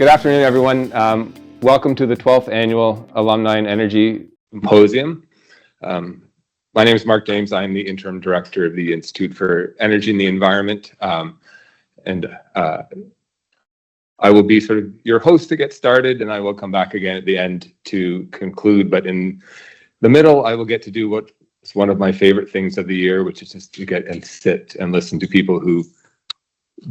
Good afternoon, everyone. Welcome to the 12th Annual Alumni and Energy Symposium. My name is Mark James. I am the Interim Director of the Institute for Energy and the Environment. I will be sort of your host to get started, and I will come back again at the end to conclude. But in the middle, I will get to do what is one of my favorite things of the year, which is just to get and sit and listen to people who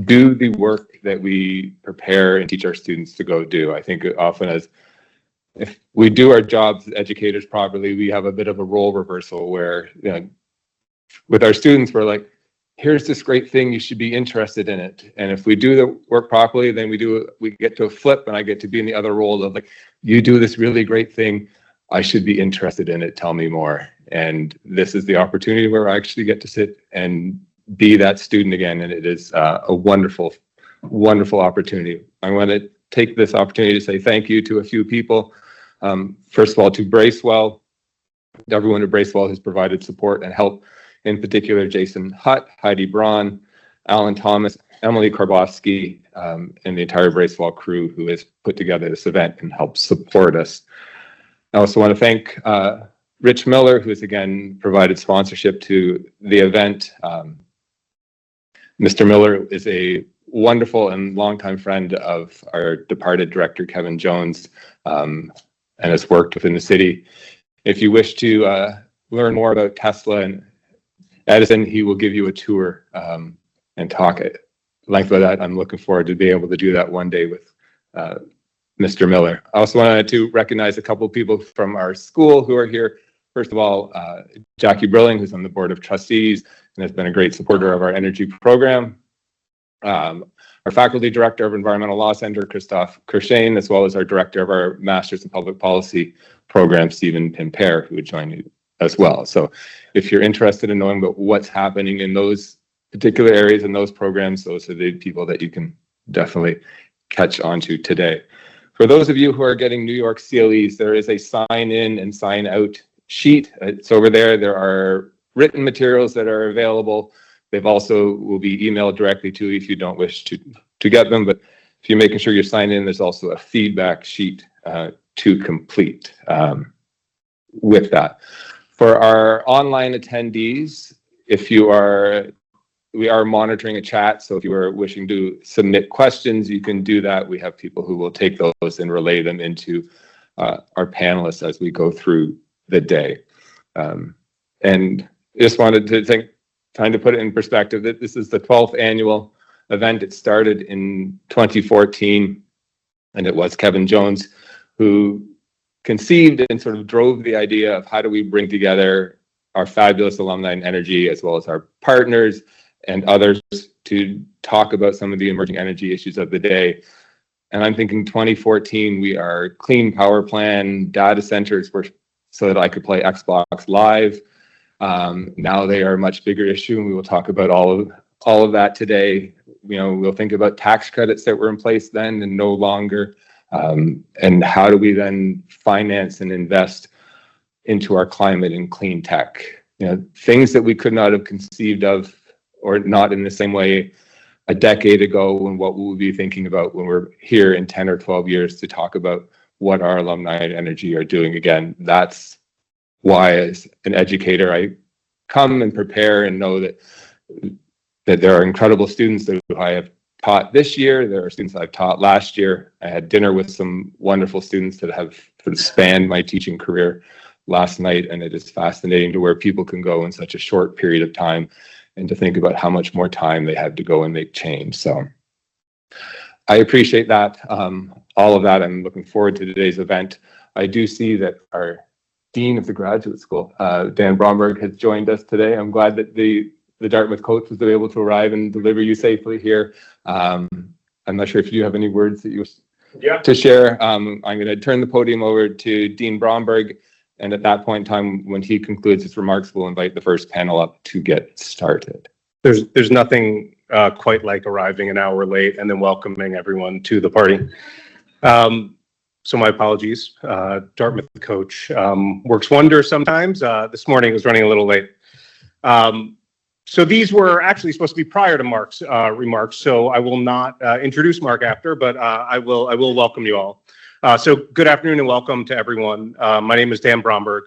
do the work that we prepare and teach our students to go do. I think often if we do our jobs as educators properly, we have a bit of a role reversal where, with our students, we're like, here's this great thing, you should be interested in it. And if we do the work properly, then we get to a flip, and I get to be in the other role of like, you do this really great thing, I should be interested in it, tell me more. And this is the opportunity where I actually get to sit and be that student again, and it is a wonderful, wonderful opportunity. I want to take this opportunity to say thank you to a few people. First of all, to Bracewell, everyone at Bracewell has provided support and help, in particular Jason Hutt, Heidi Braun, Alan Thomas, Emily Karbowski, and the entire Bracewell crew who has put together this event and helped support us. I also want to thank Rich Miller, who has again provided sponsorship to the event. Mr. Miller is a wonderful and longtime friend of our departed director, Kevin Jones, and has worked within the city. If you wish to learn more about Tesla and Edison, he will give you a tour and talk at length about that. I'm looking forward to being able to do that one day with Mr. Miller. I also wanted to recognize a couple of people from our school who are here. First of all, Jackie Brilling, who's on the board of trustees and has been a great supporter of our energy program. Our faculty director of Environmental Law Center, Christophe Kershane, as well as our director of our Masters in Public Policy program, Stephen Pimpere, who would join you as well. So if you're interested in knowing about what's happening in those particular areas and those programs, those are the people that you can definitely catch on to today. For those of you who are getting New York CLEs, there is a sign in and sign out sheet. It's over there. There are written materials that are available. They've also will be emailed directly to you if you don't wish to get them. But if you're making sure you're signed in, there's also a feedback sheet to complete with that. For our online attendees, we are monitoring a chat. So if you are wishing to submit questions, you can do that. We have people who will take those and relay them into our panelists as we go through the day. And just wanted to think, trying to put it in perspective, that this is the 12th annual event. It started in 2014, and it was Kevin Jones who conceived and sort of drove the idea of how do we bring together our fabulous alumni in energy, as well as our partners and others, to talk about some of the emerging energy issues of the day. And I'm thinking 2014, we are clean power plan, data centers were so that I could play Xbox Live. Now they are a much bigger issue, and we will talk about all of that today. We'll think about tax credits that were in place then and no longer, and how do we then finance and invest into our climate and clean tech? Things that we could not have conceived of, or not in the same way a decade ago, and what we'll be thinking about when we're here in 10 or 12 years to talk about what our alumni and energy are doing. Again, that's why as an educator, I come and prepare and know that there are incredible students that I have taught this year. There are students I've taught last year. I had dinner with some wonderful students that have sort of spanned my teaching career last night, and it is fascinating to where people can go in such a short period of time and to think about how much more time they have to go and make change. So I appreciate that, all of that. I'm looking forward to today's event. I do see that our Dean of the Graduate School, Dan Bromberg, has joined us today. I'm glad that the Dartmouth coach was able to arrive and deliver you safely here. I'm not sure if you have any words that you wish to share. I'm going to turn the podium over to Dean Bromberg, and at that point in time, when he concludes his remarks, we'll invite the first panel up to get started. There's nothing quite like arriving an hour late and then welcoming everyone to the party. So my apologies. Dartmouth coach works wonders sometimes. This morning it was running a little late. So these were actually supposed to be prior to Mark's remarks, so I will not introduce Mark after, but I will welcome you all. So good afternoon and welcome to everyone. My name is Dan Bromberg.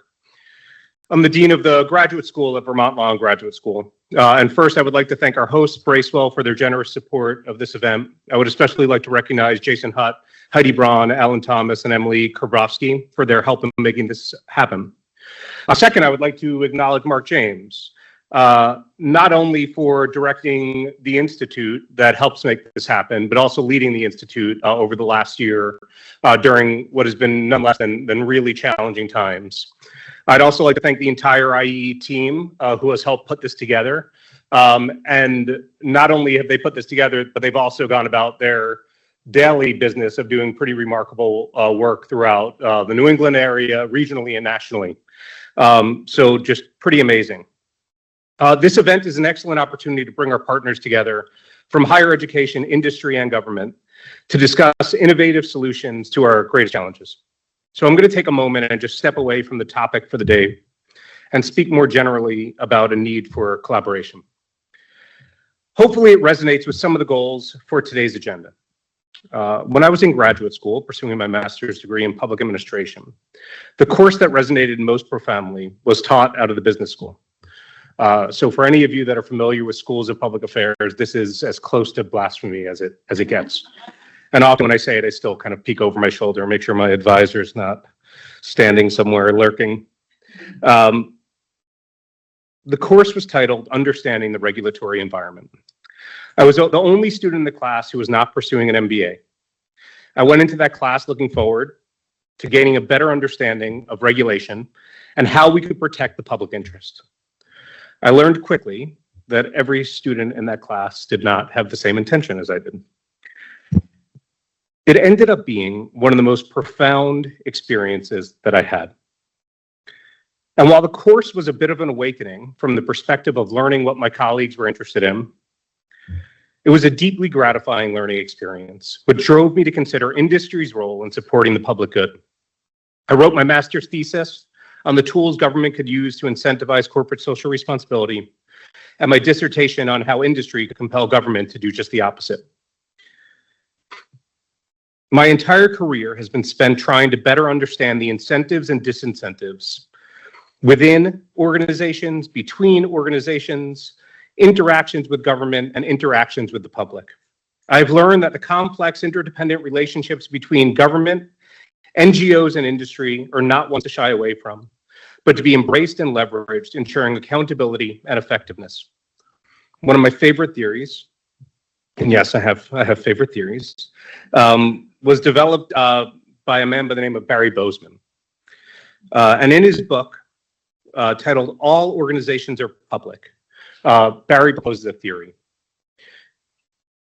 I'm the Dean of the Graduate School at Vermont Law and Graduate School. And first, I would like to thank our hosts, Bracewell, for their generous support of this event. I would especially like to recognize Jason Hutt, Heidi Braun, Alan Thomas, and Emily Karbrovsky for their help in making this happen. Second, I would like to acknowledge Mark James, not only for directing the Institute that helps make this happen, but also leading the Institute over the last year during what has been none less than really challenging times. I'd also like to thank the entire IE team who has helped put this together. And not only have they put this together, but they've also gone about their daily business of doing pretty remarkable work throughout the New England area, regionally and nationally. So just pretty amazing. This event is an excellent opportunity to bring our partners together from higher education, industry, and government to discuss innovative solutions to our greatest challenges. So I'm going to take a moment and just step away from the topic for the day and speak more generally about a need for collaboration. Hopefully it resonates with some of the goals for today's agenda. When I was in graduate school, pursuing my master's degree in public administration, the course that resonated most profoundly was taught out of the business school. So for any of you that are familiar with schools of public affairs, this is as close to blasphemy as it gets. And often when I say it, I still kind of peek over my shoulder and make sure my advisor is not standing somewhere lurking. The course was titled Understanding the Regulatory Environment. I was the only student in the class who was not pursuing an MBA. I went into that class looking forward to gaining a better understanding of regulation and how we could protect the public interest. I learned quickly that every student in that class did not have the same intention as I did. It ended up being one of the most profound experiences that I had. And while the course was a bit of an awakening from the perspective of learning what my colleagues were interested in, it was a deeply gratifying learning experience, which drove me to consider industry's role in supporting the public good. I wrote my master's thesis on the tools government could use to incentivize corporate social responsibility, and my dissertation on how industry could compel government to do just the opposite. My entire career has been spent trying to better understand the incentives and disincentives within organizations, between organizations, interactions with government, and interactions with the public. I've learned that the complex interdependent relationships between government, NGOs, and industry are not ones to shy away from, but to be embraced and leveraged, ensuring accountability and effectiveness. One of my favorite theories, and yes, I have favorite theories, was developed by a man by the name of Barry Bozeman. And in his book, titled All Organizations Are Public, Barry proposes a theory.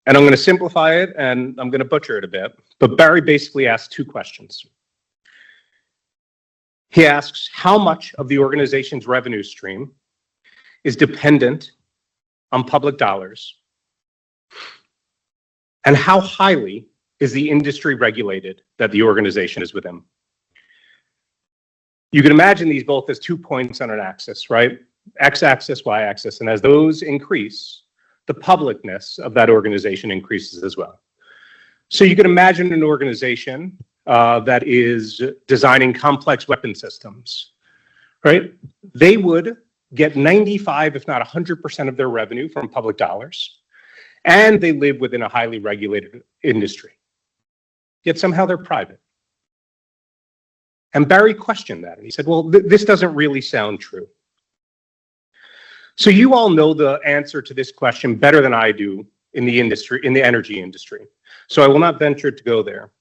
And I'm going to simplify it and I'm going to butcher it a bit, but Barry basically asks two questions. He asks how much of the organization's revenue stream is dependent on public dollars, and how highly is the industry regulated that the organization is within. You can imagine these both as 2 points on an axis, right? X-axis, Y-axis, and as those increase, the publicness of that organization increases as well. So you can imagine an organization that is designing complex weapon systems, right? They would get 95, if not 100% of their revenue from public dollars, and they live within a highly regulated industry. Yet somehow they're private. And Barry questioned that, and he said, well, this doesn't really sound true. So you all know the answer to this question better than I do in the industry, in the energy industry. So I will not venture to go there.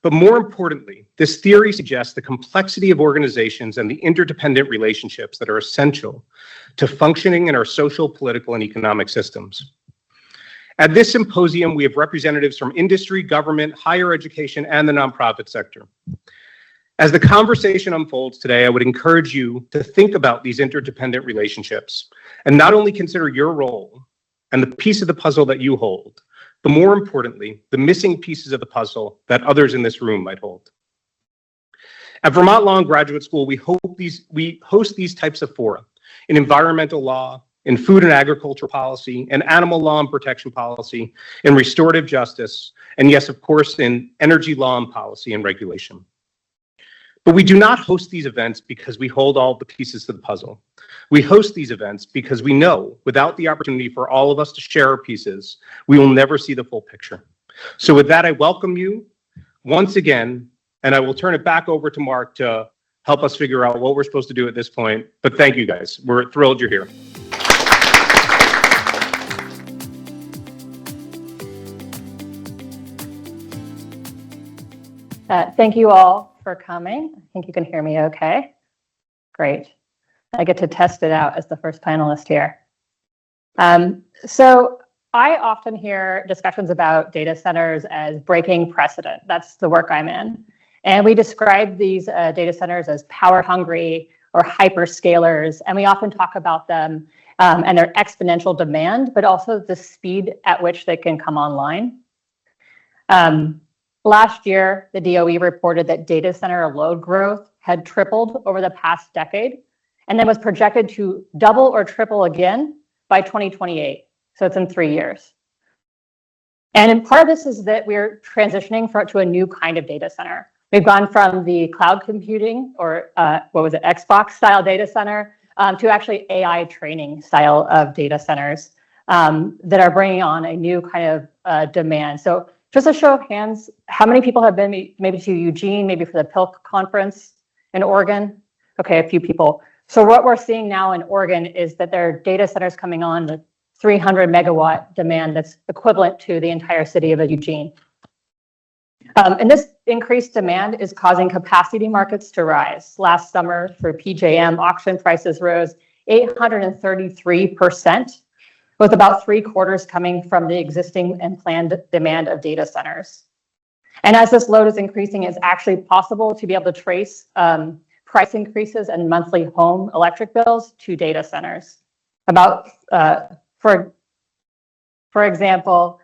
But more importantly, this theory suggests the complexity of organizations and the interdependent relationships that are essential to functioning in our social, political, and economic systems. At this symposium, we have representatives from industry, government, higher education, and the nonprofit sector. As the conversation unfolds today, I would encourage you to think about these interdependent relationships and not only consider your role and the piece of the puzzle that you hold, but more importantly, the missing pieces of the puzzle that others in this room might hold. At Vermont Law and Graduate School, we host these types of fora in environmental law, in food and agriculture policy, in animal law and protection policy, in restorative justice, and yes, of course, in energy law and policy and regulation. But we do not host these events because we hold all the pieces to the puzzle. We host these events because we know without the opportunity for all of us to share our pieces, we will never see the full picture. So with that, I welcome you once again, and I will turn it back over to Mark to help us figure out what we're supposed to do at this point. But thank you guys. We're thrilled you're here. Thank you all for coming. I think you can hear me okay. Great. I get to test it out as the first panelist here. So I often hear discussions about data centers as breaking precedent. That's the work I'm in. And we describe these data centers as power hungry or hyperscalers. And we often talk about them and their exponential demand, but also the speed at which they can come online. Last year, the DOE reported that data center load growth had tripled over the past decade, and then was projected to double or triple again by 2028. So it's in 3 years. And in part of this is that we're transitioning to a new kind of data center. We've gone from the cloud computing or Xbox style data center to actually AI training style of data centers that are bringing on a new kind of demand. So just a show of hands, how many people have been maybe to Eugene, maybe for the PILC conference in Oregon? Okay, a few people. So what we're seeing now in Oregon is that there are data centers coming on with 300 megawatt demand that's equivalent to the entire city of Eugene. And this increased demand is causing capacity markets to rise. Last summer for PJM, auction prices rose 833%, with about 3/4 coming from the existing and planned demand of data centers. And as this load is increasing, it's actually possible to be able to trace price increases and monthly home electric bills to data centers. For example,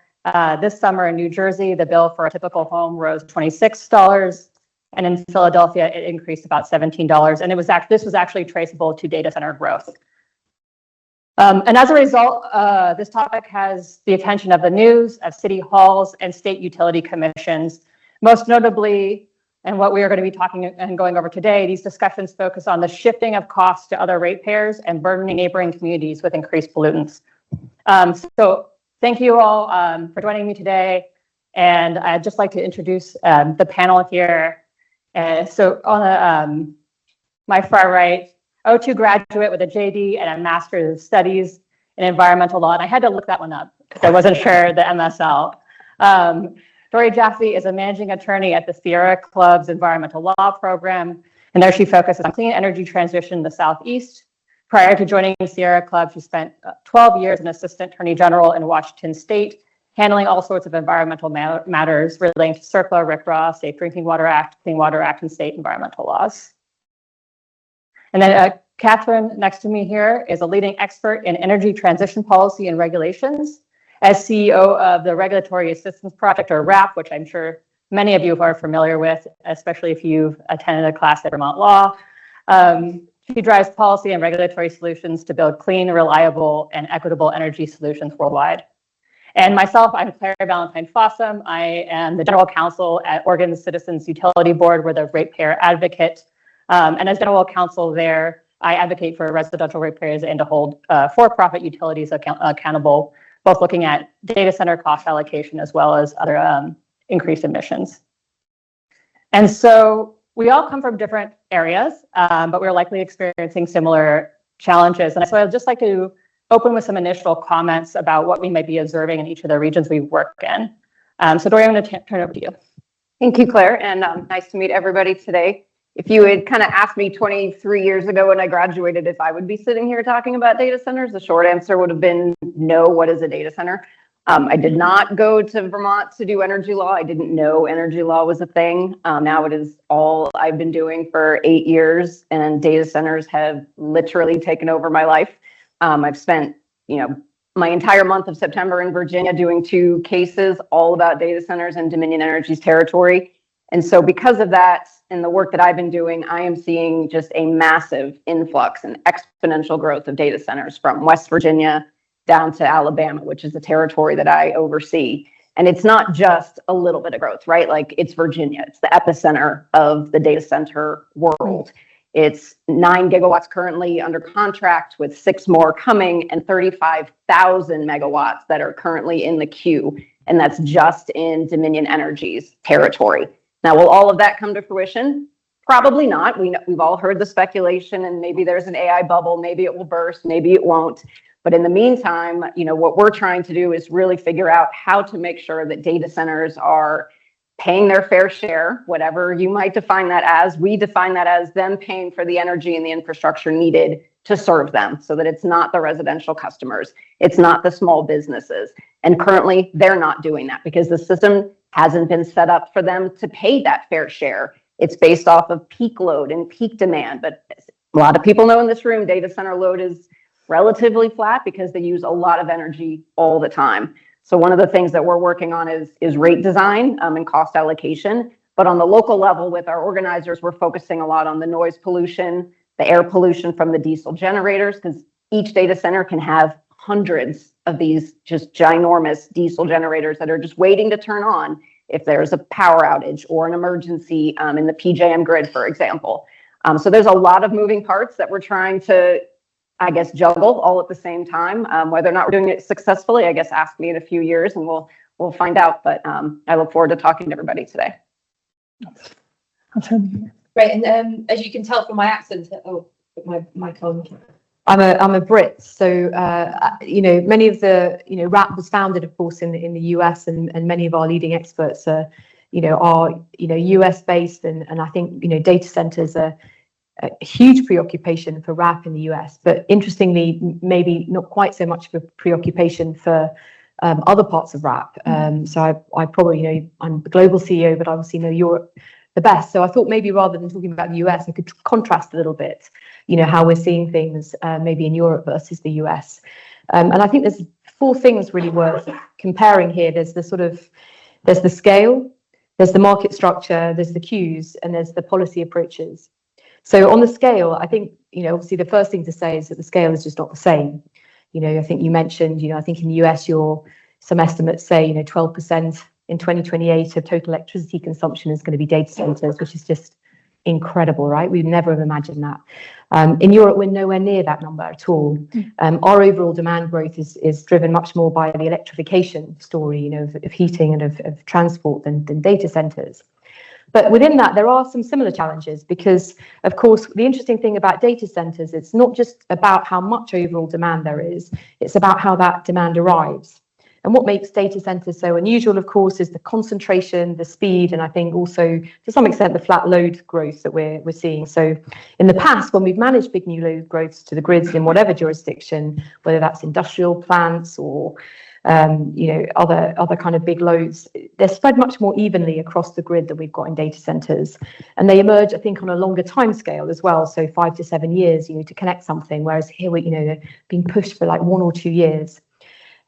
this summer in New Jersey, the bill for a typical home rose $26, and in Philadelphia, it increased about $17. And this was actually traceable to data center growth. And as a result, this topic has the attention of the news, of city halls, and state utility commissions. Most notably, and what we are going to be talking and going over today, these discussions focus on the shifting of costs to other ratepayers and burdening neighboring communities with increased pollutants. So thank you all for joining me today. And I'd just like to introduce the panel here. So on my far right, O2 graduate with a JD and a Master's of Studies in Environmental Law. And I had to look that one up because I wasn't sure the MSL. Dori Jaffe is a managing attorney at the Sierra Club's Environmental Law program. And there she focuses on clean energy transition in the Southeast. Prior to joining Sierra Club, she spent 12 years as an assistant attorney general in Washington State, handling all sorts of environmental matters relating to CERCLA, RCRA, Safe Drinking Water Act, Clean Water Act, and state environmental laws. And then Katherine, next to me here, is a leading expert in energy transition policy and regulations. As CEO of the Regulatory Assistance Project, or RAP, which I'm sure many of you are familiar with, especially if you've attended a class at Vermont Law. She drives policy and regulatory solutions to build clean, reliable, and equitable energy solutions worldwide. And myself, I'm Claire Valentine-Fossum. I am the general counsel at Oregon Citizens Utility Board. We're the ratepayer advocate. And as general counsel there, I advocate for residential ratepayers and to hold for-profit utilities accountable, both looking at data center cost allocation as well as other increased emissions. And so we all come from different areas, but we're likely experiencing similar challenges. And so I'd just like to open with some initial comments about what we might be observing in each of the regions we work in. So Dori, I'm going to turn it over to you. Thank you, Claire, and nice to meet everybody today. If you had kind of asked me 23 years ago when I graduated if I would be sitting here talking about data centers, the short answer would have been no, what is a data center? I did not go to Vermont to do energy law. I didn't know energy law was a thing. Now it is all I've been doing for 8 years, and data centers have literally taken over my life. I've spent, my entire month of September in Virginia doing 2 cases all about data centers in Dominion Energy's territory. And so because of that, in the work that I've been doing, I am seeing just a massive influx and exponential growth of data centers from West Virginia down to Alabama, which is the territory that I oversee. And it's not just a little bit of growth, right? Like it's Virginia, it's the epicenter of the data center world. It's 9 gigawatts currently under contract with 6 more coming and 35,000 megawatts that are currently in the queue. And that's just in Dominion Energy's territory. Now, will all of that come to fruition? Probably not. We've all heard the speculation, and maybe there's an AI bubble, maybe it will burst, maybe it won't. But in the meantime, what we're trying to do is really figure out how to make sure that data centers are paying their fair share, whatever you might define that as. We define that as them paying for the energy and the infrastructure needed to serve them, so that it's not the residential customers, it's not the small businesses. And currently, they're not doing that because the system hasn't been set up for them to pay that fair share. It's based off of peak load and peak demand. But a lot of people know in this room, data center load is relatively flat because they use a lot of energy all the time. So one of the things that we're working on is rate design and cost allocation. But on the local level with our organizers, we're focusing a lot on the noise pollution, the air pollution from the diesel generators, because each data center can have hundreds of these just ginormous diesel generators that are just waiting to turn on if there's a power outage or an emergency in the PJM grid, for example. So there's a lot of moving parts that we're trying to, I guess, juggle all at the same time. Whether or not we're doing it successfully, I guess, ask me in a few years and we'll find out. But I look forward to talking to everybody today. Great, and as you can tell from my accent, my colleague, I'm a Brit, so many of the RAP was founded, of course, in the US, and many of our leading experts are US based, and I think data centers are a huge preoccupation for RAP in the US, but interestingly, maybe not quite so much of a preoccupation for other parts of RAP. So I probably I'm the global CEO, but I obviously know Europe the best. So I thought maybe rather than talking about the US, I could contrast a little bit, how we're seeing things maybe in Europe versus the US. And I think there's 4 things really worth comparing here. There's the scale, there's the market structure, there's the queues, and there's the policy approaches. So on the scale, I think, obviously the first thing to say is that the scale is just not the same. I think you mentioned, I think in the US, some estimates say, 12% in 2028 of total electricity consumption is going to be data centers, which is just incredible, right? We'd never have imagined that. In Europe, we're nowhere near that number at all. Our overall demand growth is driven much more by the electrification story, of heating and of transport than data centers. But within that, there are some similar challenges because, of course, the interesting thing about data centers, it's not just about how much overall demand there is, it's about how that demand arrives. And what makes data centers so unusual, of course, is the concentration, the speed, and I think also, to some extent, the flat load growth that we're seeing. So in the past, when we've managed big new load growths to the grids in whatever jurisdiction, whether that's industrial plants or other kind of big loads, they're spread much more evenly across the grid that we've got in data centers. And they emerge, I think, on a longer time scale as well. So 5 to 7 years, to connect something, whereas here, they're being pushed for like 1 or 2 years.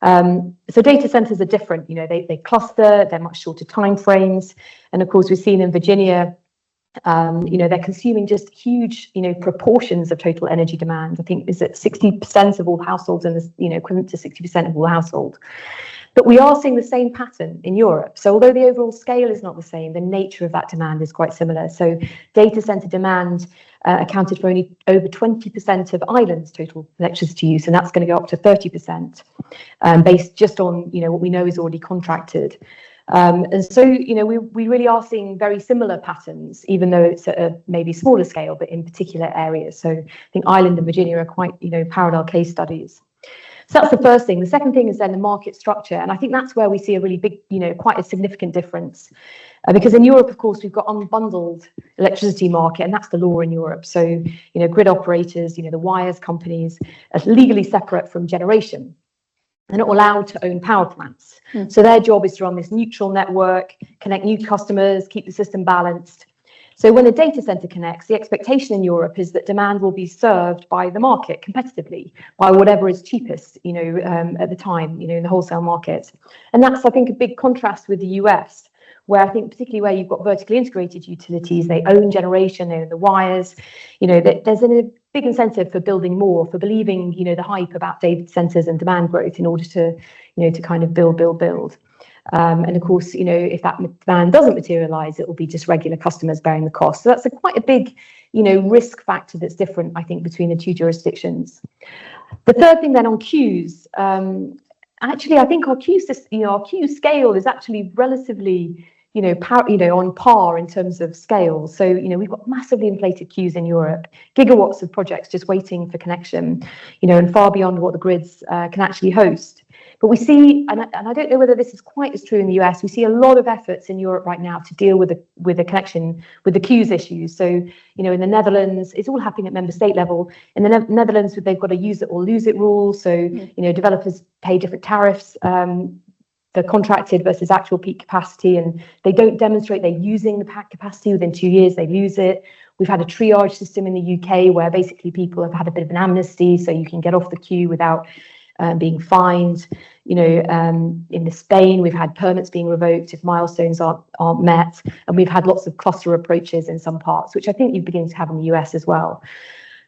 So data centers are different, they cluster, they're much shorter time frames. And of course, we've seen in Virginia, they're consuming just huge, proportions of total energy demand. I think is it 60% of all households in this, equivalent to 60% of all households. But we are seeing the same pattern in Europe. So although the overall scale is not the same, the nature of that demand is quite similar. So data center demand accounted for only over 20% of Ireland's total electricity use, and that's going to go up to 30%, based just on what we know is already contracted. And so we really are seeing very similar patterns, even though it's at a maybe smaller scale, but in particular areas. So I think Ireland and Virginia are quite parallel case studies. So that's the first thing. The second thing is then the market structure. And I think that's where we see a really big, quite a significant difference. Because in Europe, of course, we've got unbundled electricity market, and that's the law in Europe. So, grid operators, the wires companies are legally separate from generation. They're not allowed to own power plants. So their job is to run this neutral network, connect new customers, keep the system balanced. So when a data center connects, the expectation in Europe is that demand will be served by the market competitively, by whatever is cheapest, at the time, in the wholesale market. And that's, I think, a big contrast with the US, where I think particularly where you've got vertically integrated utilities, they own generation, they own the wires, there's a big incentive for building more, for believing, the hype about data centers and demand growth in order to, to kind of build. And of course, if that demand doesn't materialize, it will be just regular customers bearing the cost. So that's quite a big, risk factor that's different, I think, between the two jurisdictions. The third thing then on queues, actually, I think our queue system, our queue scale is actually relatively, on par in terms of scale. So, we've got massively inflated queues in Europe, gigawatts of projects just waiting for connection, and far beyond what the grids can actually host. But we see, and I don't know whether this is quite as true in the US, we see a lot of efforts in Europe right now to deal with the connection, with the queues issues. So, in the Netherlands, it's all happening at member state level. In the Netherlands, they've got a use it or lose it rule. So, developers pay different tariffs for contracted versus actual peak capacity, and they don't demonstrate they're using the pack capacity within 2 years, they lose it. We've had a triage system in the UK where basically people have had a bit of an amnesty, so you can get off the queue without being fined. In Spain, we've had permits being revoked if milestones aren't met, and we've had lots of cluster approaches in some parts, which I think you're beginning to have in the US as well.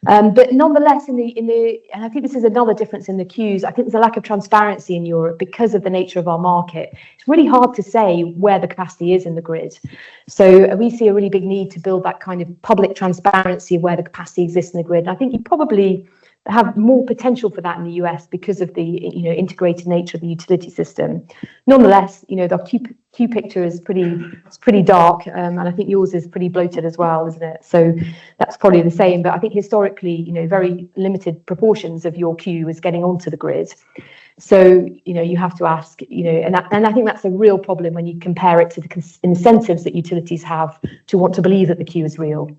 But nonetheless, and I think this is another difference in the queues, I think there's a lack of transparency in Europe because of the nature of our market. It's really hard to say where the capacity is in the grid. So we see a really big need to build that kind of public transparency of where the capacity exists in the grid. And I think you probably have more potential for that in the US because of the integrated nature of the utility system. Nonetheless, the queue picture is pretty dark, and I think yours is pretty bloated as well, isn't it? So that's probably the same. But I think historically, very limited proportions of your queue is getting onto the grid. So you have to ask, and I think that's a real problem when you compare it to the incentives that utilities have to want to believe that the queue is real.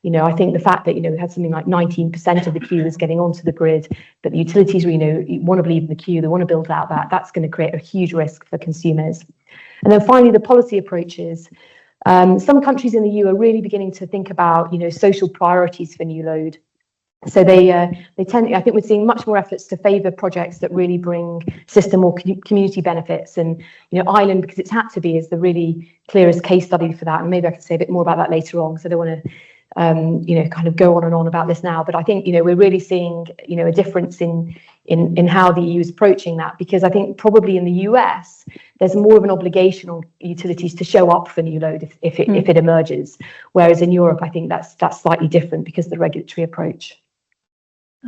I think the fact that, we had something like 19% of the queue is getting onto the grid, but the utilities, want to believe in the queue, they want to build out that's going to create a huge risk for consumers. And then finally, the policy approaches. Some countries in the EU are really beginning to think about, social priorities for new load. So they tend, I think we're seeing much more efforts to favour projects that really bring system or community benefits. And, Ireland, because it's had to be, is the really clearest case study for that. And maybe I can say a bit more about that later on, because I don't want to kind of go on and on about this now, but I think we're really seeing a difference in how the EU is approaching that, because I think probably in the US there's more of an obligation on utilities to show up for new load if it emerges, whereas in Europe I think that's slightly different because of the regulatory approach.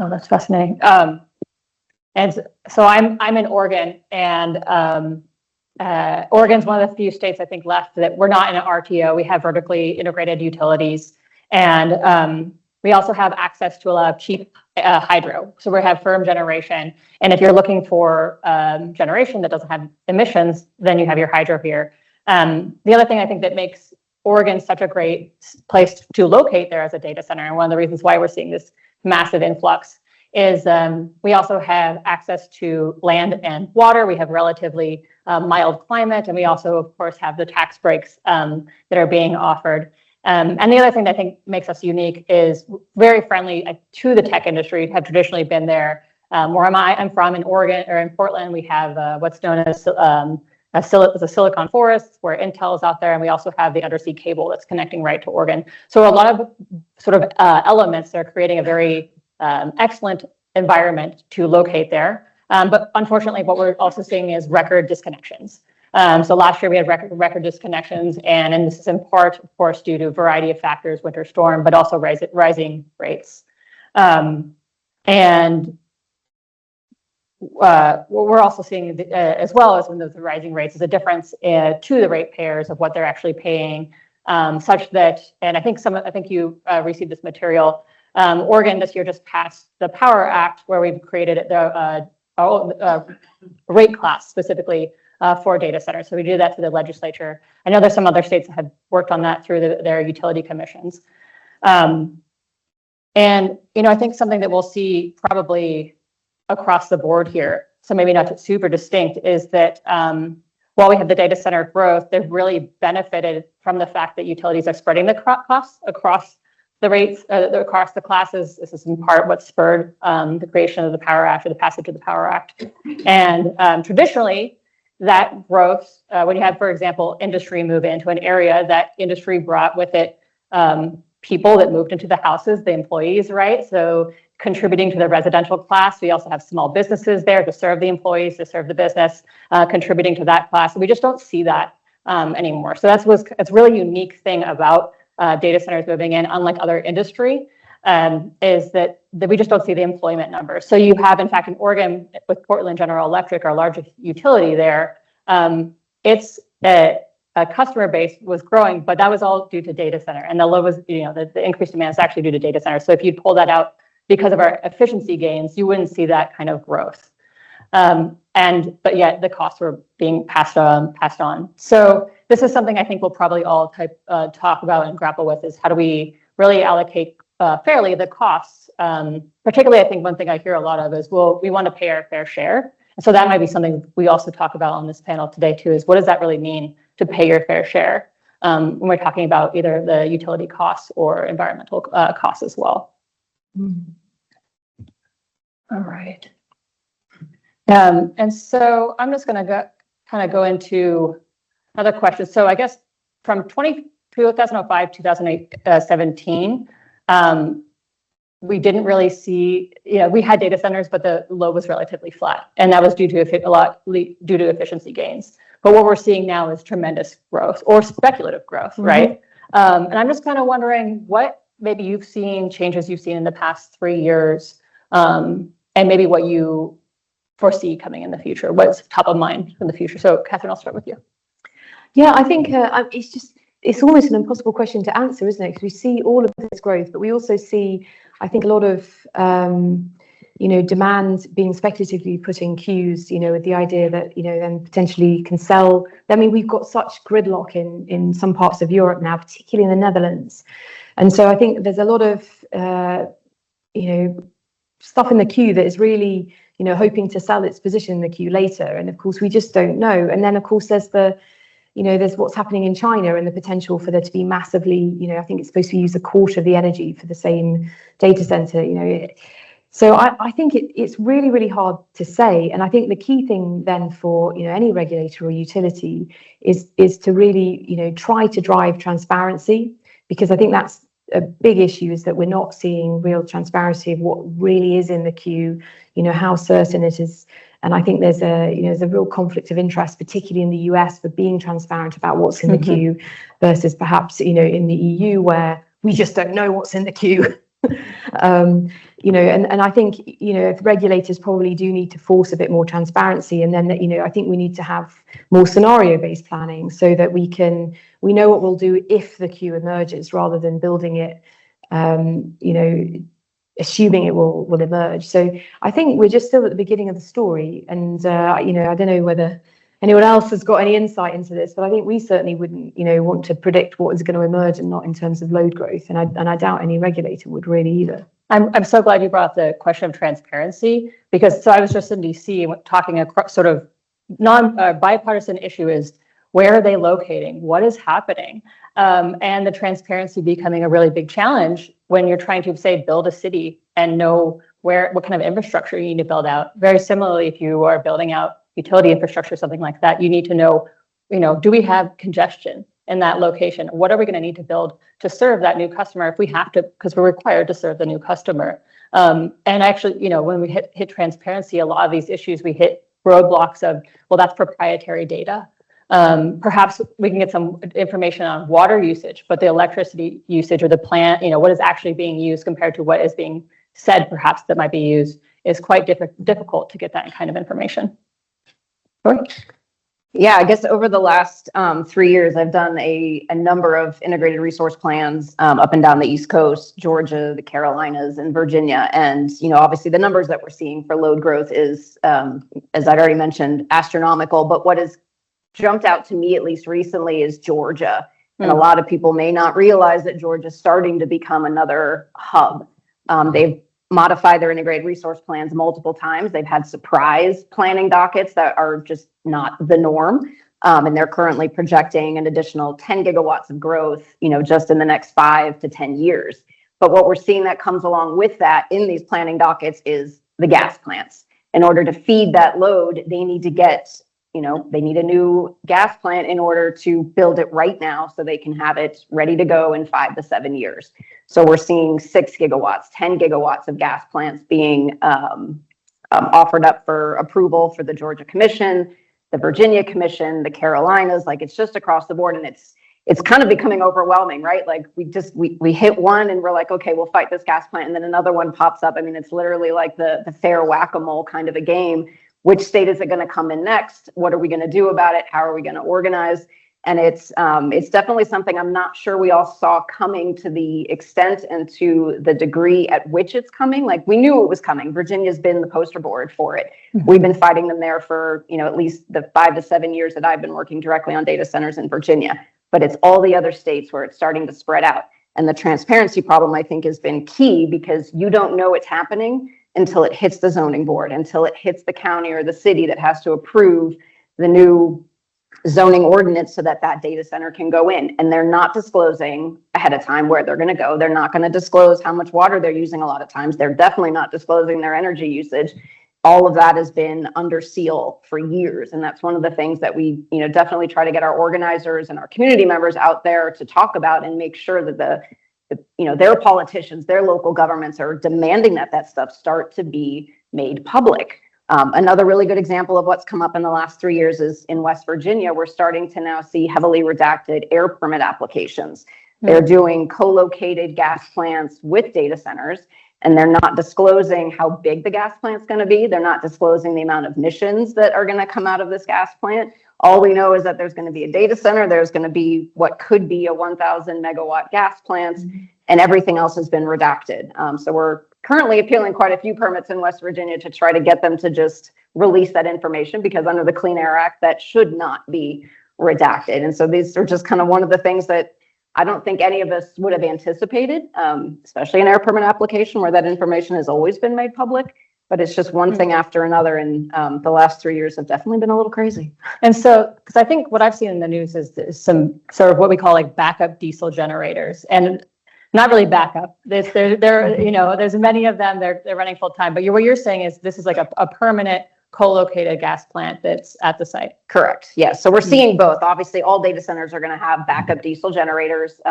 Oh, that's fascinating. And so I'm in Oregon, and Oregon's one of the few states I think left that we're not in an RTO. We have vertically integrated utilities. And we also have access to a lot of cheap hydro. So we have firm generation. And if you're looking for generation that doesn't have emissions, then you have your hydro here. The other thing I think that makes Oregon such a great place to locate there as a data center, and one of the reasons why we're seeing this massive influx, is we also have access to land and water. We have relatively mild climate, and we also, of course, have the tax breaks that are being offered. And the other thing that I think makes us unique is very friendly to the tech industry, have traditionally been there. Where I'm from in Oregon, or in Portland, we have what's known as a silicon forest where Intel is out there, and we also have the undersea cable that's connecting right to Oregon. So a lot of sort of elements that are creating a very excellent environment to locate there. But unfortunately, what we're also seeing is record disconnections. So last year we had record disconnections, and this is in part, of course, due to a variety of factors, winter storm, but also rising rates. And what we're also seeing as well as when the rising rates is a difference to the ratepayers of what they're actually paying, such that, and I think you received this material. Oregon this year just passed the Power Act, where we've created the rate class specifically for data centers. So we do that through the legislature. I know there's some other states that have worked on that through their utility commissions. And, I think something that we'll see probably across the board here, so maybe not super distinct, is that while we have the data center growth, they've really benefited from the fact that utilities are spreading the costs across the rates, across the classes. This is in part what spurred the creation of the Power Act, or the passage of the Power Act. And traditionally, that growth, when you have, for example, industry move into an area, that industry brought with it people that moved into the houses, the employees, right? So contributing to the residential class. We also have small businesses there to serve the employees, to serve the business, contributing to that class. We just don't see that anymore. So that's a really unique thing about data centers moving in, unlike other industry, is that we just don't see the employment numbers. So you have, in fact, in Oregon with Portland General Electric, our largest utility there, its customer base was growing, but that was all due to data center. And the lowest, the increased demand is actually due to data center. So if you pull that out because of our efficiency gains, you wouldn't see that kind of growth. But yet the costs were being passed on. So this is something I think we'll probably all talk about and grapple with, is how do we really allocate fairly the costs. Particularly, I think one thing I hear a lot of is, well, we want to pay our fair share. And so that might be something we also talk about on this panel today too, is what does that really mean to pay your fair share when we're talking about either the utility costs or environmental costs as well. All right. And so I'm just going to go into another question. So I guess from 2005, 2017, we didn't really see, we had data centers, but the load was relatively flat. And that was due to efficiency gains. But what we're seeing now is tremendous growth or speculative growth, right? And I'm just kind of wondering what maybe changes you've seen in the past 3 years, and maybe what you foresee coming in the future. What's top of mind in the future? So Katherine, I'll start with you. Yeah, I think it's almost an impossible question to answer, isn't it? Because we see all of this growth, but we also see, I think, a lot of demand being speculatively put in queues, with the idea that, then potentially can sell. I mean, we've got such gridlock in some parts of Europe now, particularly in the Netherlands. And so I think there's a lot of, stuff in the queue that is really, hoping to sell its position in the queue later. And of course, we just don't know. And then, of course, there's there's what's happening in China and the potential for there to be massively, I think it's supposed to use a quarter of the energy for the same data center, So I think it's really, really hard to say. And I think the key thing then for, any regulator or utility is to really, try to drive transparency, because I think that's a big issue, is that we're not seeing real transparency of what really is in the queue, how certain it is. And I think there's a real conflict of interest, particularly in the US, for being transparent about what's in the queue versus perhaps, in the EU, where we just don't know what's in the queue. And I think, if regulators probably do need to force a bit more transparency, and then, I think we need to have more scenario-based planning so that we know what we'll do if the queue emerges, rather than building it, assuming it will emerge. So I think we're just still at the beginning of the story. And, I don't know whether anyone else has got any insight into this, but I think we certainly wouldn't, want to predict what is going to emerge, and not in terms of load growth. And I doubt any regulator would really either. I'm so glad you brought up the question of transparency, because I was just in DC talking a sort of bipartisan issue is, where are they locating? What is happening? And the transparency becoming a really big challenge when you're trying to, say, build a city and know what kind of infrastructure you need to build out. Very similarly, if you are building out utility infrastructure, something like that, you need to know, do we have congestion in that location? What are we going to need to build to serve that new customer if we have to, because we're required to serve the new customer? And actually, when we hit transparency, a lot of these issues, we hit roadblocks of, well, that's proprietary data. Perhaps we can get some information on water usage, but the electricity usage or the plant, what is actually being used compared to what is being said, perhaps that might be used, is quite difficult to get that kind of information. Dori? Yeah, I guess over the last 3 years, I've done a number of integrated resource plans up and down the East Coast, Georgia, the Carolinas, and Virginia. And, obviously the numbers that we're seeing for load growth is, as I'd already mentioned, astronomical. But what has jumped out to me, at least recently, is Georgia. And a lot of people may not realize that Georgia's starting to become another hub. They've modified their integrated resource plans multiple times. They've had surprise planning dockets that are just not the norm. And they're currently projecting an additional 10 gigawatts of growth, just in the next 5 to 10 years. But what we're seeing that comes along with that in these planning dockets is the gas plants. In order to feed that load, they need to get they need a new gas plant in order to build it right now so they can have it ready to go in 5 to 7 years. So we're seeing 6 gigawatts, 10 gigawatts of gas plants being offered up for approval for the Georgia Commission, the Virginia Commission, the Carolinas. Like, it's just across the board, and it's kind of becoming overwhelming, right? Like, we hit one and we're like, okay, we'll fight this gas plant, and then another one pops up. I mean, it's literally like the fair whack-a-mole kind of a game. Which state is it going to come in next? What are we going to do about it? How are we going to organize? And it's definitely something I'm not sure we all saw coming to the extent and to the degree at which it's coming. Like, we knew it was coming. Virginia's been the poster board for it. We've been fighting them there for, at least the 5 to 7 years that I've been working directly on data centers in Virginia. But it's all the other states where it's starting to spread out. And the transparency problem, I think, has been key, because you don't know it's happening until it hits the zoning board, until it hits the county or the city that has to approve the new zoning ordinance so that data center can go in. And they're not disclosing ahead of time where they're going to go. They're not going to disclose how much water they're using a lot of times. They're definitely not disclosing their energy usage. All of that has been under seal for years. And that's one of the things that we, definitely try to get our organizers and our community members out there to talk about, and make sure that their politicians, their local governments are demanding that stuff start to be made public. Another really good example of what's come up in the last 3 years is in West Virginia. We're starting to now see heavily redacted air permit applications. They're doing co-located gas plants with data centers, and they're not disclosing how big the gas plant's going to be. They're not disclosing the amount of emissions that are going to come out of this gas plant. All we know is that there's going to be a data center, there's going to be what could be a 1,000 megawatt gas plant, and everything else has been redacted. So we're currently appealing quite a few permits in West Virginia to try to get them to just release that information, because under the Clean Air Act, that should not be redacted. And so these are just kind of one of the things that I don't think any of us would have anticipated, especially an air permit application where that information has always been made public. But it's just one thing after another, and the last 3 years have definitely been a little crazy. And so, because I think what I've seen in the news is some sort of what we call like backup diesel generators, and not really backup. There's many of them. They're running full time. But what you're saying is this is like a permanent co-located gas plant that's at the site. Correct. Yes. So we're seeing both. Obviously, all data centers are going to have backup diesel generators.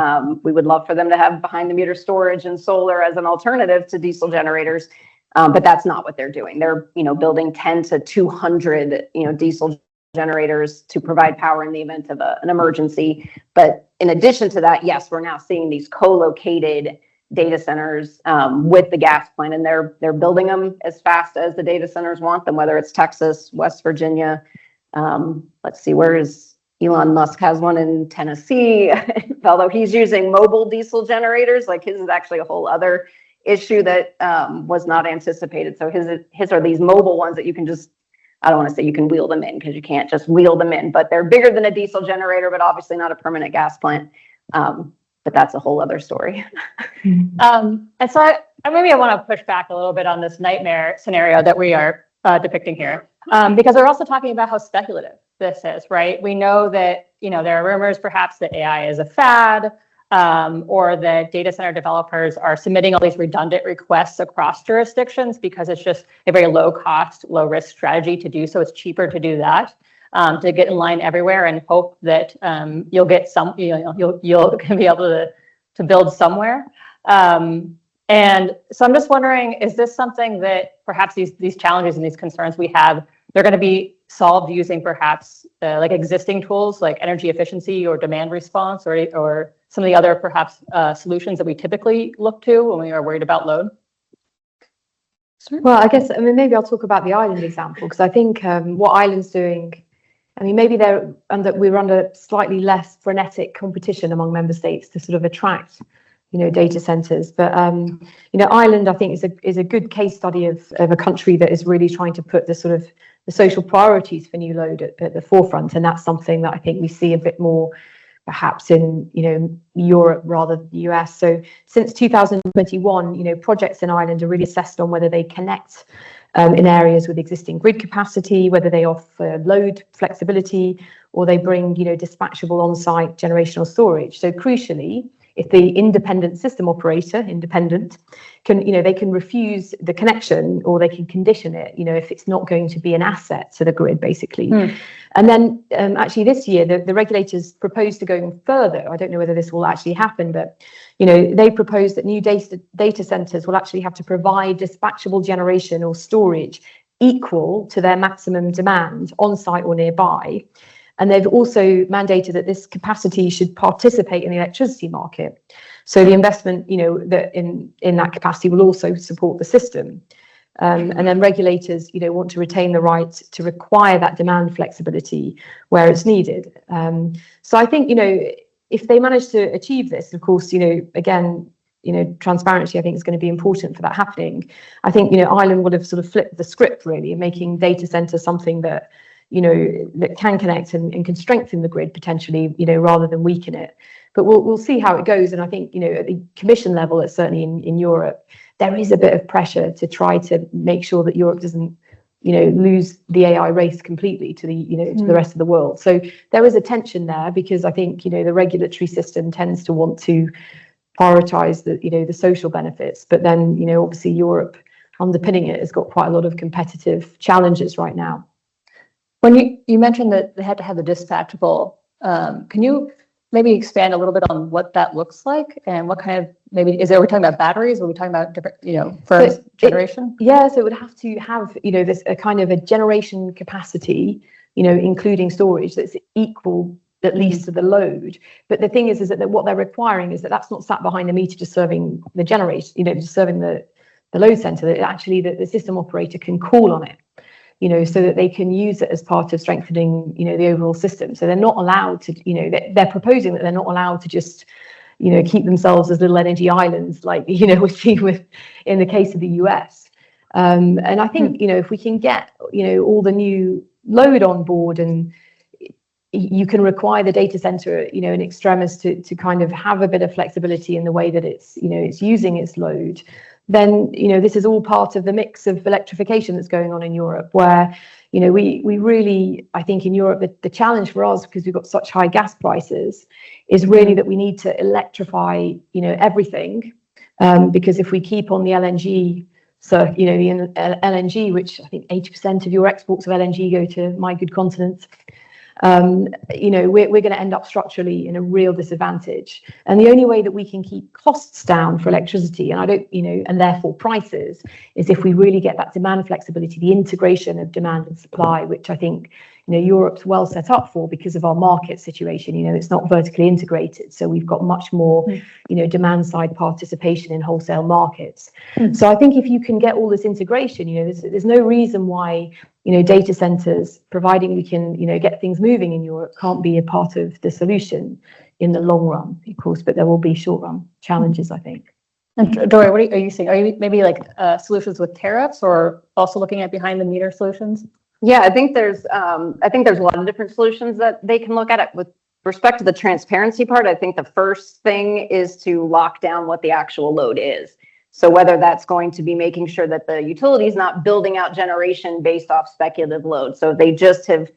We would love for them to have behind the meter storage and solar as an alternative to diesel generators. But that's not what they're doing. They're, building 10 to 200, diesel generators to provide power in the event of an emergency. But in addition to that, yes, we're now seeing these co-located data centers with the gas plant, and they're building them as fast as the data centers want them, whether it's Texas, West Virginia. Let's see, where is Elon Musk has one in Tennessee, although he's using mobile diesel generators. Like, his is actually a whole other issue that was not anticipated. So his are these mobile ones that you can just, I don't want to say you can wheel them in, because you can't just wheel them in, but they're bigger than a diesel generator, but obviously not a permanent gas plant. But that's a whole other story. And so I want to push back a little bit on this nightmare scenario that we are depicting here, because we're also talking about how speculative this is, right? We know that, there are rumors perhaps that AI is a fad, or that data center developers are submitting all these redundant requests across jurisdictions because it's just a very low cost, low risk strategy to do so. It's cheaper to do that, to get in line everywhere and hope that you'll get some, you'll be able to build somewhere. And so I'm just wondering, is this something that perhaps these challenges and these concerns we have, they're going to be solved using perhaps like existing tools like energy efficiency or demand response, or some of the other perhaps solutions that we typically look to when we are worried about load? Well, I guess, maybe I'll talk about the island example, because I think what Ireland's doing, maybe we're under slightly less frenetic competition among member states to sort of attract, data centers. But, Ireland, I think, is a good case study of a country that is really trying to put the sort of the social priorities for new load at the forefront. And that's something that I think we see a bit more perhaps in, Europe rather than the US. So since 2021, projects in Ireland are really assessed on whether they connect in areas with existing grid capacity, whether they offer load flexibility, or they bring, dispatchable on-site generational storage. So crucially, if the independent system operator, can, they can refuse the connection, or they can condition it, if it's not going to be an asset to the grid, basically. And then actually this year, the regulators proposed to go further. I don't know whether this will actually happen, but they propose that new data centers will actually have to provide dispatchable generation or storage equal to their maximum demand on site or nearby. And they've also mandated that this capacity should participate in the electricity market. So the investment, that in that capacity will also support the system. And then regulators, want to retain the right to require that demand flexibility where it's needed. So I think, if they manage to achieve this, of course, again, transparency, I think, is going to be important for that happening. I think, Ireland would have sort of flipped the script, really, making data centers something that, that can connect and can strengthen the grid potentially, rather than weaken it. But we'll see how it goes. And I think, at the Commission level, it's certainly in Europe, there is a bit of pressure to try to make sure that Europe doesn't, lose the AI race completely to the, to the rest of the world. So there is a tension there, because I think, the regulatory system tends to want to prioritize the, the social benefits. But then, obviously Europe underpinning it has got quite a lot of competitive challenges right now. When you mentioned that they had to have the dispatchable, can you maybe expand a little bit on what that looks like, and what kind of, maybe, we're talking about batteries, or are we talking about different, firms generation? So it would have to have, this a kind of a generation capacity, including storage, that's equal at least to the load. But the thing is that what they're requiring is that that's not sat behind the meter just serving the generation, just serving the load center, that actually the system operator can call on it, so that they can use it as part of strengthening, the overall system. So they're not allowed to, they're proposing that they're not allowed to just, keep themselves as little energy islands, like, we see with in the case of the US. And I think, if we can get, all the new load on board, and you can require the data center, in extremis to kind of have a bit of flexibility in the way that it's, it's using its load, then, this is all part of the mix of electrification that's going on in Europe, where, we really, I think in Europe, the challenge for us, because we've got such high gas prices, is really that we need to electrify, everything. Because if we keep on the LNG, so, the LNG, which I think 80% of your exports of LNG go to my good continent, we're going to end up structurally in a real disadvantage. And the only way that we can keep costs down for electricity, and and therefore prices, is if we really get that demand flexibility, the integration of demand and supply, which I think, Europe's well set up for because of our market situation. It's not vertically integrated, so we've got much more, demand side participation in wholesale markets. So I think if you can get all this integration, there's no reason why, data centers, providing we can, get things moving in Europe, can't be a part of the solution in the long run, of course, but there will be short run challenges, I think. And Dori, what are you saying? Are you maybe like solutions with tariffs, or also looking at behind the meter solutions? Yeah, I think there's a lot of different solutions that they can look at it. With respect to the transparency part, I think the first thing is to lock down what the actual load is. So whether that's going to be making sure that the utility is not building out generation based off speculative load. So they just have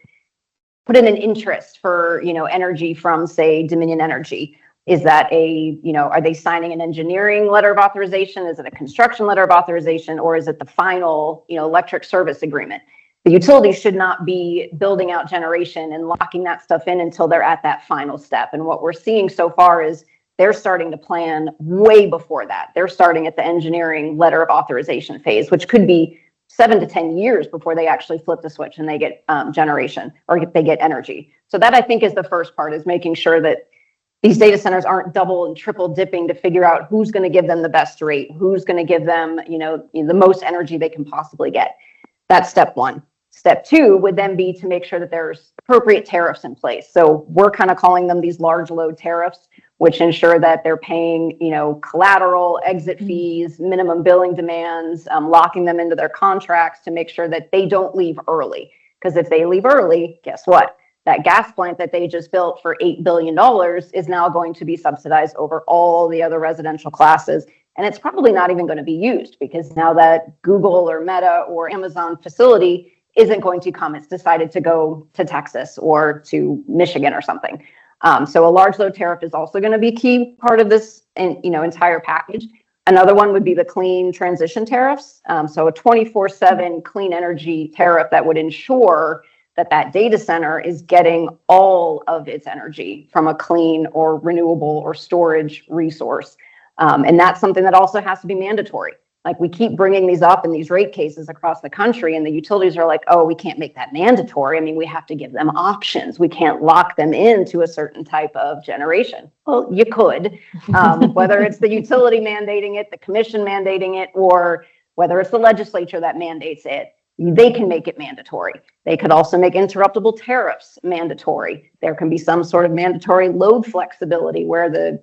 put in an interest for, energy from, say, Dominion Energy. Is that are they signing an engineering letter of authorization? Is it a construction letter of authorization? Or is it the final, electric service agreement? The utilities should not be building out generation and locking that stuff in until they're at that final step. And what we're seeing so far is they're starting to plan way before that. They're starting at the engineering letter of authorization phase, which could be 7 to 10 years before they actually flip the switch and they get generation, or they get energy. So that, I think, is the first part, is making sure that these data centers aren't double and triple dipping to figure out who's going to give them the best rate, who's going to give them, the most energy they can possibly get. That's step one. Step two would then be to make sure that there's appropriate tariffs in place. So we're kind of calling them these large load tariffs, which ensure that they're paying, collateral, exit fees, minimum billing demands, locking them into their contracts to make sure that they don't leave early. Because if they leave early, guess what? That gas plant that they just built for $8 billion is now going to be subsidized over all the other residential classes. And it's probably not even going to be used, because now that Google or Meta or Amazon facility isn't going to come, it's decided to go to Texas or to Michigan or something. So a large load tariff is also going to be a key part of this entire package. Another one would be the clean transition tariffs. So a 24/7 clean energy tariff that would ensure that that data center is getting all of its energy from a clean or renewable or storage resource. And that's something that also has to be mandatory. Like, we keep bringing these up in these rate cases across the country, and the utilities are like, oh, we can't make that mandatory. I mean, we have to give them options. We can't lock them into a certain type of generation. Well, you could, whether it's the utility mandating it, the commission mandating it, or whether it's the legislature that mandates it, they can make it mandatory. They could also make interruptible tariffs mandatory. There can be some sort of mandatory load flexibility where the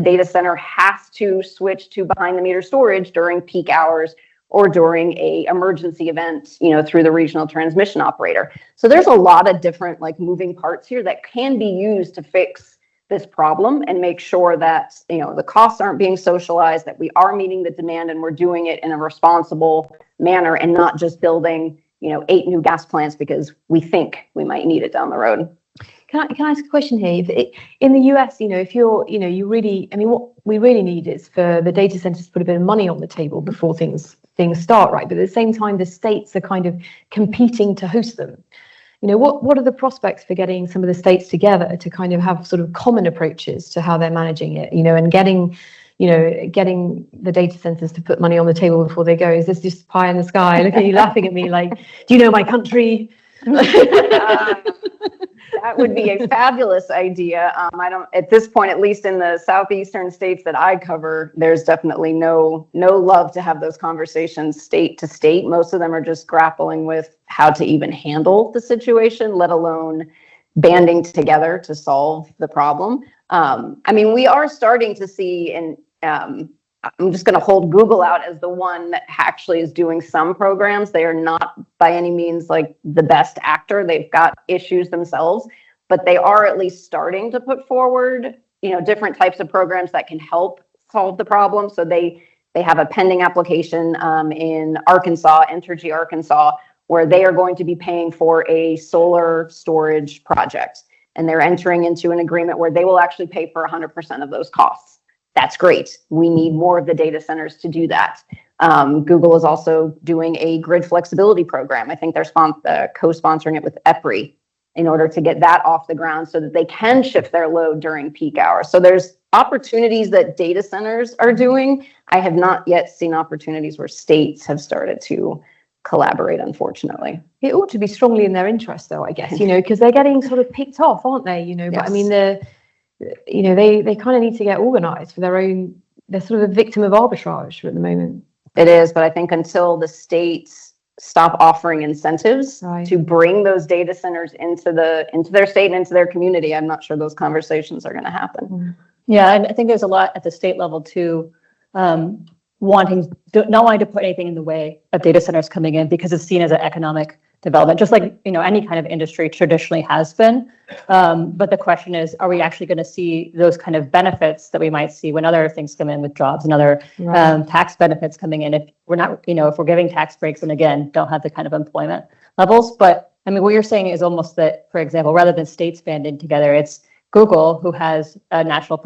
data center has to switch to behind the meter storage during peak hours or during a emergency event, through the regional transmission operator. So there's a lot of different moving parts here that can be used to fix this problem and make sure that, the costs aren't being socialized, that we are meeting the demand and we're doing it in a responsible manner and not just building, 8 new gas plants because we think we might need it down the road. Can I ask a question here? In the US, if you're, what we really need is for the data centers to put a bit of money on the table before things start, right? But at the same time, the states are kind of competing to host them. What are the prospects for getting some of the states together to kind of have sort of common approaches to how they're managing it, and getting the data centers to put money on the table before they go? Is this just pie in the sky? Look at you laughing at me like, do you know my country? That would be a fabulous idea. I don't, at this point, at least in the southeastern states that I cover, there's definitely no love to have those conversations state to state. Most of them are just grappling with how to even handle the situation, let alone banding together to solve the problem. We are starting to see, and I'm just going to hold Google out as the one that actually is doing some programs. They are not by any means like the best actor. They've got issues themselves, but they are at least starting to put forward, different types of programs that can help solve the problem. So they have a pending application in Arkansas, Entergy Arkansas, where they are going to be paying for a solar storage project. And they're entering into an agreement where they will actually pay for 100% of those costs. That's great. We need more of the data centers to do that. Google is also doing a grid flexibility program. I think they're co-sponsoring it with EPRI in order to get that off the ground so that they can shift their load during peak hours. So there's opportunities that data centers are doing. I have not yet seen opportunities where states have started to collaborate, unfortunately. It ought to be strongly in their interest, though, I guess, because they're getting sort of picked off, aren't they? Yes. But I mean, they kind of need to get organized for their own. They're sort of a victim of arbitrage at the moment. It is, but I think until the states stop offering incentives to bring those data centers into their state and into their community, I'm not sure those conversations are going to happen. Yeah, and I think there's a lot at the state level too, not wanting to put anything in the way of data centers coming in because it's seen as an economic development, just like any kind of industry traditionally has been. But the question is, are we actually going to see those kind of benefits that we might see when other things come in with jobs and other tax benefits coming in? If we're not, if we're giving tax breaks and again don't have the kind of employment levels. But I mean, what you're saying is almost that, for example, rather than states banding together, it's Google, who has a international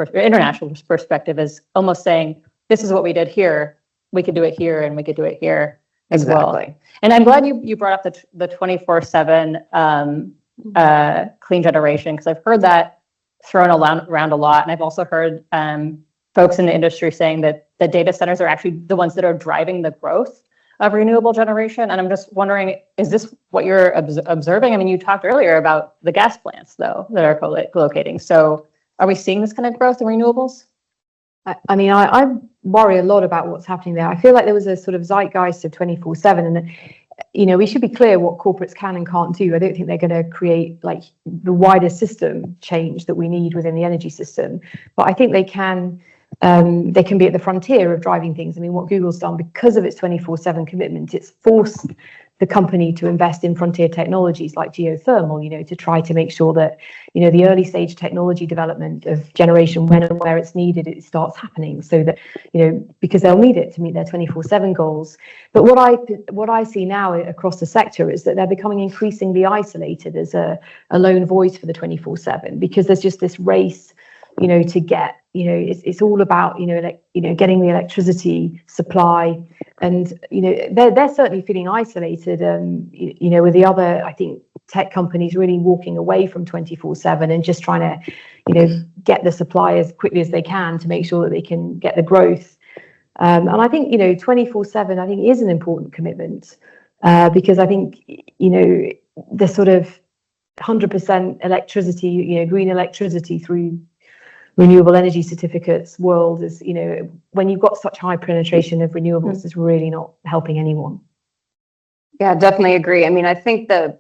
perspective, is almost saying, this is what we did here. We could do it here, and we could do it here as well. And I'm glad you brought up the 24/7 clean generation, because I've heard that thrown around a lot, and I've also heard folks in the industry saying that the data centers are actually the ones that are driving the growth of renewable generation. And I'm just wondering, is this what you're observing? I mean, you talked earlier about the gas plants, though, that are co-locating. So are we seeing this kind of growth in renewables? I mean, I worry a lot about what's happening there. I feel like there was a sort of zeitgeist of 24/7, and we should be clear what corporates can and can't do. I don't think they're going to create like the wider system change that we need within the energy system, but I think they can they can be at the frontier of driving things. I mean, what Google's done because of its 24/7 commitment, it's forced the company to invest in frontier technologies like geothermal, to try to make sure that, the early stage technology development of generation when and where it's needed, it starts happening so that, because they'll need it to meet their 24/7 goals. But what I see now across the sector is that they're becoming increasingly isolated as a lone voice for the 24/7, because there's just this race, to get, it's all about, getting the electricity supply. And, they're certainly feeling isolated, with the other, I think, tech companies really walking away from 24/7 and just trying to, get the supply as quickly as they can to make sure that they can get the growth. And I think, 24/7, I think, is an important commitment, because I think, the sort of 100% electricity, green electricity through renewable energy certificates world is, when you've got such high penetration of renewables, is really not helping anyone. Yeah, definitely agree. I mean, I think the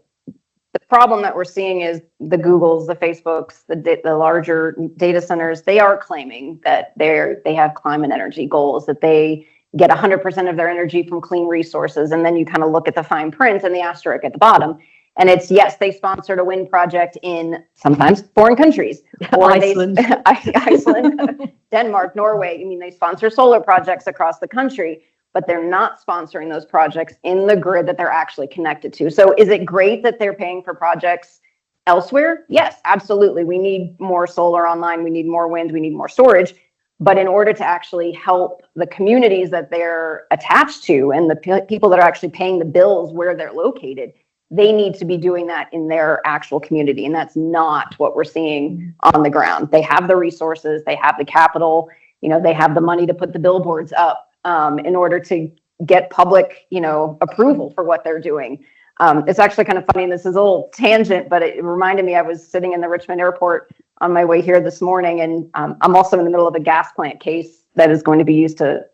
problem that we're seeing is the Googles, the Facebooks, the larger data centers, they are claiming that they have climate energy goals, that they get 100% of their energy from clean resources. And then you kind of look at the fine print and the asterisk at the bottom. And it's, yes, they sponsored a wind project in sometimes foreign countries. Or Iceland. Iceland, Denmark, Norway. I mean, they sponsor solar projects across the country, but they're not sponsoring those projects in the grid that they're actually connected to. So is it great that they're paying for projects elsewhere? Yes, absolutely. We need more solar online. We need more wind. We need more storage. But in order to actually help the communities that they're attached to and the people that are actually paying the bills where they're located, they need to be doing that in their actual community. And that's not what we're seeing on the ground. They have the resources, they have the capital, they have the money to put the billboards up in order to get public, approval for what they're doing. It's actually kind of funny. This is a little tangent, but it reminded me, I was sitting in the Richmond airport on my way here this morning, and I'm also in the middle of a gas plant case that is going to be used to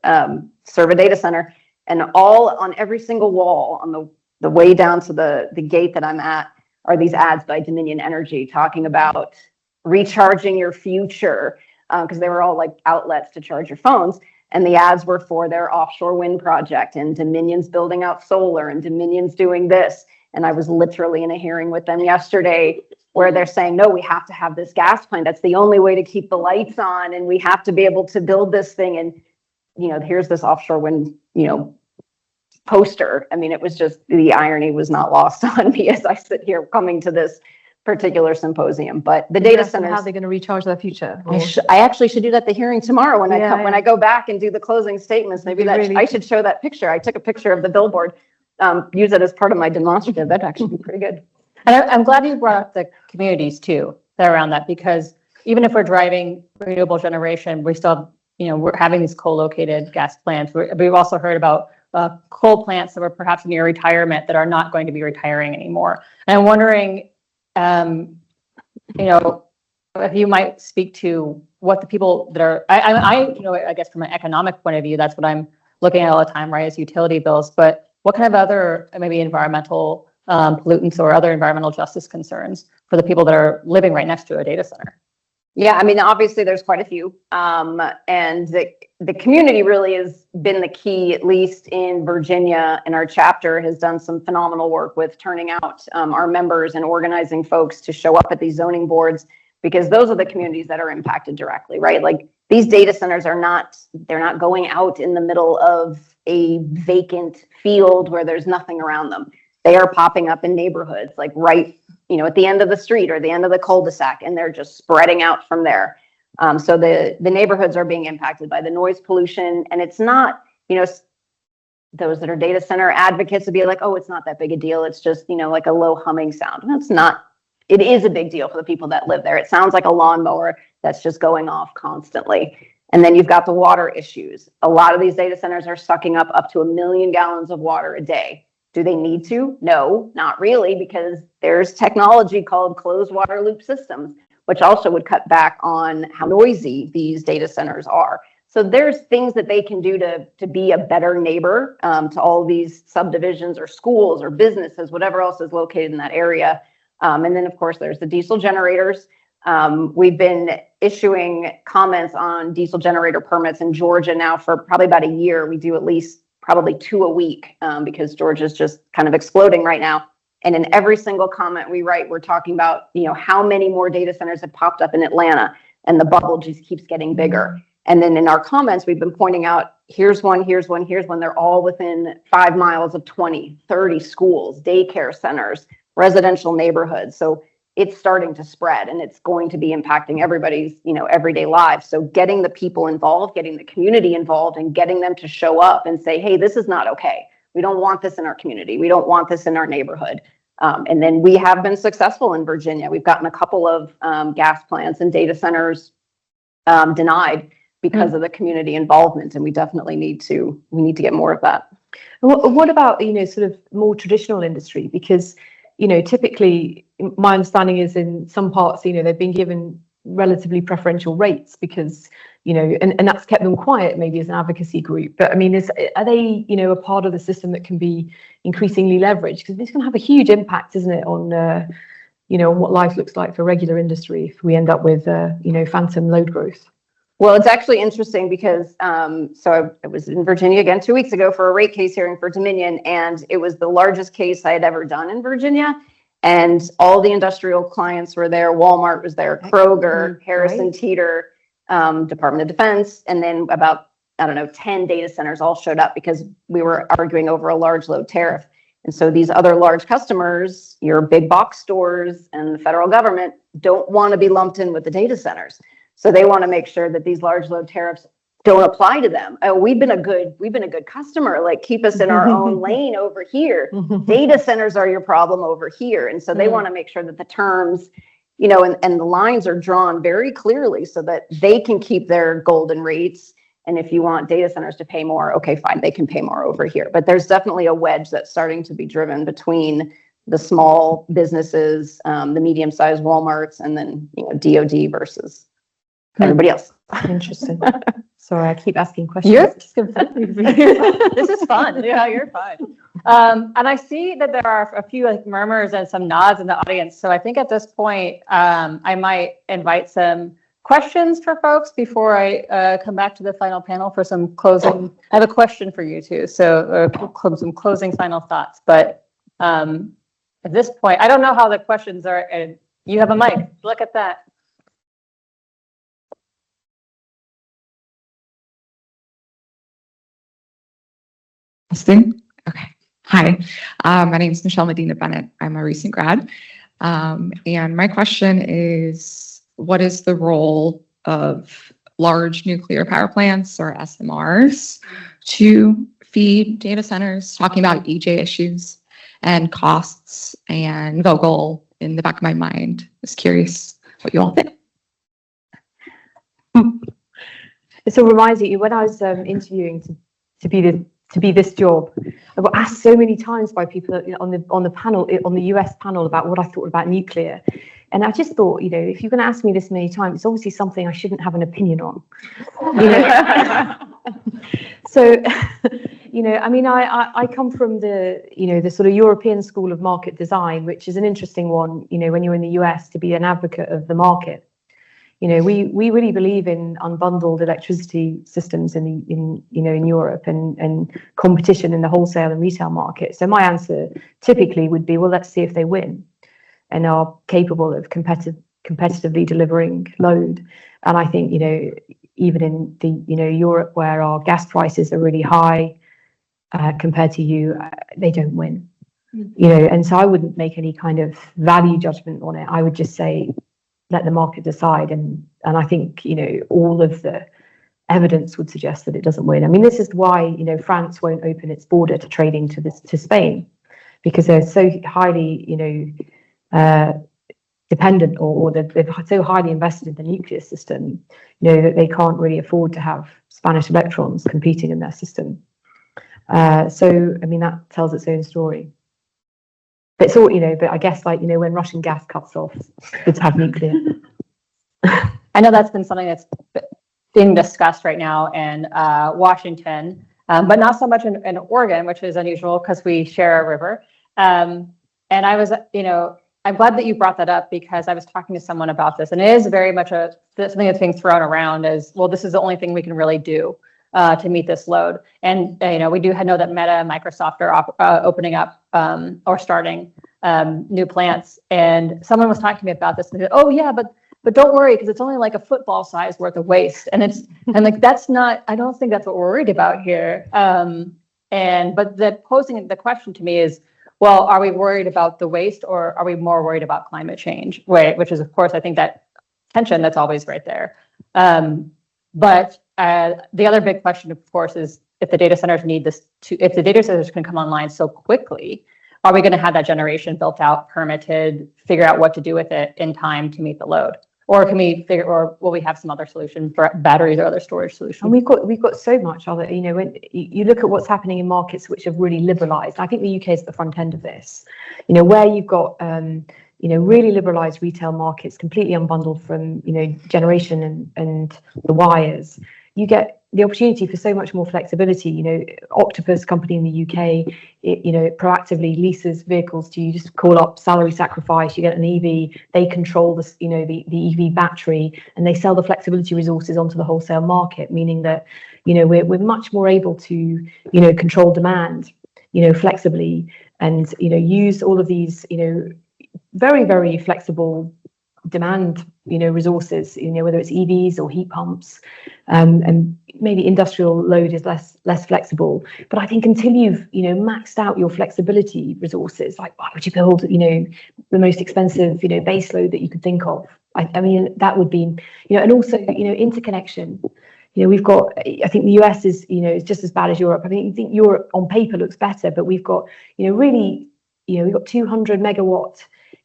serve a data center. And on every single wall on the way down to the gate that I'm at are these ads by Dominion Energy talking about recharging your future, because they were all like outlets to charge your phones. And the ads were for their offshore wind project, and Dominion's building out solar, and Dominion's doing this. And I was literally in a hearing with them yesterday where they're saying, no, we have to have this gas plant. That's the only way to keep the lights on. And we have to be able to build this thing. And, here's this offshore wind, poster. I mean, it was just, the irony was not lost on me as I sit here coming to this particular symposium. But the data centers, how they're going to recharge their future. I actually should do that at the hearing tomorrow when when I go back and do the closing statements. Maybe I should show that picture. I took a picture of the billboard, use it as part of my demonstrative. That'd actually be pretty good. And I'm glad you brought up the communities too, that are around that, because even if we're driving renewable generation, we still, we're having these co-located gas plants. We've also heard about coal plants that were perhaps near retirement that are not going to be retiring anymore. And I'm wondering, if you might speak to what the people that are, I guess from an economic point of view, that's what I'm looking at all the time, right, as utility bills. But what kind of other maybe environmental pollutants or other environmental justice concerns for the people that are living right next to a data center? Yeah, I mean, obviously there's quite a few. And the community really has been the key, at least in Virginia, and our chapter has done some phenomenal work with turning out our members and organizing folks to show up at these zoning boards, because those are the communities that are impacted directly, right? Like, these data centers they're not going out in the middle of a vacant field where there's nothing around them. They are popping up in neighborhoods, like right, at the end of the street or the end of the cul-de-sac, and they're just spreading out from there. So the neighborhoods are being impacted by the noise pollution, and it's not, those that are data center advocates would be like, oh, it's not that big a deal. It's just, like a low humming sound. And it's not. It is a big deal for the people that live there. It sounds like a lawnmower that's just going off constantly. And then you've got the water issues. A lot of these data centers are sucking up to 1 million gallons of water a day. Do they need to? No, not really, because there's technology called closed water loop systems, which also would cut back on how noisy these data centers are. So there's things that they can do to be a better neighbor to all these subdivisions or schools or businesses, whatever else is located in that area. And then, of course, there's the diesel generators. We've been issuing comments on diesel generator permits in Georgia now for probably about a year. We do at least probably 2 a week because Georgia's just kind of exploding right now. And in every single comment we write, we're talking about, how many more data centers have popped up in Atlanta, and the bubble just keeps getting bigger. And then in our comments, we've been pointing out, here's one, here's one, here's one. They're all within 5 miles of 20, 30 schools, daycare centers, residential neighborhoods. So it's starting to spread, and it's going to be impacting everybody's, everyday lives. So getting the people involved, getting the community involved, and getting them to show up and say, hey, this is not okay. We don't want this in our community. We don't want this in our neighborhood. And then we have been successful in Virginia. We've gotten a couple of gas plants and data centers denied because of the community involvement, and we definitely need to get more of that. What about, sort of more traditional industry? Because, typically my understanding is in some parts, they've been given relatively preferential rates because, and that's kept them quiet maybe as an advocacy group. But I mean, are they, a part of the system that can be increasingly leveraged? Because it's going to have a huge impact, isn't it, on, on what life looks like for regular industry if we end up with, phantom load growth. Well, it's actually interesting because, so I was in Virginia again 2 weeks ago for a rate case hearing for Dominion, and it was the largest case I had ever done in Virginia. And all the industrial clients were there. Walmart was there, Kroger, Harrison Teeter, Department of Defense, and then about, 10 data centers all showed up because we were arguing over a large load tariff. And so these other large customers, your big box stores and the federal government, don't want to be lumped in with the data centers. So they want to make sure that these large load tariffs don't apply to them. Oh, we've been a good customer, like keep us in our own lane over here. Data centers are your problem over here. And so they want to make sure that the terms, and the lines are drawn very clearly so that they can keep their golden rates. And if you want data centers to pay more, okay, fine, they can pay more over here. But there's definitely a wedge that's starting to be driven between the small businesses, the medium-sized Walmarts, and then, DoD versus everybody else. Interesting. Sorry, I keep asking questions. You're just this is fun. Yeah, you're fine. And I see that there are a few murmurs and some nods in the audience. So I think at this point, I might invite some questions for folks before I come back to the final panel for some closing. I have a question for you too. So some closing final thoughts. But at this point, I don't know how the questions are. And you have a mic. Look at that. Testing. Okay. Hi, my name is Michelle Medina Bennett. I'm a recent grad. And my question is, what is the role of large nuclear power plants or SMRs to feed data centers? Talking about EJ issues and costs and Vogel in the back of my mind. Just curious what you all think. So reminds you, when I was interviewing to be this job, I got asked so many times by people on the panel, on the US panel, about what I thought about nuclear. And I just thought, if you're going to ask me this many times, it's obviously something I shouldn't have an opinion on. So, I mean, I come from the sort of European school of market design, which is an interesting one, when you're in the US, to be an advocate of the market. We really believe in unbundled electricity systems in Europe and competition in the wholesale and retail market. So my answer typically would be, well, let's see if they win and are capable of competitively delivering load. And I think, even in the, Europe, where our gas prices are really high compared to you, they don't win. And so I wouldn't make any kind of value judgment on it. I would just say, let the market decide. And I think, all of the evidence would suggest that it doesn't win. I mean, this is why, France won't open its border to trading to Spain, because they're so highly, dependent or they're so highly invested in the nuclear system, that they can't really afford to have Spanish electrons competing in their system. So, I mean, that tells its own story. But it's all, but I guess when Russian gas cuts off, it's good to have nuclear. I know that's been something that's being discussed right now in Washington, but not so much in Oregon, which is unusual because we share a river. And I was, I'm glad that you brought that up because I was talking to someone about this, and it is very much something that's being thrown around as, well, this is the only thing we can really do to meet this load. And we do know that Meta and Microsoft are opening up or starting new plants. And someone was talking to me about this, and they said, "Oh yeah, but don't worry because it's only like a football size worth of waste." And like that's not. I don't think that's what we're worried about here. But posing the question to me is, well, are we worried about the waste or are we more worried about climate change? Right, which is, of course, I think that tension that's always right there. But the other big question, of course, is if the data centers if the data centers can come online so quickly, are we going to have that generation built out, permitted, figure out what to do with it in time to meet the load? Or will we have some other solution for batteries or other storage solutions? And we've got so much other, when you look at what's happening in markets which have really liberalized, I think the UK is at the front end of this, where you've got, really liberalized retail markets, completely unbundled from, generation and the wires, you get the opportunity for so much more flexibility. Octopus company in the UK, it proactively leases vehicles to you. Just call up salary sacrifice, you get an EV, they control the EV battery, and they sell the flexibility resources onto the wholesale market, meaning that, we're much more able to, control demand, flexibly and, use all of these, very, very flexible demand, resources, whether it's EVs or heat pumps, and maybe industrial load is less flexible. But I think until you've, maxed out your flexibility resources, like why would you build, the most expensive, base load that you could think of? I mean, that would be, and also, interconnection. We've got, I think the US is, is just as bad as Europe. I mean, you think Europe on paper looks better, but we've got, really, we've got 200 megawatt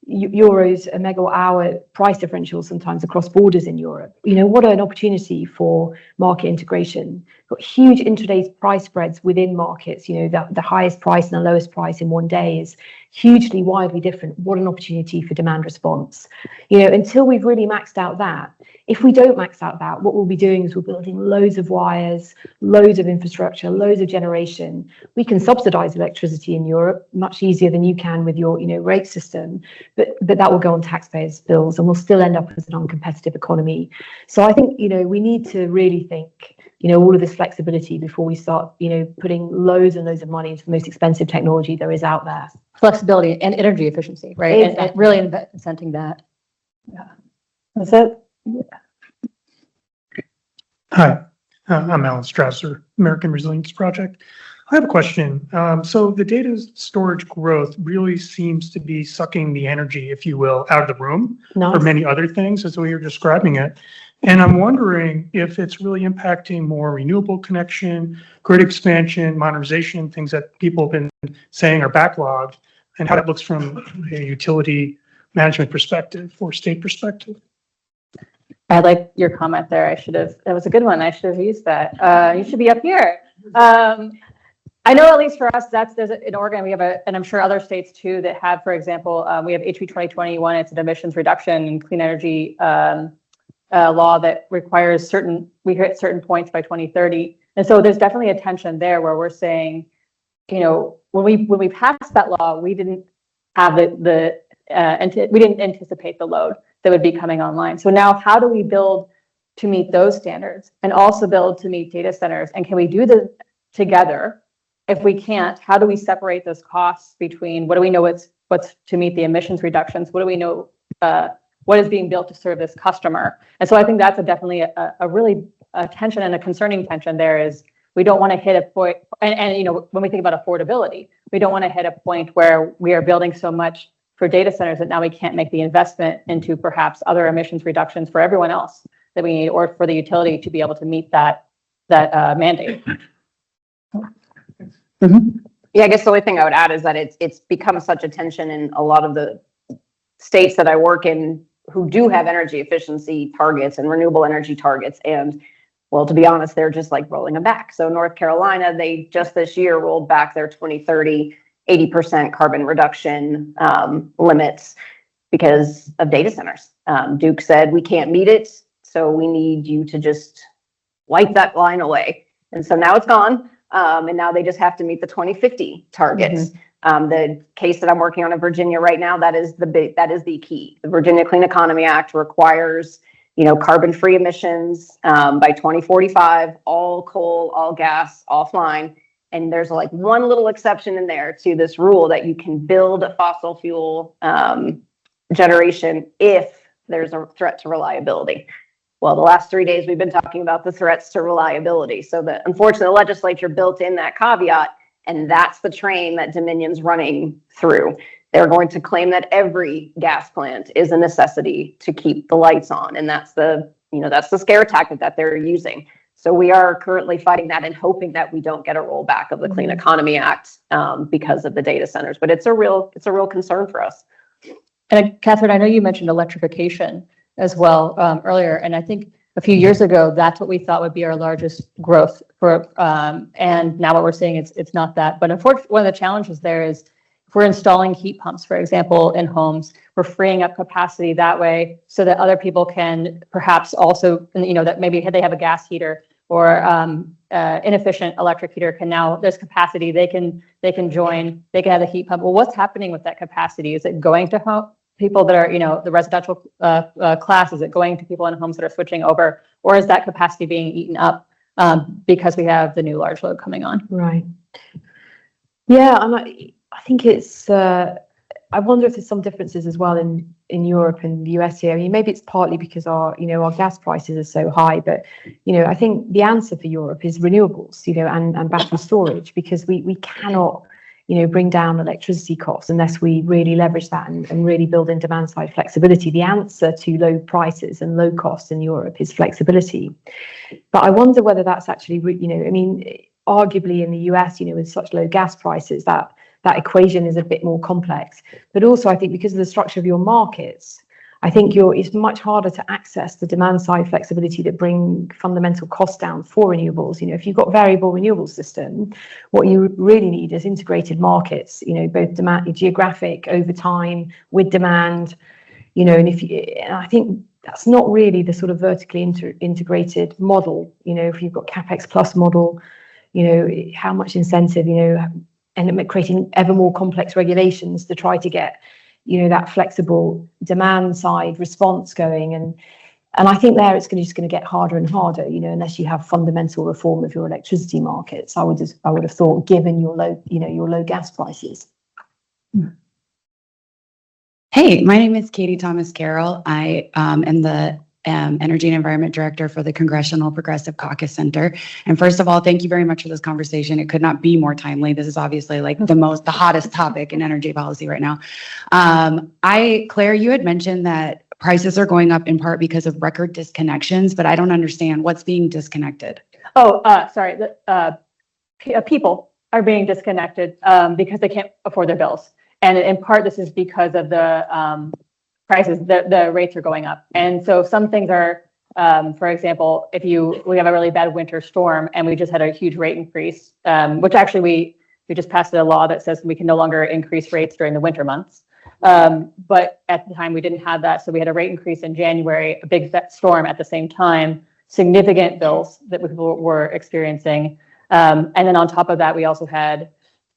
euros a megawatt hour price differential sometimes across borders in Europe. What an opportunity for market integration. Got huge intraday price spreads within markets. The highest price and the lowest price in one day is hugely wildly different. What an opportunity for demand response. Until we've really maxed out that, if we don't max out that, what we'll be doing is we're building loads of wires, loads of infrastructure, loads of generation. We can subsidize electricity in Europe much easier than you can with your, rate system, but that will go on taxpayers' bills and we'll still end up as an uncompetitive economy. So I think, we need to really think, all of this flexibility before we start, putting loads and loads of money into the most expensive technology there is out there. Flexibility and energy efficiency, right? Exactly. And really incenting that. Yeah. That's it. Hi, I'm Alan Strasser, American Resilience Project. I have a question. So the data storage growth really seems to be sucking the energy, if you will, out of the room for many other things, as the way you're describing it. And I'm wondering if it's really impacting more renewable connection, grid expansion, modernization, things that people have been saying are backlogged, and how that looks from a utility management perspective or state perspective. I like your comment there. That was a good one. I should have used that. You should be up here. I know at least for us, there's in Oregon, we have and I'm sure other states too that have, for example, we have HB 2021, it's an emissions reduction and clean energy law that requires we hit certain points by 2030. And so there's definitely a tension there where we're saying, when we passed that law, we didn't have we didn't anticipate the load that would be coming online. So now how do we build to meet those standards and also build to meet data centers? And can we do this together? If we can't, how do we separate those costs between what do we know what's to meet the emissions reductions? What do we know, what is being built to serve this customer? And so I think that's definitely a really tension and a concerning tension there is we don't want to hit a point, and when we think about affordability, we don't want to hit a point where we are building so much for data centers that now we can't make the investment into perhaps other emissions reductions for everyone else that we need, or for the utility to be able to meet that mandate. Mm-hmm. Yeah, I guess the only thing I would add is that it's become such a tension in a lot of the states that I work in who do have energy efficiency targets and renewable energy targets. And well, to be honest, they're just like rolling them back. So North Carolina, they just this year rolled back their 2030 80% carbon reduction limits because of data centers. Duke said, we can't meet it, so we need you to just wipe that line away. And so now it's gone, and now they just have to meet the 2050 targets. The case that I'm working on in Virginia right now, that is the key. The Virginia Clean Economy Act requires, carbon-free emissions by 2045, all coal, all gas, offline. And there's like one little exception in there to this rule that you can build a fossil fuel generation if there's a threat to reliability. Well, the last 3 days we've been talking about the threats to reliability. So unfortunately, the legislature built in that caveat, and that's the train that Dominion's running through. They're going to claim that every gas plant is a necessity to keep the lights on, and that's the scare tactic that they're using. So we are currently fighting that and hoping that we don't get a rollback of the Clean Economy Act because of the data centers. But it's a real concern for us. And Katherine, I know you mentioned electrification as well earlier, and I think a few years ago that's what we thought would be our largest growth for. And now what we're seeing it's not that. But unfortunately, one of the challenges there is if we're installing heat pumps, for example, in homes, we're freeing up capacity that way so that other people can perhaps also, that maybe they have a gas heater or inefficient electric heater there's capacity, they can join, they can have a heat pump. Well, what's happening with that capacity? Is it going to people that are, the residential class? Is it going to people in homes that are switching over? Or is that capacity being eaten up because we have the new large load coming on? Right. Yeah, I think it's, I wonder if there's some differences as well in Europe and the US here. I mean, maybe it's partly because our gas prices are so high, but, I think the answer for Europe is renewables, and battery storage, because we cannot, bring down electricity costs unless we really leverage that and really build in demand side flexibility. The answer to low prices and low costs in Europe is flexibility. But I wonder whether that's actually, arguably in the US, with such low gas prices, that equation is a bit more complex. But also, I think because of the structure of your markets, I think it's much harder to access the demand side flexibility that bring fundamental costs down for renewables. If you've got variable renewable system, what you really need is integrated markets, both demand, geographic, over time, with demand, and I think that's not really the sort of vertically integrated model. If you've got CapEx plus model, how much incentive, and creating ever more complex regulations to try to get, that flexible demand side response going. And I think there it's just going to get harder and harder, unless you have fundamental reform of your electricity markets. I would have thought, given your low gas prices. Hey, my name is Katie Thomas Carroll. I am the Energy and Environment Director for the Congressional Progressive Caucus Center. And first of all, thank you very much for this conversation. It could not be more timely. This is obviously like the hottest topic in energy policy right now. Claire, you had mentioned that prices are going up in part because of record disconnections, but I don't understand what's being disconnected. Sorry. People are being disconnected because they can't afford their bills. And in part, this is because of the prices, the rates are going up. And so some things are, for example, we have a really bad winter storm and we just had a huge rate increase, which actually we just passed a law that says we can no longer increase rates during the winter months. But at the time we didn't have that. So we had a rate increase in January, a big storm at the same time, significant bills that people were experiencing. And then on top of that, we also had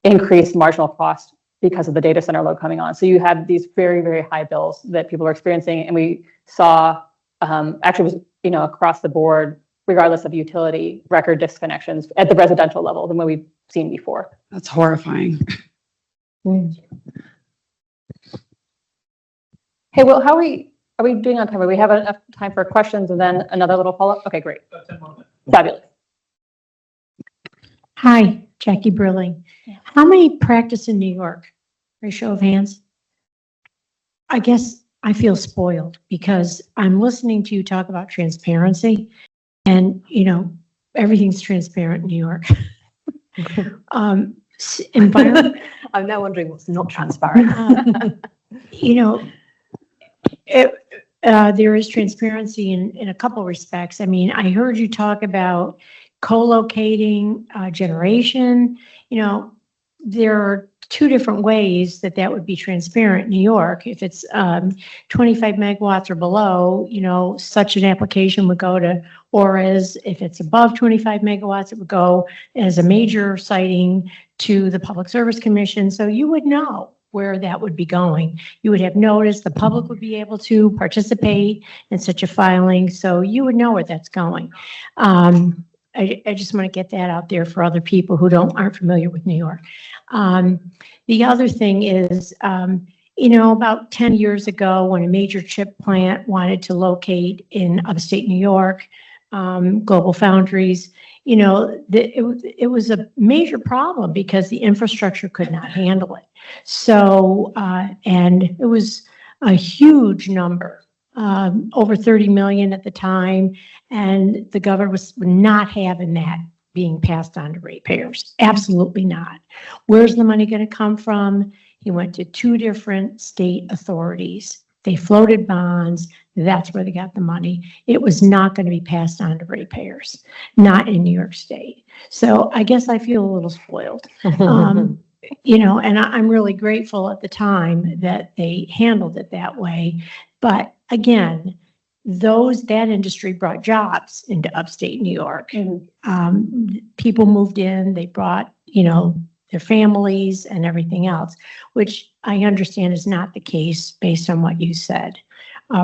increased marginal cost because of the data center load coming on. So you have these very, very high bills that people are experiencing. And we saw, actually was, across the board, regardless of utility, record disconnections at the residential level than what we've seen before. That's horrifying. Hey, well, are we doing on time? We have enough time for questions and then another little follow-up? Okay, great. Fabulous. Hi, Jackie Brilling. How many practice in New York? For show of hands. I guess I feel spoiled because I'm listening to you talk about transparency and, everything's transparent in New York. Environment. I'm now wondering what's not transparent. There is transparency in a couple respects. I mean, I heard you talk about co-locating generation. There are two different ways that that would be transparent in New York. If it's 25 megawatts or below, you know, such an application would go to ORAS. If it's above 25 megawatts, it would go as a major siting to the Public Service Commission. So you would know where that would be going. You would have notice, the public would be able to participate in such a filing, so you would know where that's going. I just want to get that out there for other people who aren't familiar with New York. The other thing is, you know, about 10 years ago, when a major chip plant wanted to locate in upstate New York, Global Foundries, you know, it was a major problem because the infrastructure could not handle it. So, and it was a huge number, over 30 million at the time, and the governor was not having that being passed on to ratepayers. Absolutely not. Where's the money going to come from? He went to two different state authorities. They floated bonds. That's where they got the money. It was not going to be passed on to ratepayers, not in New York State. So I guess I feel a little spoiled. You know, and I'm really grateful at the time that they handled it that way. But again, that industry brought jobs into upstate New York. People moved in, they brought, you know, their families and everything else, which I understand is not the case based on what you said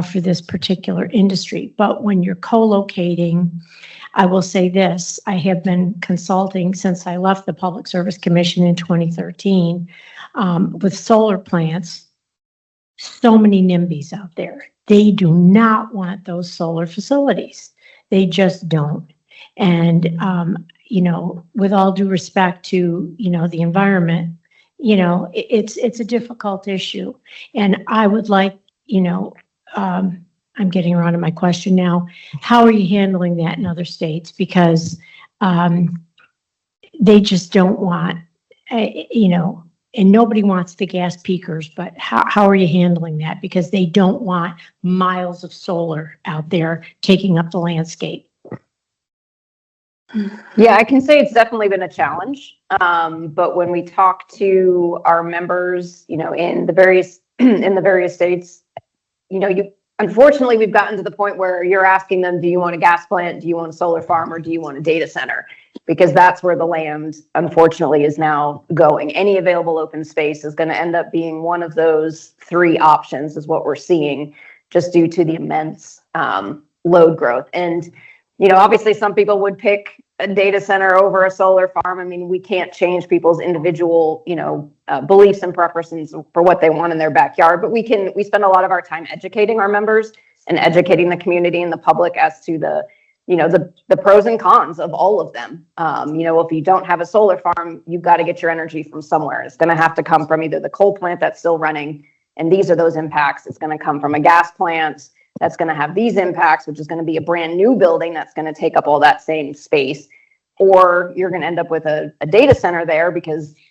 for this particular industry. But when you're co-locating, I will say this, I have been consulting since I left the Public Service Commission in 2013 with solar plants. So many NIMBYs out there. They do not want those solar facilities. They just don't. And, you know, with all due respect to, you know, the environment, you know, it's a difficult issue. And I would like, you know, I'm getting around to my question now. How are you handling that in other states? Because they just don't want, you know, and nobody wants the gas peakers, but how are you handling that? Because they don't want miles of solar out there taking up the landscape. Yeah, I can say it's definitely been a challenge. But when we talk to our members, you know, in the various states, you know, unfortunately, we've gotten to the point where you're asking them, do you want a gas plant? Do you want a solar farm? Or do you want a data center? Because that's where the land, unfortunately, is now going. Any available open space is going to end up being one of those three options, is what we're seeing, just due to the immense load growth. And, you know, obviously, some people would pick a data center over a solar farm. I mean, we can't change people's individual, you know, beliefs and preferences for what they want in their backyard, but we spend a lot of our time educating our members and educating the community and the public as to the, you know, the pros and cons of all of them. You know, if you don't have a solar farm, you've got to get your energy from somewhere. It's going to have to come from either the coal plant that's still running, and these are those impacts. It's going to come from a gas plant that's going to have these impacts, which is going to be a brand new building that's going to take up all that same space. Or you're going to end up with a data center there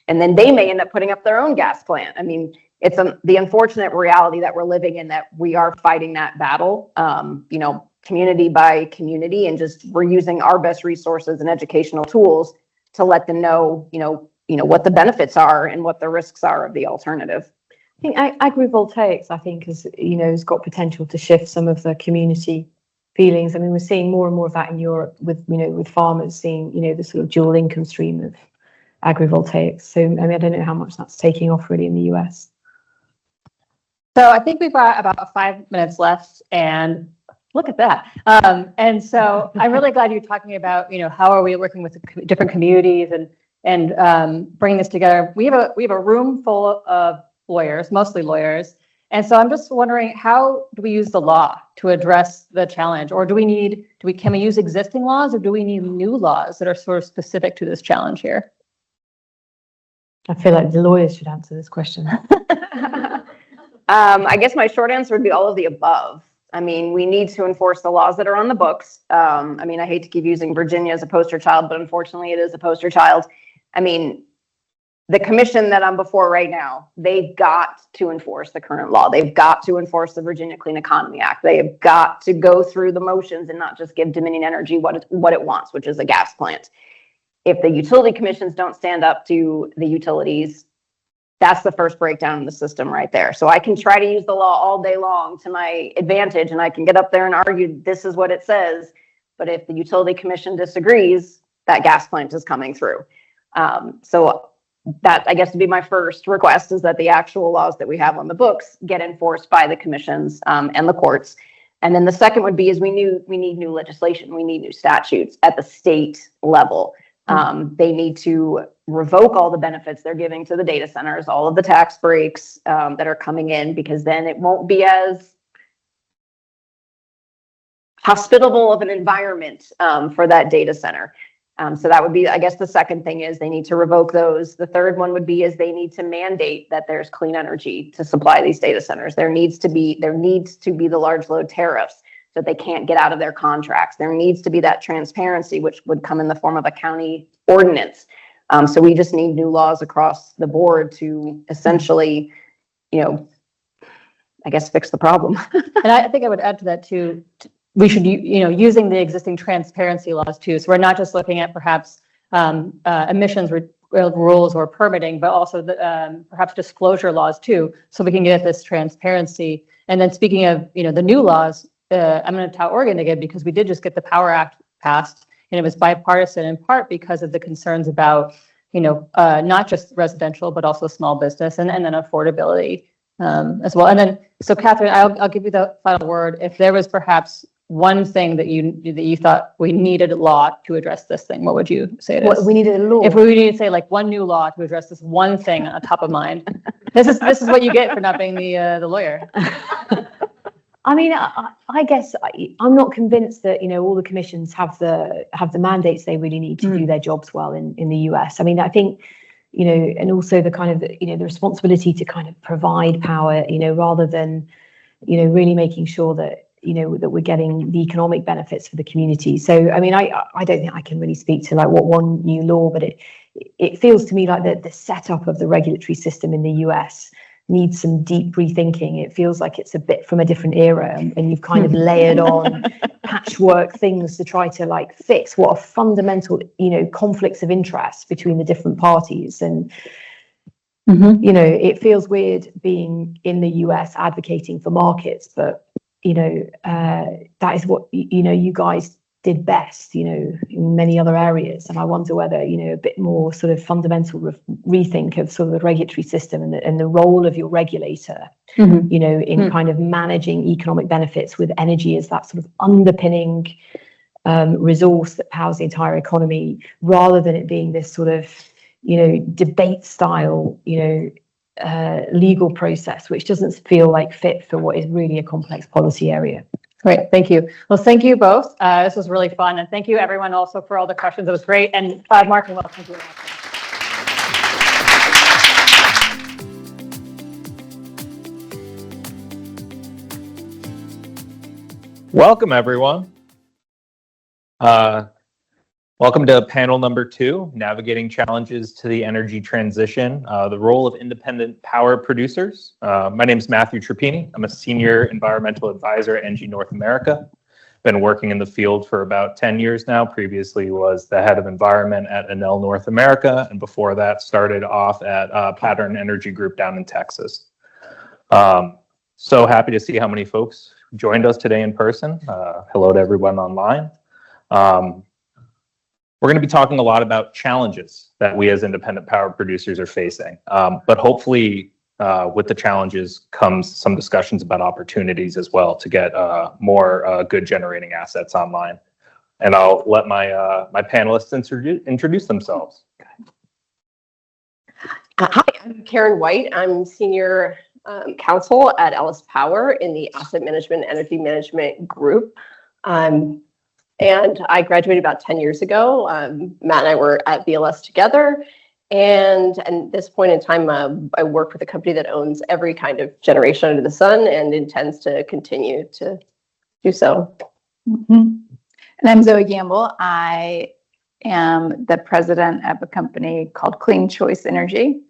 and then they may end up putting up their own gas plant. I mean, it's the unfortunate reality that we're living in, that we are fighting that battle, you know, community by community, and just we're using our best resources and educational tools to let them know, you know, what the benefits are and what the risks are of the alternative. I think agrivoltaics, I think, has got potential to shift some of the community feelings. I mean, we're seeing more and more of that in Europe with farmers seeing, the sort of dual income stream of agrivoltaics. So, I mean, I don't know how much that's taking off really in the US. So I think we've got about 5 minutes left, and look at that. And so I'm really glad you're talking about, how are we working with the different communities and bringing this together. We have a room full of lawyers, mostly lawyers. And so I'm just wondering, how do we use the law to address the challenge? Or can we use existing laws, or do we need new laws that are sort of specific to this challenge here? I feel like the lawyers should answer this question. I guess my short answer would be all of the above. I mean, we need to enforce the laws that are on the books. I mean, I hate to keep using Virginia as a poster child, but unfortunately it is a poster child. I mean, the commission that I'm before right now, they've got to enforce the current law. They've got to enforce the Virginia Clean Economy Act. They have got to go through the motions and not just give Dominion Energy what it wants, which is a gas plant. If the utility commissions don't stand up to the utilities, That's the first breakdown in the system right there. So I can try to use the law all day long to my advantage, and I can get up there and argue this is what it says. But if the utility commission disagrees, that gas plant is coming through. So that, I guess, would be my first request, is that the actual laws that we have on the books get enforced by the commissions and the courts. And then the second would be is we need new legislation. We need new statutes at the state level. They need to revoke all the benefits they're giving to the data centers, all of the tax breaks that are coming in, because then it won't be as hospitable of an environment for that data center. So that would be, I guess, the second thing is they need to revoke those. The third one would be is they need to mandate that there's clean energy to supply these data centers. There needs to be the large load tariffs so that they can't get out of their contracts. There needs to be that transparency, which would come in the form of a county ordinance. So we just need new laws across the board to essentially, I guess, fix the problem. And I think I would add to that too, we should, using the existing transparency laws too. So we're not just looking at perhaps emissions rules or permitting, but also the, perhaps disclosure laws too, so we can get this transparency. And then speaking of, the new laws, I'm going to tout Oregon again, because we did just get the Power Act passed, and it was bipartisan in part because of the concerns about, not just residential, but also small business and then affordability as well. And then, so Katherine, I'll give you the final word. If there was perhaps one thing that you thought we needed a law to address this thing, what would you say it is? What we needed a law. If we needed to say like one new law to address this one thing on top of mind, this is what you get for not being the lawyer. I mean, I guess I'm not convinced that all the commissions have the mandates they really need to do their jobs well in the US. I mean, I think and also the kind of the responsibility to kind of provide power, rather than really making sure that that we're getting the economic benefits for the community. So I mean, I don't think I can really speak to like what one new law, but it feels to me like the setup of the regulatory system in the US needs some deep rethinking. It feels like it's a bit from a different era, and you've kind of layered on patchwork things to try to like fix what are fundamental conflicts of interest between the different parties. And it feels weird being in the US advocating for markets, but that is what you guys did best in many other areas. And I wonder whether a bit more sort of fundamental rethink of sort of the regulatory system and the role of your regulator in kind of managing economic benefits with energy as that sort of underpinning resource that powers the entire economy, rather than it being this sort of debate style legal process, which doesn't feel like fit for what is really a complex policy area. Great, thank you. Well, thank you both. This was really fun, and thank you everyone also for all the questions. It was great. And Mark and welcome to you. Welcome, everyone. Welcome to panel number 2, Navigating Challenges to the Energy Transition, the role of independent power producers. My name is Matthew Trapeni. I'm a senior environmental advisor at Engie North America. Been working in the field for about 10 years now. Previously was the head of environment at Enel North America, and before that started off at Pattern Energy Group down in Texas. So happy to see how many folks joined us today in person. Hello to everyone online. We're going to be talking a lot about challenges that we as independent power producers are facing, but hopefully with the challenges comes some discussions about opportunities as well to get more good generating assets online. And I'll let my panelists introduce themselves. Hi, I'm Karen White. I'm senior counsel at Ellis Power in the Asset Management Energy Management Group. And I graduated about 10 years ago. Matt and I were at VLS together. And at this point in time, I work with a company that owns every kind of generation under the sun and intends to continue to do so. And I'm Zoe Gamble. I am the president of a company called CleanChoice Energy.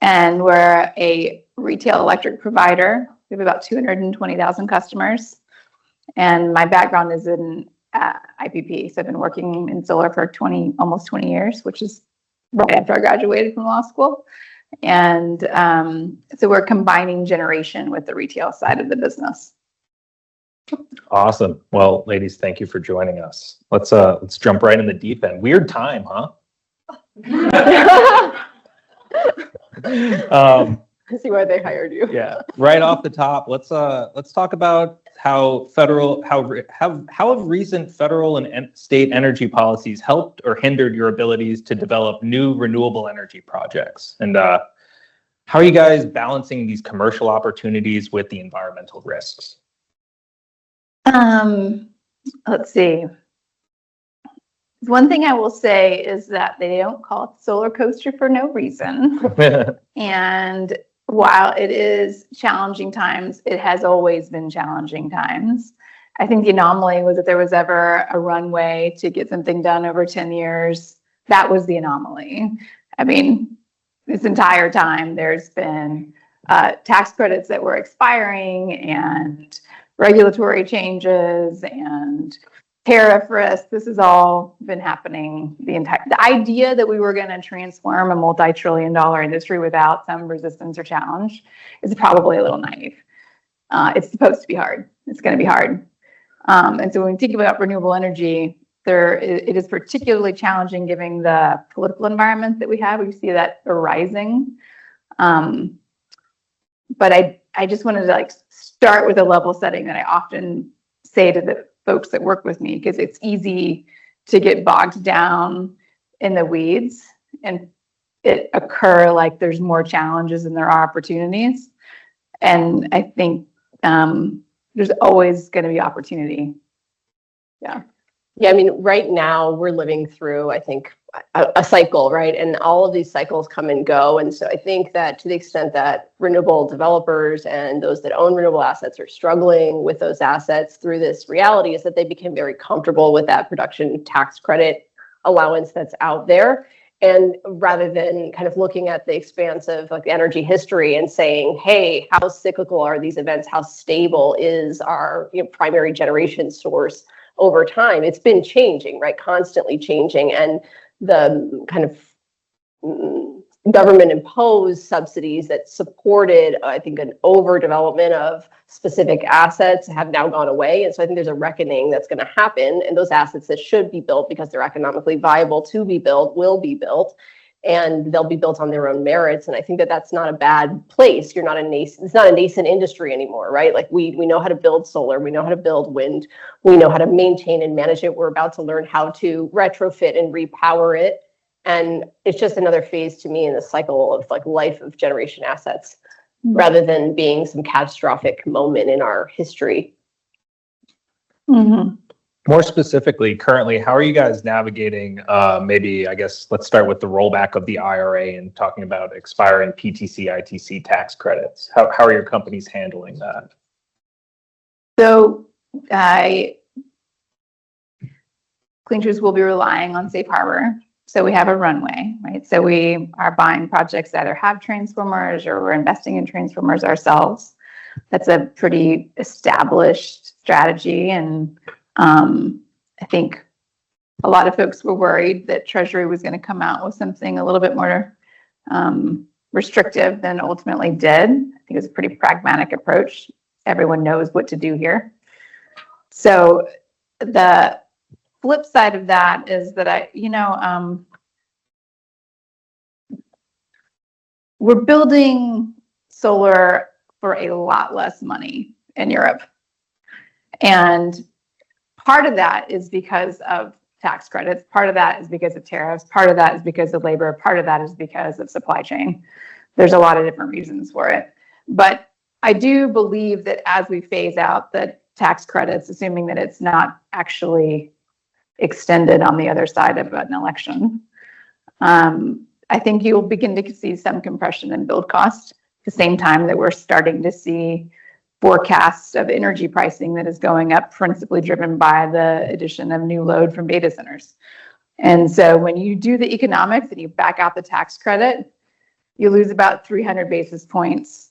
And we're a retail electric provider. We have about 220,000 customers. And my background is in IPP. So I've been working in solar for almost 20 years, which is right after I graduated from law school. And so we're combining generation with the retail side of the business. Awesome. Well, ladies, thank you for joining us. Let's jump right in the deep end. Weird time, huh? I see why they hired you. Yeah. Right off the top, let's talk about how have recent federal and state energy policies helped or hindered your abilities to develop new renewable energy projects, and how are you guys balancing these commercial opportunities with the environmental risks? Let's see. One thing I will say is that they don't call it solar coaster for no reason. And while it is challenging times, it has always been challenging times. I think the anomaly was that there was ever a runway to get something done over 10 years. That was the anomaly. I mean, this entire time there's been tax credits that were expiring and regulatory changes and tariff risk. This has all been happening the idea that we were going to transform a multi-trillion-dollar industry without some resistance or challenge is probably a little naive. It's supposed to be hard. It's going to be hard. And so when we think about renewable energy, it is particularly challenging given the political environment that we have. We see that arising. But I just wanted to start with a level setting that I often say to the folks that work with me, because it's easy to get bogged down in the weeds and it occur like there's more challenges than there are opportunities. And I think there's always going to be opportunity. Yeah. Yeah, I mean, right now we're living through, I think, a cycle, right? And all of these cycles come and go. And so I think that to the extent that renewable developers and those that own renewable assets are struggling with those assets through this reality is that they became very comfortable with that production tax credit allowance that's out there. And rather than kind of looking at the expanse of the energy history and saying, hey, how cyclical are these events? How stable is our primary generation source over time? It's been changing, right? Constantly changing. And the kind of government imposed subsidies that supported, I think, an overdevelopment of specific assets have now gone away. And so I think there's a reckoning that's going to happen. And those assets that should be built because they're economically viable to be built will be built. And they'll be built on their own merits. And I think that that's not a bad place. It's not a nascent industry anymore, right? Like we know how to build solar, we know how to build wind, we know how to maintain and manage it. We're about to learn how to retrofit and repower it. And it's just another phase to me in the cycle of life of generation assets, rather than being some catastrophic moment in our history. Mm-hmm. More specifically, currently, how are you guys navigating, maybe, I guess, let's start with the rollback of the IRA and talking about expiring PTC, ITC tax credits. How are your companies handling that? So CleanChoice will be relying on safe harbor. So we have a runway, right? So we are buying projects that either have transformers or we're investing in transformers ourselves. That's a pretty established strategy. And I think a lot of folks were worried that Treasury was going to come out with something a little bit more restrictive than ultimately did. I think it was a pretty pragmatic approach. Everyone knows what to do here. So the flip side of that is that we're building solar for a lot less money in Europe. And part of that is because of tax credits. Part of that is because of tariffs. Part of that is because of labor. Part of that is because of supply chain. There's a lot of different reasons for it. But I do believe that as we phase out the tax credits, assuming that it's not actually extended on the other side of an election, I think you'll begin to see some compression in build cost at the same time that we're starting to see forecasts of energy pricing that is going up, principally driven by the addition of new load from data centers. And so when you do the economics and you back out the tax credit, you lose about 300 basis points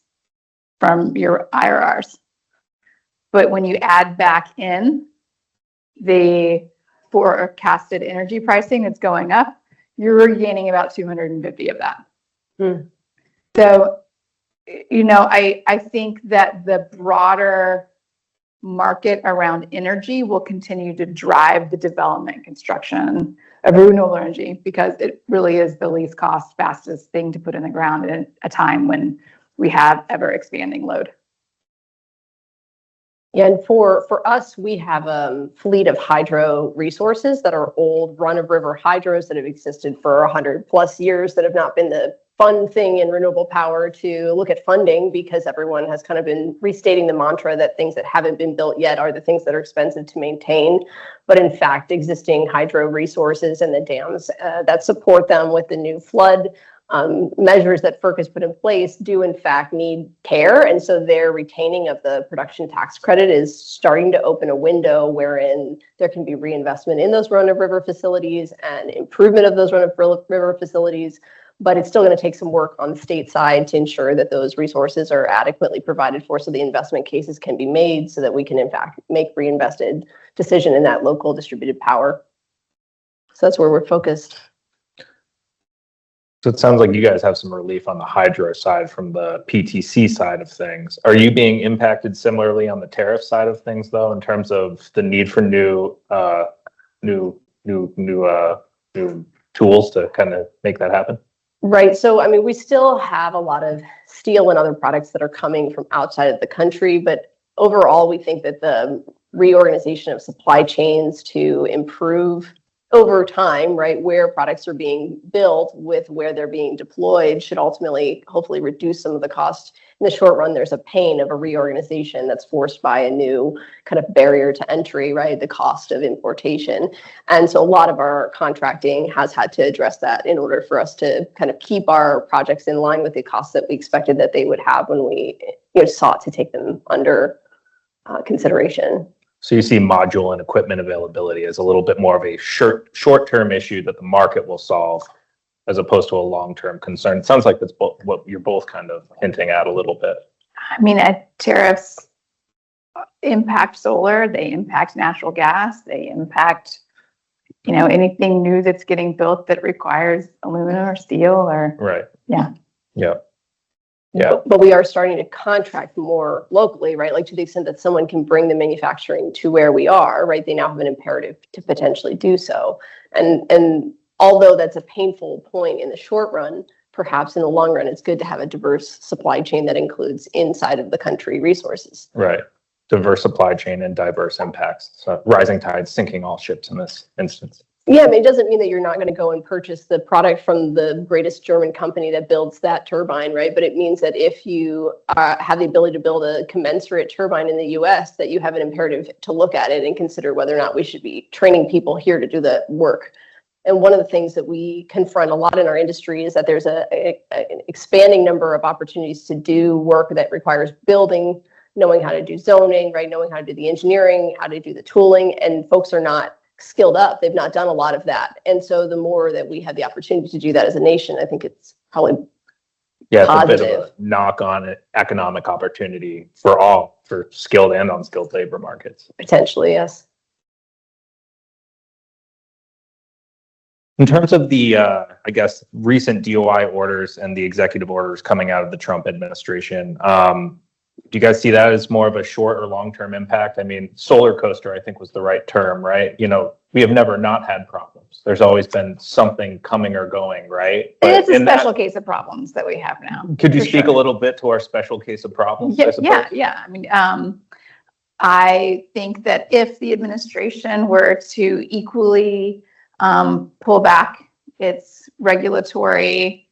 from your IRRs. But when you add back in the forecasted energy pricing that's going up, you're gaining about 250 of that. So, I think that the broader market around energy will continue to drive the development and construction of renewable energy because it really is the least cost, fastest thing to put in the ground at a time when we have ever expanding load. Yeah, and for us, we have a fleet of hydro resources that are old run-of-river hydros that have existed for 100+ years that have not been the fun thing in renewable power to look at funding because everyone has kind of been restating the mantra that things that haven't been built yet are the things that are expensive to maintain. But in fact, existing hydro resources and the dams that support them with the new flood measures that FERC has put in place do in fact need care. And so their retaining of the production tax credit is starting to open a window wherein there can be reinvestment in those run-of-river facilities and improvement of those run-of-river facilities. But it's still going to take some work on the state side to ensure that those resources are adequately provided for so the investment cases can be made so that we can in fact make reinvested decision in that local distributed power. So that's where we're focused. So it sounds like you guys have some relief on the hydro side from the PTC side of things. Are you being impacted similarly on the tariff side of things though, in terms of the need for new tools to kind of make that happen? Right. So, I mean, we still have a lot of steel and other products that are coming from outside of the country, but overall, we think that the reorganization of supply chains to improve over time, right, where products are being built with where they're being deployed should ultimately, hopefully, reduce some of the cost. In the short run, there's a pain of a reorganization that's forced by a new kind of barrier to entry, right, the cost of importation. And so a lot of our contracting has had to address that in order for us to kind of keep our projects in line with the costs that we expected that they would have when we sought to take them under consideration. So you see module and equipment availability as a little bit more of a short-term issue that the market will solve as opposed to a long-term concern. It sounds like that's what you're both kind of hinting at a little bit. I mean, tariffs impact solar, they impact natural gas, they impact, anything new that's getting built that requires aluminum or steel or. Right. Yeah. Yeah. Yeah. But we are starting to contract more locally, right? Like to the extent that someone can bring the manufacturing to where we are, right? They now have an imperative to potentially do so. And although that's a painful point in the short run, perhaps in the long run, it's good to have a diverse supply chain that includes inside of the country resources. Right. Diverse supply chain and diverse impacts. So rising tide sinking all ships in this instance. Yeah, I mean, it doesn't mean that you're not going to go and purchase the product from the greatest German company that builds that turbine, right? But it means that if you have the ability to build a commensurate turbine in the US, that you have an imperative to look at it and consider whether or not we should be training people here to do the work. And one of the things that we confront a lot in our industry is that there's an expanding number of opportunities to do work that requires building, knowing how to do zoning, right? Knowing how to do the engineering, how to do the tooling, and folks are not skilled up. They've not done a lot of that. And so the more that we have the opportunity to do that as a nation, I think it's probably it's positive. A bit of a knock-on economic opportunity for all, for skilled and unskilled labor markets. Potentially, yes. In terms of the, I guess, recent DOI orders and the executive orders coming out of the Trump administration, do you guys see that as more of a short or long-term impact? I mean, solar coaster, I think was the right term, right? We have never not had problems. There's always been something coming or going, right? But it's a special case of problems that we have now. Could you speak a little bit to our special case of problems? Yeah. I mean, I think that if the administration were to equally pull back its regulatory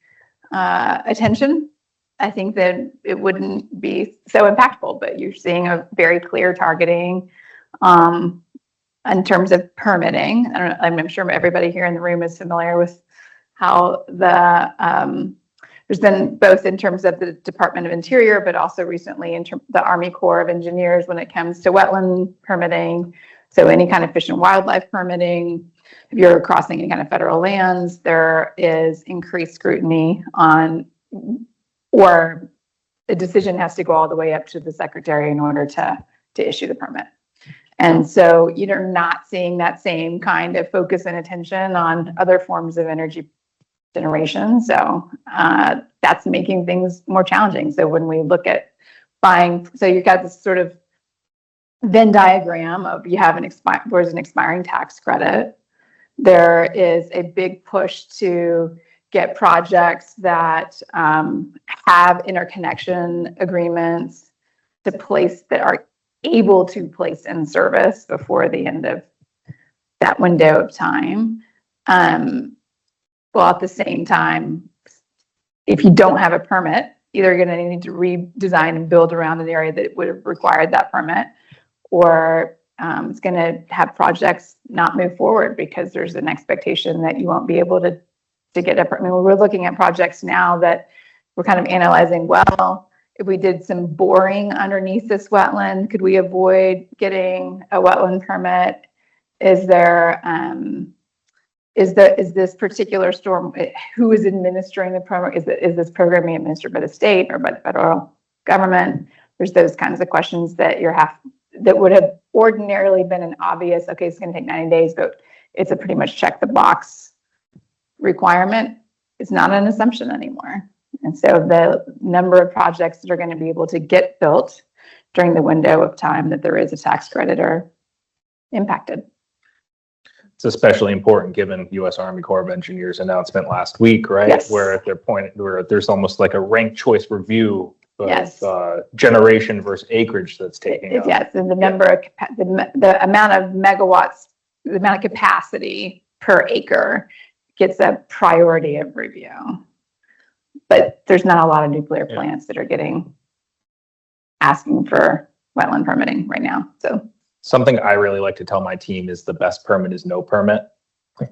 attention, I think that it wouldn't be so impactful, but you're seeing a very clear targeting in terms of permitting. I'm sure everybody here in the room is familiar with how there's been both in terms of the Department of Interior, but also recently in the Army Corps of Engineers when it comes to wetland permitting. So any kind of fish and wildlife permitting, if you're crossing any kind of federal lands, there is increased scrutiny on, or the decision has to go all the way up to the secretary in order to issue the permit. And so you're not seeing that same kind of focus and attention on other forms of energy generation. So that's making things more challenging. So when we look at buying, so you've got this sort of Venn diagram of you have there's an expiring tax credit. There is a big push to get projects that have interconnection agreements to place that are able to place in service before the end of that window of time. Well, at the same time, if you don't have a permit, either you're going to need to redesign and build around an area that would have required that permit, or it's going to have projects not move forward because there's an expectation that you won't be able to get a permit. We're looking at projects now that we're kind of analyzing, well, if we did some boring underneath this wetland, could we avoid getting a wetland permit? Is there, is this particular storm, who is administering the program? Is this program being administered by the state or by the federal government? There's those kinds of questions that that would have ordinarily been an obvious, okay, it's going to take 90 days, but it's a pretty much check the box requirement. It's not an assumption anymore. And so the number of projects that are going to be able to get built during the window of time that there is a tax credit are impacted. It's especially important given U.S. Army Corps of Engineers announcement last week, right? Yes. Where there's almost like a ranked choice review of Yes. generation versus acreage that's taking up. Yes, and the number of the amount of megawatts, the amount of capacity per acre gets a priority of review. But there's not a lot of nuclear plants that are asking for wetland permitting right now. So Something I really like to tell my team is the best permit is no permit.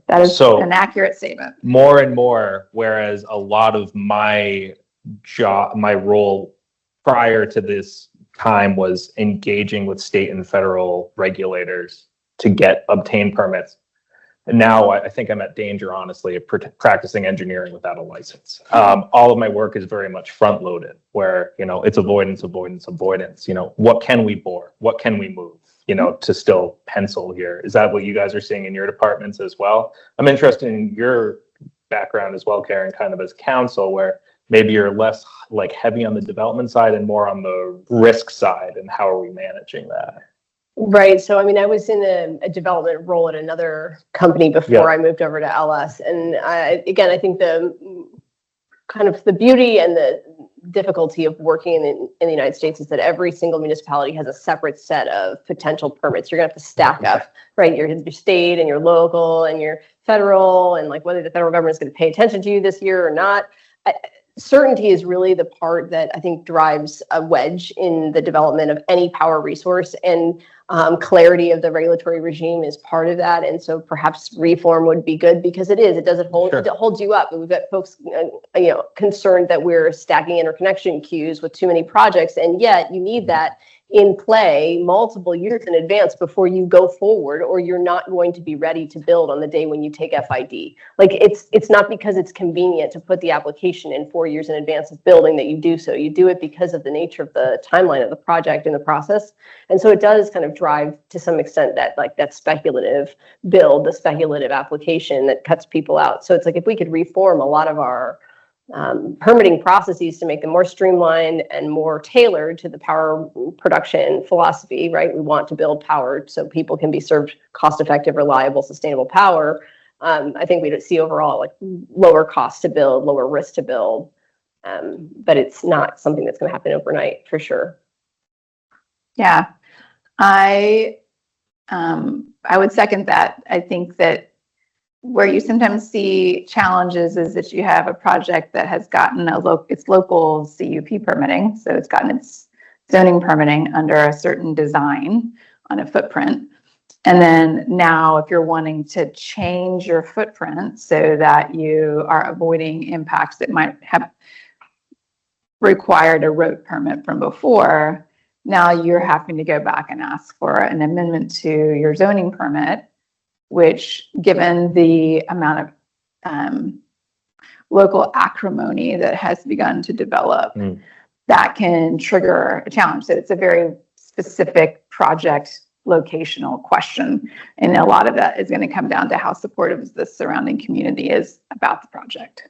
that is So- an accurate statement. More and more, whereas a lot of my role prior to this time was engaging with state and federal regulators to obtain permits. And now I think I'm at danger, honestly, of practicing engineering without a license. All of my work is very much front loaded where, it's avoidance. What can we bore? What can we move, to still pencil here? Is that what you guys are seeing in your departments as well? I'm interested in your background as well, Karen, kind of as counsel, where maybe you're less like heavy on the development side and more on the risk side, and how are we managing that? Right. So, I was in a development role at another company before I moved over to LS. And I think the kind of the beauty and the difficulty of working in the United States is that every single municipality has a separate set of potential permits. You're going to have to stack up, right? Your state and your local and your federal, and like whether the federal government is going to pay attention to you this year or not. Certainty is really the part that I think drives a wedge in the development of any power resource, and clarity of the regulatory regime is part of that. And so perhaps reform would be good because it holds you up. And we've got folks, concerned that we're stacking interconnection queues with too many projects, and yet you need that in play multiple years in advance before you go forward, or you're not going to be ready to build on the day when you take FID. Like it's not because it's convenient to put the application in 4 years in advance of building that you do so. You do it because of the nature of the timeline of the project and the process. And so it does kind of drive to some extent that speculative build, the speculative application that cuts people out. So it's like if we could reform a lot of our permitting processes to make them more streamlined and more tailored to the power production philosophy, right? We want to build power so people can be served cost-effective, reliable, sustainable power. I think we'd see overall like lower cost to build, lower risk to build, but it's not something that's going to happen overnight for sure. Yeah, I would second that. I think that where you sometimes see challenges is that you have a project that has gotten its local CUP permitting, so it's gotten its zoning permitting under a certain design on a footprint. And then now if you're wanting to change your footprint so that you are avoiding impacts that might have required a road permit from before, now you're having to go back and ask for an amendment to your zoning permit, which, given the amount of local acrimony that has begun to develop, that can trigger a challenge. So it's a very specific project locational question. And a lot of that is going to come down to how supportive the surrounding community is about the project.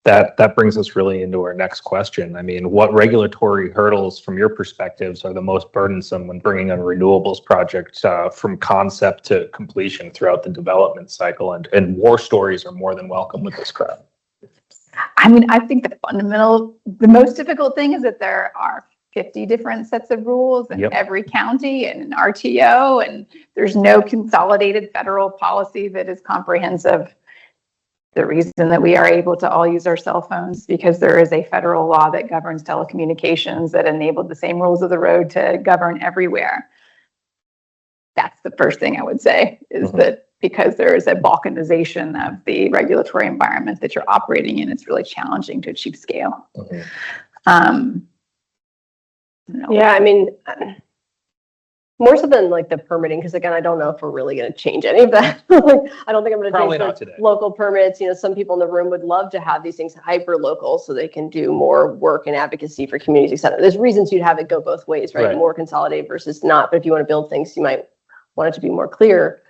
That brings us really into our next question. I mean, what regulatory hurdles from your perspectives are the most burdensome when bringing on a renewables project from concept to completion throughout the development cycle? And war stories are more than welcome with this crowd. I mean, I think the most difficult thing is that there are 50 different sets of rules in every county and an RTO, and there's no consolidated federal policy that is comprehensive. The reason that we are able to all use our cell phones because there is a federal law that governs telecommunications that enabled the same rules of the road to govern everywhere. That's the first thing I would say is that because there is a balkanization of the regulatory environment that you're operating in, it's really challenging to achieve scale. Yeah, I mean, more so than like the permitting, because again, I don't know if we're really going to change any of that. Like, I don't think I'm going to change not today. Local permits. You know, some people in the room would love to have these things hyper local so they can do more work and advocacy for communities, et cetera. There's reasons you'd have it go both ways, right? More consolidated versus not. But if you want to build things, you might want it to be more clear.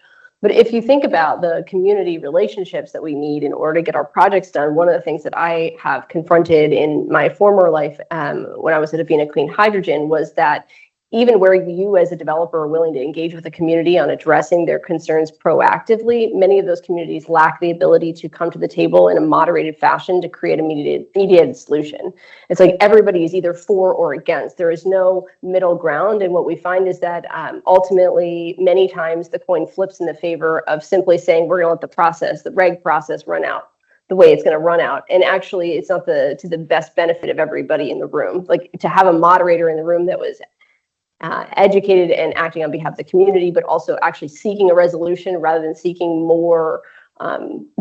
But if you think about the community relationships that we need in order to get our projects done, one of the things that I have confronted in my former life when I was at Avena Clean Hydrogen was that even where you as a developer are willing to engage with the community on addressing their concerns proactively, many of those communities lack the ability to come to the table in a moderated fashion to create a mediated solution. It's like everybody is either for or against. There is no middle ground. And what we find is that ultimately, many times the coin flips in the favor of simply saying, we're going to let the reg process run out the way it's going to run out. And actually, it's not to the best benefit of everybody in the room. Like to have a moderator in the room that was educated and acting on behalf of the community, but also actually seeking a resolution rather than seeking more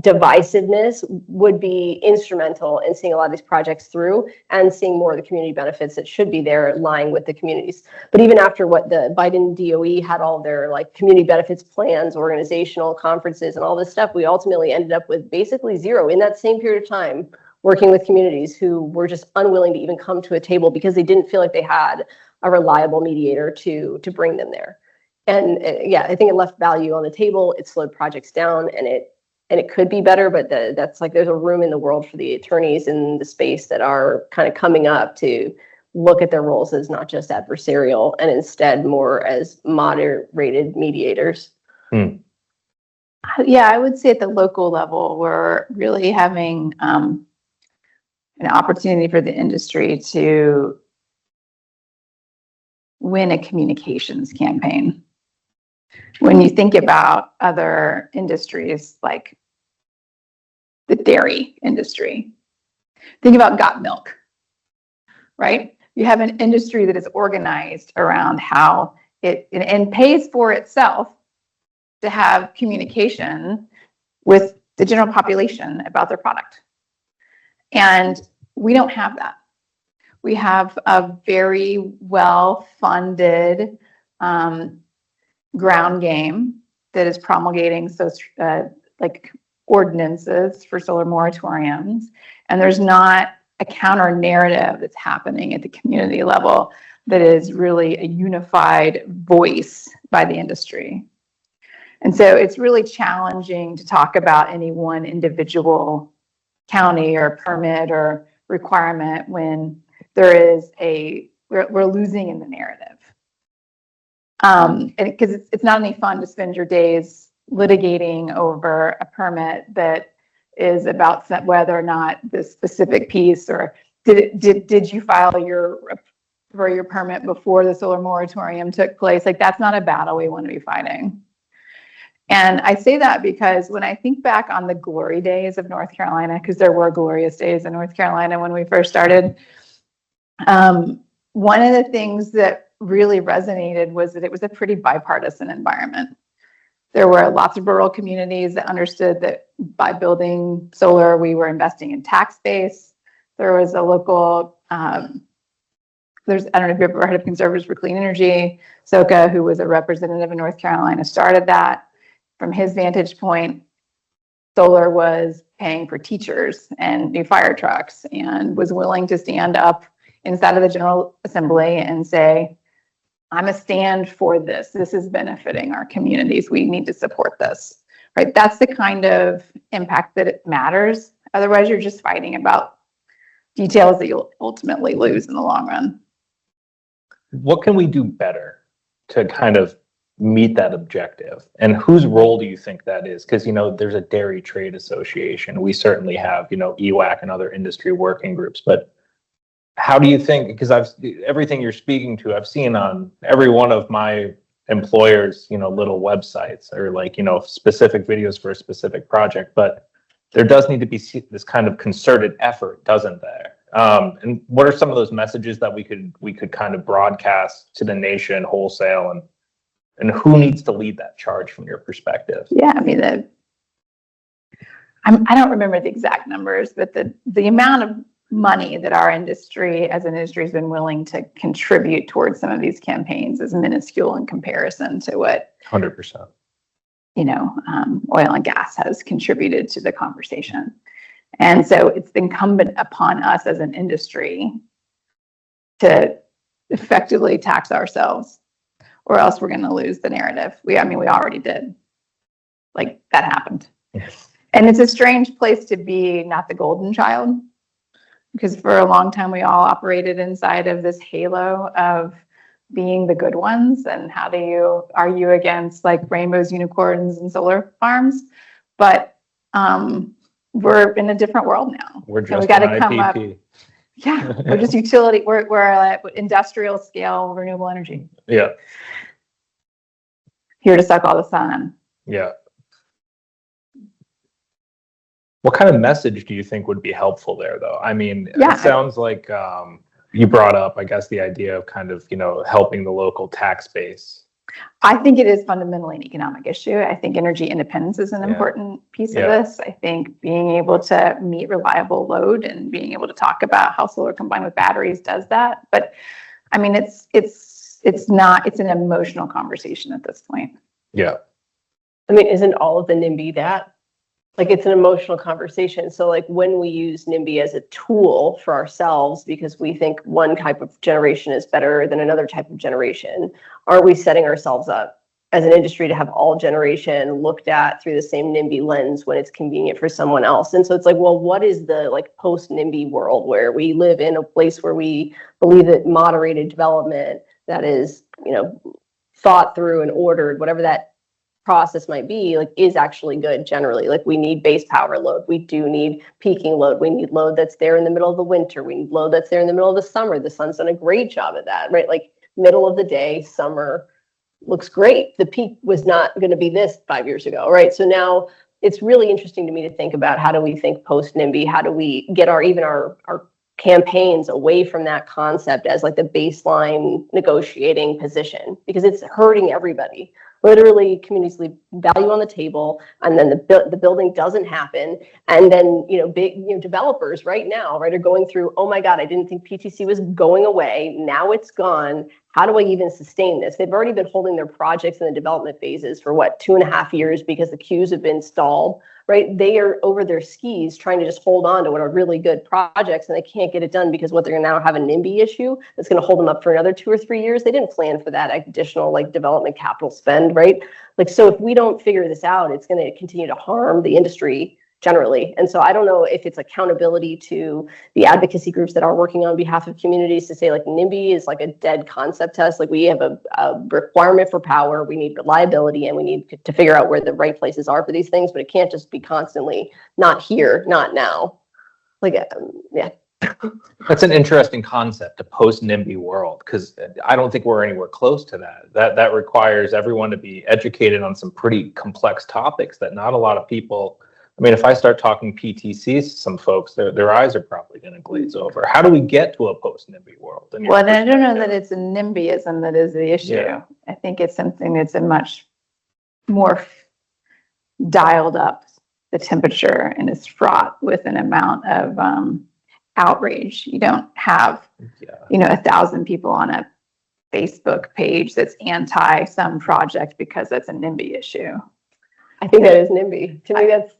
divisiveness would be instrumental in seeing a lot of these projects through and seeing more of the community benefits that should be there lying with the communities. But even after what the Biden DOE had all their like community benefits plans, organizational conferences and all this stuff, we ultimately ended up with basically zero in that same period of time working with communities who were just unwilling to even come to a table because they didn't feel like they had a reliable mediator to bring them there. And yeah, I think it left value on the table. It slowed projects down, and it could be better. But that's like there's a room in the world for the attorneys in the space that are kind of coming up to look at their roles as not just adversarial and instead more as moderated mediators. Yeah, I would say at the local level, we're really having an opportunity for the industry to win a communications campaign. When you think about other industries like the dairy industry, think about Got Milk, right? You have an industry that is organized around how it and pays for itself to have communication with the general population about their product. And we don't have that. We have a very well-funded ground game that is promulgating like ordinances for solar moratoriums, and there's not a counter narrative that's happening at the community level that is really a unified voice by the industry. And so it's really challenging to talk about any one individual county or permit or requirement when there is we're losing in the narrative. And because it's not any fun to spend your days litigating over a permit that is about whether or not this specific piece or did you file for your permit before the solar moratorium took place? Like that's not a battle we want to be fighting. And I say that because when I think back on the glory days of North Carolina, because there were glorious days in North Carolina when we first started, one of the things that really resonated was that it was a pretty bipartisan environment. There were lots of rural communities that understood that by building solar, we were investing in tax base. There was a local, I don't know if you've ever heard of Conservatives for Clean Energy. Soka, who was a representative in North Carolina, started that. From his vantage point, solar was paying for teachers and new fire trucks and was willing to stand up inside of the General Assembly and say, I'm a stand for this. This is benefiting our communities. We need to support this, right? That's the kind of impact that it matters. Otherwise, you're just fighting about details that you'll ultimately lose in the long run. What can we do better to kind of meet that objective? And whose role do you think that is? Because, there's a dairy trade association. We certainly have, EWAC and other industry working groups. But how do you think, because everything you're speaking to, I've seen on every one of my employers, little websites or specific videos for a specific project. But there does need to be this kind of concerted effort, doesn't there? And what are some of those messages that we could kind of broadcast to the nation wholesale, and who needs to lead that charge from your perspective? Yeah, I mean, I don't remember the exact numbers, but the amount of money that our industry, as an industry, has been willing to contribute towards some of these campaigns is minuscule in comparison to what 100%. Oil and gas has contributed to the conversation. And so it's incumbent upon us as an industry to effectively tax ourselves, or else we're going to lose the narrative. We already did. Like, that happened. Yes. And it's a strange place to be not the golden child, because for a long time we all operated inside of this halo of being the good ones. And how do you argue against like rainbows, unicorns, and solar farms? But we're in a different world now. We're just we got to come up. Yeah, we're just utility. We're at industrial scale renewable energy. Yeah. Here to suck all the sun. Yeah. What kind of message do you think would be helpful there, though? I mean, it sounds like you brought up, I guess, the idea of kind of, helping the local tax base. I think it is fundamentally an economic issue. I think energy independence is an important piece of this. I think being able to meet reliable load and being able to talk about how solar combined with batteries does that. But I mean, it's an emotional conversation at this point. Yeah. I mean, isn't all of the NIMBY that? Like, it's an emotional conversation. So like when we use NIMBY as a tool for ourselves because we think one type of generation is better than another type of generation, aren't we setting ourselves up as an industry to have all generation looked at through the same NIMBY lens when it's convenient for someone else? And so it's like, well, what is the like post NIMBY world where we live in a place where we believe that moderated development that is, thought through and ordered, whatever that process might be, like, is actually good generally. Like, we need base power load. We do need peaking load. We need load that's there in the middle of the winter. We need load that's there in the middle of the summer. The sun's done a great job at that, right? Like, middle of the day, summer looks great. The peak was not going to be this 5 years ago, right? So now it's really interesting to me to think about how do we think post NIMBY? How do we get our campaigns away from that concept as like the baseline negotiating position, because it's hurting everybody. Literally, communities leave value on the table, and then the building doesn't happen, and then big developers right now are going through, oh my God, I didn't think PTC was going away. Now it's gone. How do I even sustain this? They've already been holding their projects in the development phases for 2.5 years because the queues have been stalled, right? They are over their skis trying to just hold on to what are really good projects, and they can't get it done because they're going to now have a NIMBY issue that's going to hold them up for another 2 or 3 years. They didn't plan for that additional development capital spend, right? So if we don't figure this out, it's going to continue to harm the industry generally. And so I don't know if it's accountability to the advocacy groups that are working on behalf of communities to say NIMBY is a dead concept to us. We have a requirement for power, we need reliability, and we need to figure out where the right places are for these things, but it can't just be constantly not here, not now. Yeah. That's an interesting concept, a post NIMBY world, because I don't think we're anywhere close to that. That requires everyone to be educated on some pretty complex topics that not a lot of people. I mean, if I start talking PTCs to some folks, their eyes are probably going to glaze over. How do we get to a post-NIMBY world? Well, I don't know that it's a NIMBYism that is the issue. Yeah. I think it's something that's a much more dialed up the temperature and is fraught with an amount of outrage. You don't have, 1,000 people on a Facebook page that's anti some project because that's a NIMBY issue. I think that is NIMBY. To me, that's.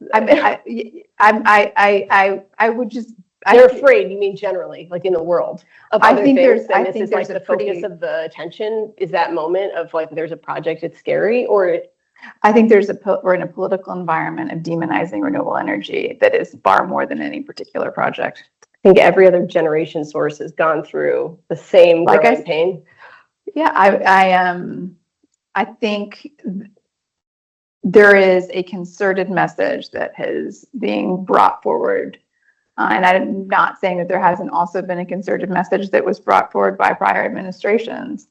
They're afraid, you mean generally, like in the world of I other think things, there's- I and this think is like there's the a pretty- focus of the attention, is that moment of like, there's a project, it's scary, or? I think we're in a political environment of demonizing renewable energy that is far more than any particular project. I think every other generation source has gone through the same Like growing pain. Yeah, I think there is a concerted message that is being brought forward. And I'm not saying that there hasn't also been a concerted message that was brought forward by prior administrations.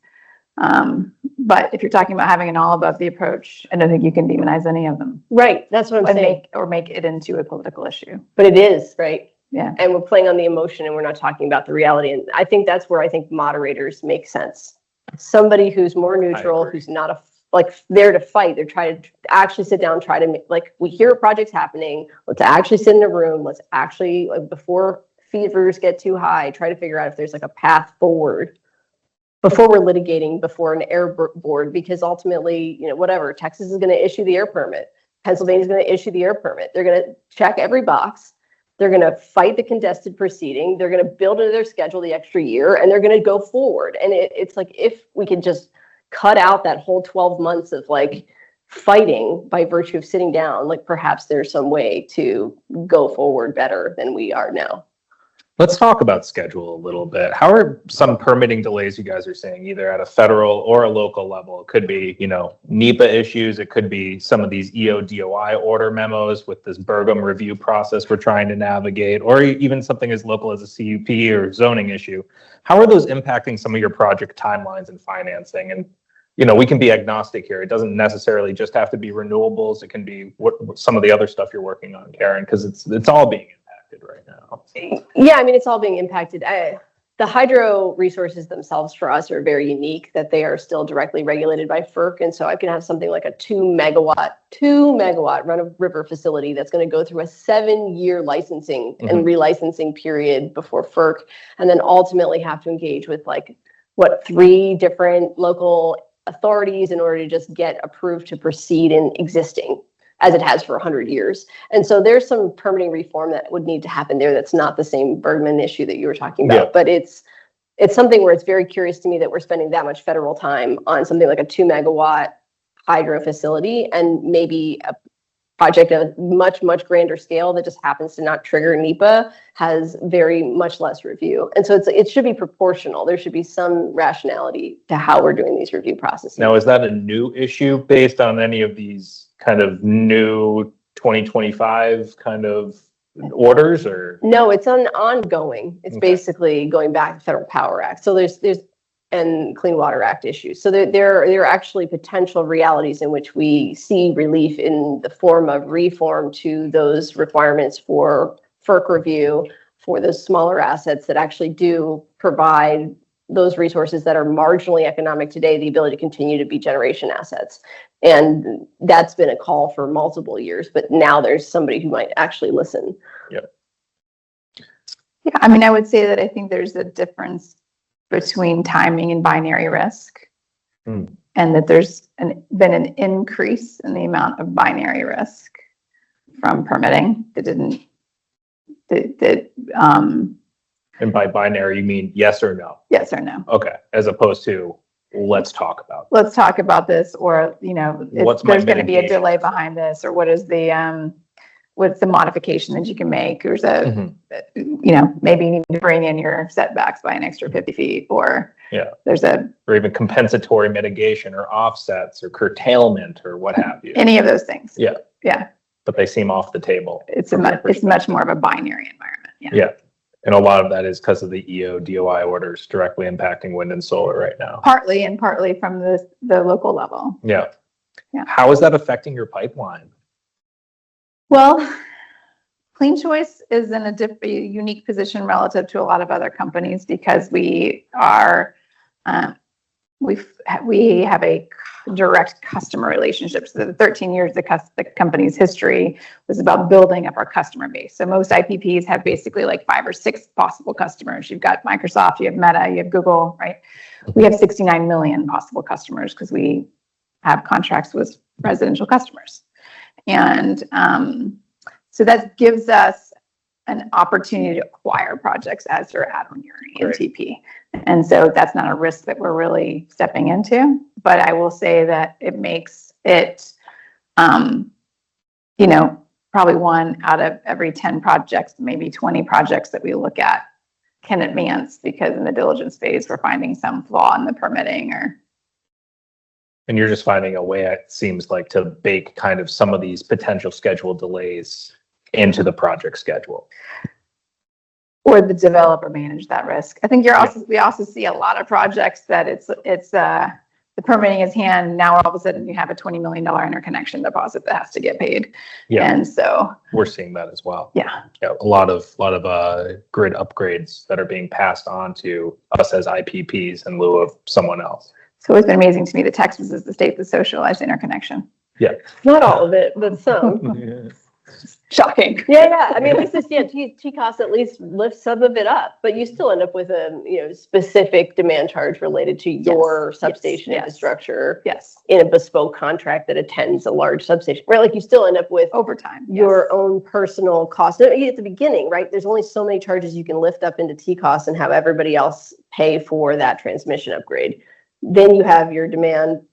But if you're talking about having an all above the approach, I don't think you can demonize any of them. Right, that's what I'm And saying. make it into a political issue. But it is, right? Yeah. And we're playing on the emotion and we're not talking about the reality. And I think that's where I think moderators make sense. Somebody who's more neutral, who's not there to fight. They're trying to actually sit down, try to make, like, we hear a project's happening. Let's actually sit in a room. Let's actually, like, before fevers get too high, try to figure out if there's like a path forward before we're litigating before an air board, because ultimately, whatever, Texas is going to issue the air permit. Pennsylvania is going to issue the air permit. They're going to check every box. They're going to fight the contested proceeding. They're going to build into their schedule the extra year, and they're going to go forward. And it's like, if we could just cut out that whole 12 months of like fighting by virtue of sitting down, like perhaps there's some way to go forward better than we are now. Let's talk about schedule a little bit. How are some permitting delays you guys are seeing, either at a federal or a local level? It could be, NEPA issues. It could be some of these EO/DOI order memos with this Burgum review process we're trying to navigate, or even something as local as a CUP or zoning issue. How are those impacting some of your project timelines and financing? And, we can be agnostic here. It doesn't necessarily just have to be renewables. It can be what some of the other stuff you're working on, Karen, because it's all being impacted right now. Yeah, I mean, it's all being impacted. The hydro resources themselves for us are very unique, that they are still directly regulated by FERC. And so I can have something like a 2 megawatt run-of-river facility that's going to go through a 7-year licensing and relicensing period before FERC, and then ultimately have to engage with 3 different local authorities in order to just get approved to proceed in existing, as it has for 100 years. And so there's some permitting reform that would need to happen there. That's not the same Bergman issue that you were talking about, but it's something where it's very curious to me that we're spending that much federal time on something like a 2 megawatt hydro facility, and maybe a project of much, much grander scale that just happens to not trigger NEPA has very much less review. And so it should be proportional. There should be some rationality to how we're doing these review processes. Now, is that a new issue based on any of these kind of new 2025 kind of orders, or? No, it's ongoing. It's basically going back to the Federal Power Act. So there's and Clean Water Act issues. So there are actually potential realities in which we see relief in the form of reform to those requirements for FERC review for those smaller assets that actually do provide those resources that are marginally economic today, the ability to continue to be generation assets. And that's been a call for multiple years, but now there's somebody who might actually listen. Yep. Yeah, I mean, I would say that I think there's a difference between timing and binary risk, and that there's been an increase in the amount of binary risk from permitting And by binary, you mean yes or no? Yes or no. Okay, as opposed to let's talk about. Let's talk about this, or if there's going to be a delay behind this, or what's the modification that you can make? There's maybe you need to bring in your setbacks by an extra 50 feet, or or even compensatory mitigation or offsets or curtailment or what have you. Any of those things. Yeah. Yeah. But they seem off the table. It's much more of a binary environment. Yeah. Yeah. And a lot of that is because of the EO/DOI orders directly impacting wind and solar right now. Partly, and partly from the local level. Yeah. Yeah. How is that affecting your pipeline? Well, CleanChoice is in a unique position relative to a lot of other companies because we are, we have a direct customer relationship. So the 13 years the company's history was about building up our customer base. So most IPPs have basically like 5 or 6 possible customers. You've got Microsoft, you have Meta, you have Google, right? We have 69 million possible customers because we have contracts with residential customers. And so that gives us an opportunity to acquire projects as they're at or near ENTP. And so that's not a risk that we're really stepping into. But I will say that it makes it, you know, probably 1 out of every 10 projects, maybe 20 projects that we look at can advance because in the diligence phase, we're finding some flaw in the permitting or. And you're just finding a way, it seems like, to bake kind of some of these potential schedule delays into the project schedule. Or the developer manage that risk. I think we also see a lot of projects that it's the permitting is hand. Now all of a sudden you have a $20 million interconnection deposit that has to get paid. Yeah. And so We're seeing that as well. Yeah. A lot of grid upgrades that are being passed on to us as IPPs in lieu of someone else. it's always been amazing to me that Texas is the state that socialized interconnection. Yeah. Not all of it, but some. Shocking. Yeah. I mean, at least this, TCOS at least lifts some of it up, but you still end up with a, specific demand charge related to your substation infrastructure. Yes. In a bespoke contract that attends a large substation, right? Like you still end up with Overtime. your own personal cost. At the beginning, right? There's only so many charges you can lift up into TCOS and have everybody else pay for that transmission upgrade. Then you have your demand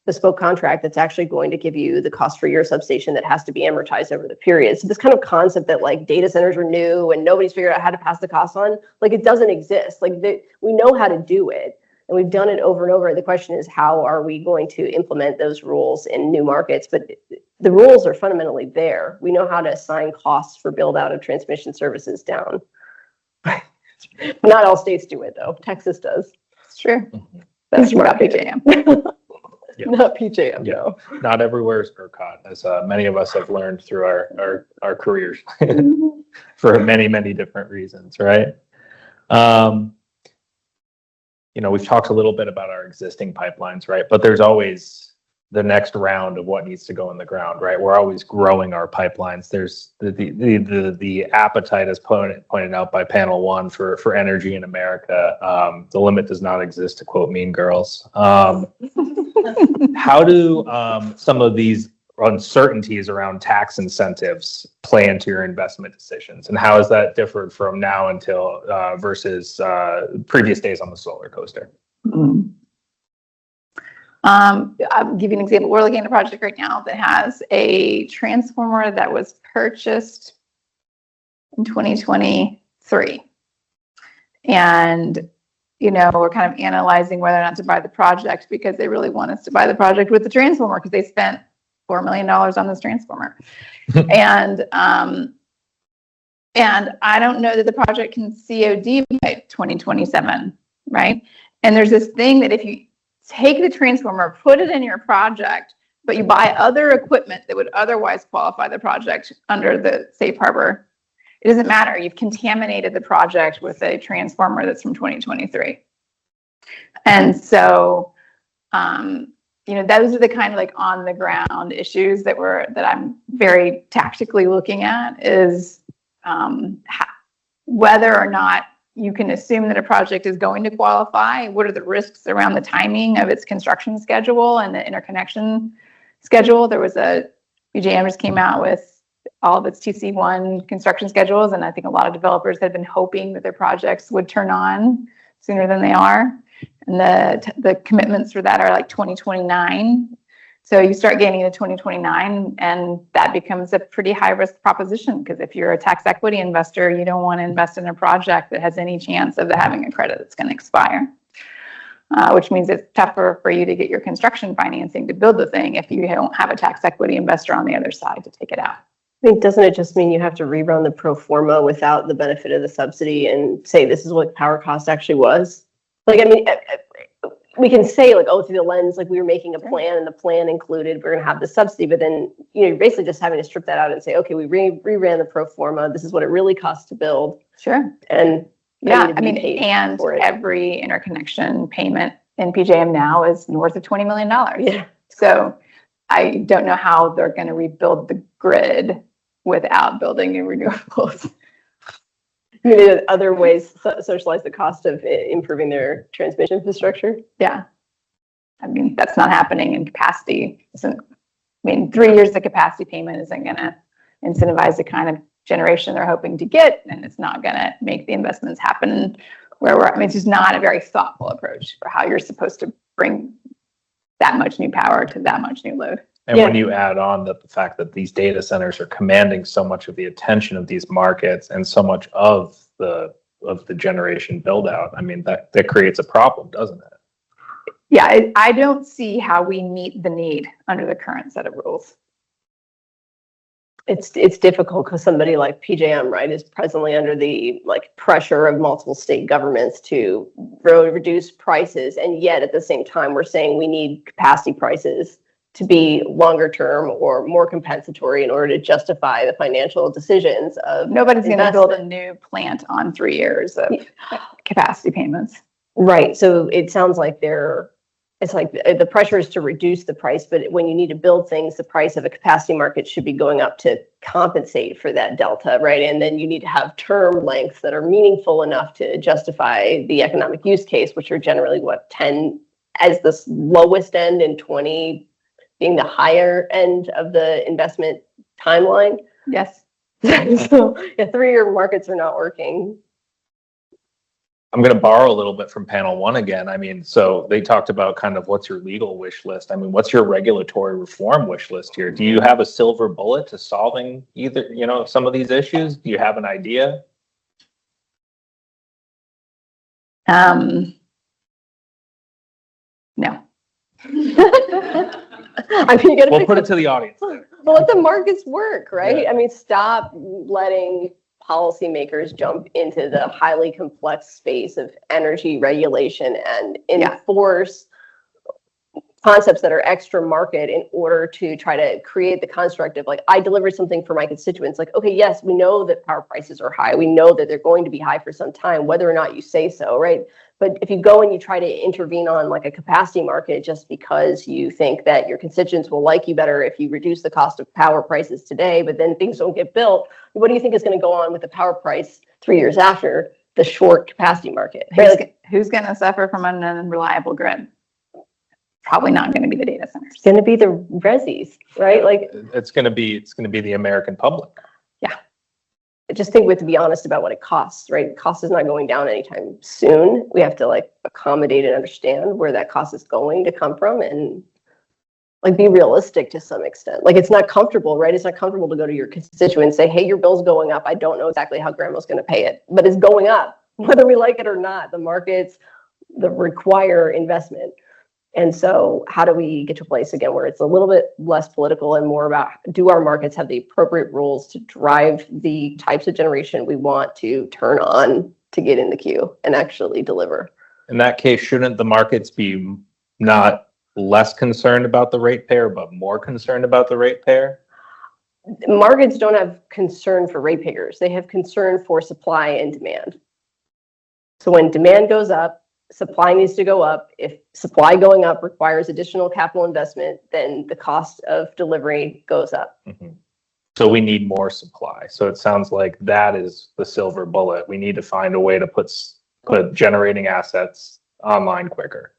bespoke contract that's actually going to give you the cost for your substation that has to be amortized over the period. So this kind of concept that like data centers are new and nobody's figured out how to pass the cost on, like it doesn't exist. Like we know how to do it and we've done it over and over. The question is, how are we going to implement those rules in new markets? But the rules are fundamentally there. We know how to assign costs for build out of transmission services down. Not all states do it though. Texas does. It's true. That's about PJM. Yeah. Not PJM, no. Not everywhere is ERCOT, as many of us have learned through our careers for many, many different reasons, right? We've talked a little bit about our existing pipelines, right? But there's always the next round of what needs to go in the ground, right? We're always growing our pipelines. There's the appetite, as pointed out by panel 1, for energy in America. The limit does not exist, to quote Mean Girls. How do some of these uncertainties around tax incentives play into your investment decisions, and how has that differed from now until versus previous days on the solar coaster? I'll give you an example. We're looking at a project right now that has a transformer that was purchased in 2023. And, we're kind of analyzing whether or not to buy the project because they really want us to buy the project with the transformer because they spent $4 million on this transformer. And I don't know that the project can COD by 2027, right? And there's this thing that if you take the transformer, put it in your project, but you buy other equipment that would otherwise qualify the project under the safe harbor, it doesn't matter. You've contaminated the project with a transformer that's from 2023. And so, those are the kind of like on the ground issues that I'm very tactically looking at is whether or not you can assume that a project is going to qualify. What are the risks around the timing of its construction schedule and the interconnection schedule? There was PJM just came out with all of its TC1 construction schedules, and I think a lot of developers had been hoping that their projects would turn on sooner than they are. And the commitments for that are like 2029. So you start getting to 2029, and that becomes a pretty high risk proposition because if you're a tax equity investor, you don't want to invest in a project that has any chance of having a credit that's going to expire, which means it's tougher for you to get your construction financing to build the thing if you don't have a tax equity investor on the other side to take it out. I mean, doesn't it just mean you have to rerun the pro forma without the benefit of the subsidy and say this is what power cost actually was? Like, I mean, we can say like, oh, through the lens, like we were making a plan and the plan included, we're going to have the subsidy, but then, you're basically just having to strip that out and say, okay, we reran the pro forma. This is what it really costs to build. Sure. And yeah, I mean, and every interconnection payment in PJM now is north of $20 million. Yeah. So I don't know how they're going to rebuild the grid without building new renewables. I mean, other ways socialize the cost of improving their transmission infrastructure. Yeah. I mean, that's not happening in capacity. 3 years of capacity payment isn't going to incentivize the kind of generation they're hoping to get, and it's not going to make the investments happen where we're, I mean, it's just not a very thoughtful approach for how you're supposed to bring that much new power to that much new load. And when you add on the fact that these data centers are commanding so much of the attention of these markets and so much of the generation build out, I mean, that creates a problem, doesn't it? Yeah, I don't see how we meet the need under the current set of rules. It's difficult because somebody like PJM, right, is presently under the pressure of multiple state governments to really reduce prices, and yet at the same time we're saying we need capacity prices to be longer term or more compensatory in order to justify the financial decisions of nobody's going to build a new plant on 3 years of capacity payments. Right. So it sounds like it's like the pressure is to reduce the price, but when you need to build things, the price of a capacity market should be going up to compensate for that delta, right? And then you need to have term lengths that are meaningful enough to justify the economic use case, which are generally 10 as the lowest end and 20 being the higher end of the investment timeline. Yes. So yeah, 3-year markets are not working. I'm going to borrow a little bit from panel 1 again. I mean, so they talked about kind of what's your legal wish list. I mean, what's your regulatory reform wish list here? Do you have a silver bullet to solving either, some of these issues? Do you have an idea? No. I mean, you got to We'll put it to the audience. Well, let the markets work, right? Yeah. I mean, stop letting policymakers jump into the highly complex space of energy regulation and enforce concepts that are extra market in order to try to create the construct of I delivered something for my constituents. Okay, yes, we know that power prices are high. We know that they're going to be high for some time, whether or not you say so, right? But if you go and you try to intervene on a capacity market just because you think that your constituents will like you better if you reduce the cost of power prices today, but then things don't get built, what do you think is going to go on with the power price 3 years after the short capacity market? Right? Who's going to suffer from an unreliable grid? Probably not going to be the data centers. It's going to be the resis, right? It's going to be the American public. Yeah. I just think we have to be honest about what it costs, right? Cost is not going down anytime soon. We have to accommodate and understand where that cost is going to come from and be realistic to some extent. It's not comfortable, right? It's not comfortable to go to your constituent and say, hey, your bill's going up. I don't know exactly how grandma's going to pay it, but it's going up, whether we like it or not. The markets require investment. And so how do we get to a place again where it's a little bit less political and more about, do our markets have the appropriate rules to drive the types of generation we want to turn on to get in the queue and actually deliver? In that case, shouldn't the markets be not less concerned about the ratepayer, but more concerned about the ratepayer? Markets don't have concern for ratepayers. They have concern for supply and demand. So when demand goes up, supply needs to go up. If supply going up requires additional capital investment, then the cost of delivery goes up. Mm-hmm. So we need more supply. So it sounds like that is the silver bullet. We need to find a way to put generating assets online quicker.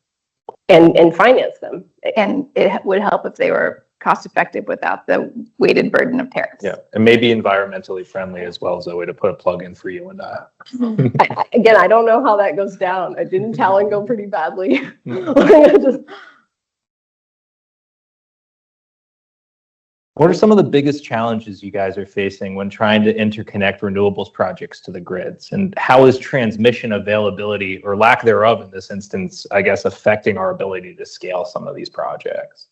And finance them. And it would help if they were cost effective without the weighted burden of tariffs. Yeah, and maybe environmentally friendly as well, Zoe, to put a plug in for you and that. Again, I don't know how that goes down. It didn't Talon go pretty badly. What are some of the biggest challenges you guys are facing when trying to interconnect renewables projects to the grids? And how is transmission availability, or lack thereof in this instance, I guess, affecting our ability to scale some of these projects?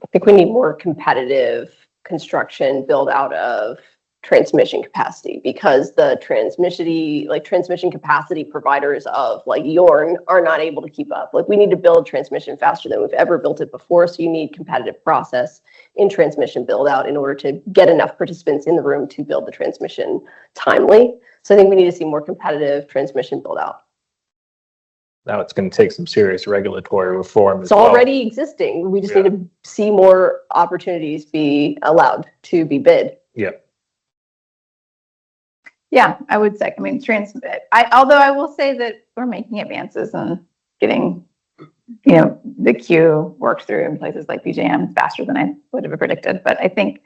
I think we need more competitive construction build out of transmission capacity, because the transmission capacity providers of Yorn are not able to keep up. We need to build transmission faster than we've ever built it before. So you need competitive process in transmission build out in order to get enough participants in the room to build the transmission timely. So I think we need to see more competitive transmission build out. Now it's going to take some serious regulatory reform as It's well. already existing. We just need to see more opportunities be allowed to be bid. Yep. Yeah, I would say, although I will say that we're making advances in getting, the queue worked through in places like PJM faster than I would have predicted. But I think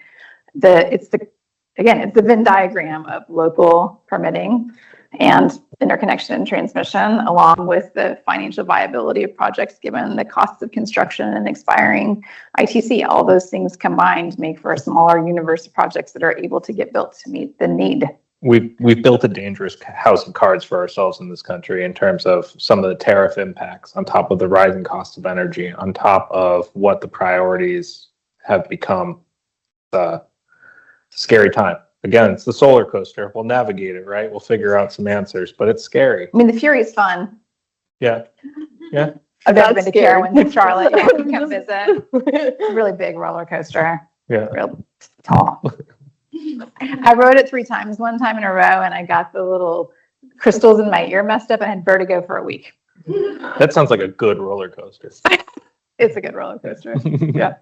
it's the Venn diagram of local permitting and interconnection and transmission, along with the financial viability of projects given the costs of construction and expiring ITC. All those things combined make for a smaller universe of projects that are able to get built to meet the need. We've built a dangerous house of cards for ourselves in this country in terms of some of the tariff impacts, on top of the rising cost of energy, on top of what the priorities have become. Scary time. Again, it's the solar coaster. We'll navigate it, right? We'll figure out some answers, but it's scary. I mean, the Fury is fun. Yeah. Yeah. I've never been That's to scary. Carowinds in Charlotte. Yeah, you can come visit. Really big roller coaster. Yeah. Real tall. I rode it 3 times, one time in a row, and I got the little crystals in my ear messed up. I had vertigo for a week. That sounds like a good roller coaster. It's a good roller coaster. Yeah.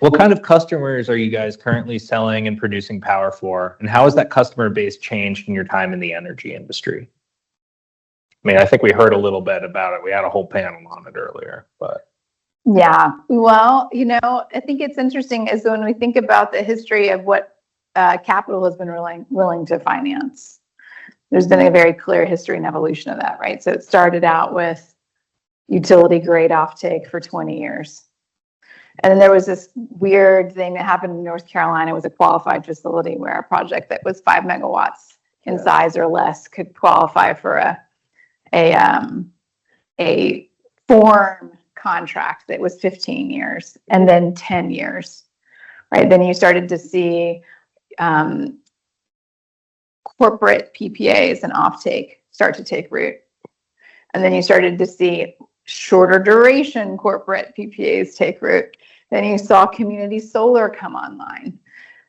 What kind of customers are you guys currently selling and producing power for? And how has that customer base changed in your time in the energy industry? I mean, I think we heard a little bit about it. We had a whole panel on it earlier, but. Yeah. Well, I think it's interesting is when we think about the history of what capital has been willing to finance. There's been a very clear history and evolution of that, right? So it started out with utility grade offtake for 20 years. And then there was this weird thing that happened in North Carolina. It was a qualified facility where a project that was 5 megawatts in size or less could qualify for a form contract that was 15 years and then 10 years, right? Then you started to see corporate PPAs and offtake start to take root. And then you started to see shorter duration corporate PPAs take root. Then you saw community solar come online.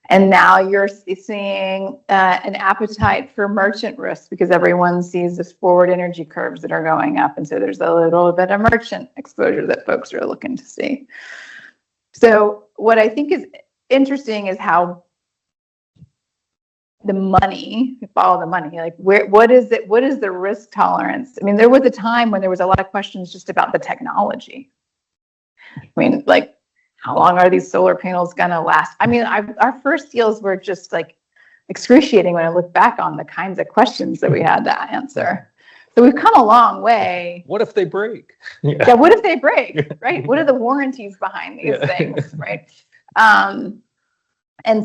And now you're seeing an appetite for merchant risk because everyone sees this forward energy curves that are going up. And so there's a little bit of merchant exposure that folks are looking to see. So what I think is interesting is how the money, follow the money, like what is the risk tolerance? I mean, there was a time when there was a lot of questions just about the technology. I mean, like, how long are these solar panels gonna last? I mean, our first deals were just like excruciating when I look back on the kinds of questions that we had to answer. So we've come a long way. What if they break? Yeah, what if they break, right? What are the warranties behind these things, right? And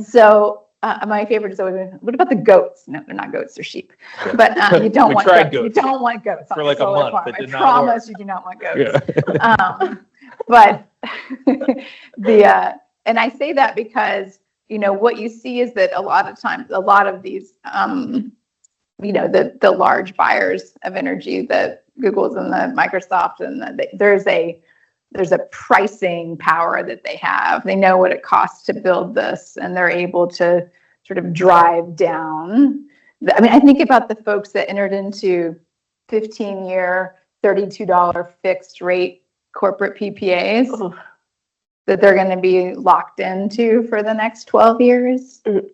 so my favorite is always, what about the goats? No, they're not goats, they're sheep. Yeah. But you don't want tried goats. You don't want goats for on like a a solar month. farm. It did I not promise work. you do not want goats. Yeah. But and I say that because what you see is that a lot of times, a lot of these the large buyers of energy, the Googles and the Microsoft, and there's a pricing power that they have. They know what it costs to build this, and they're able to sort of drive down. I mean, I think about the folks that entered into 15-year, $32 fixed rate corporate PPAs that they're going to be locked into for the next 12 years. They're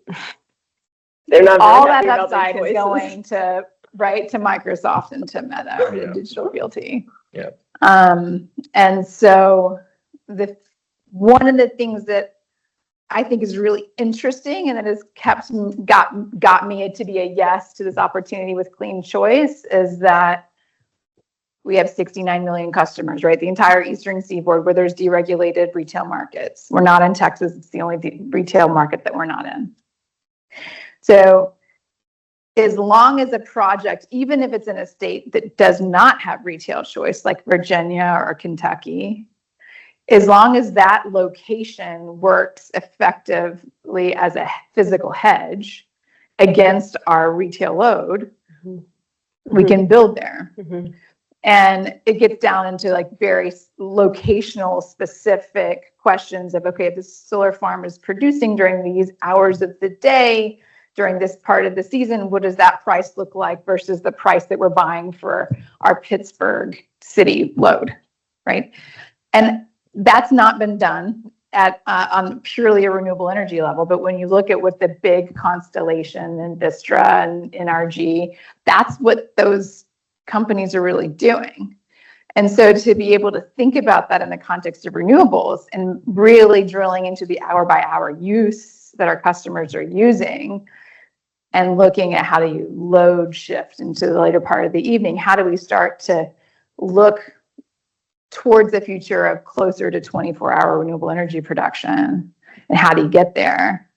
not very All happy that about their upside is choices. going to Microsoft and to Meta or to Digital Realty. Yeah. And so one of the things that I think is really interesting and that has got me to be a yes to this opportunity with CleanChoice is that we have 69 million customers, right? The entire Eastern Seaboard where there's deregulated retail markets. We're not in Texas. It's the only retail market that we're not in. So as long as a project, even if it's in a state that does not have retail choice, like Virginia or Kentucky, as long as that location works effectively as a physical hedge against our retail load, we can build there. And it gets down into like very locational specific questions of, okay, if this solar farm is producing during these hours of the day, during this part of the season, what does that price look like versus the price that we're buying for our Pittsburgh city load, right? And that's not been done at on purely a renewable energy level. But when you look at what the big Constellation and Vistra and NRG, that's what those companies are really doing. And so to be able to think about that in the context of renewables and really drilling into the hour by hour use that our customers are using and looking at how do you load shift into the later part of the evening, how do we start to look towards the future of closer to 24-hour renewable energy production, and how do you get there?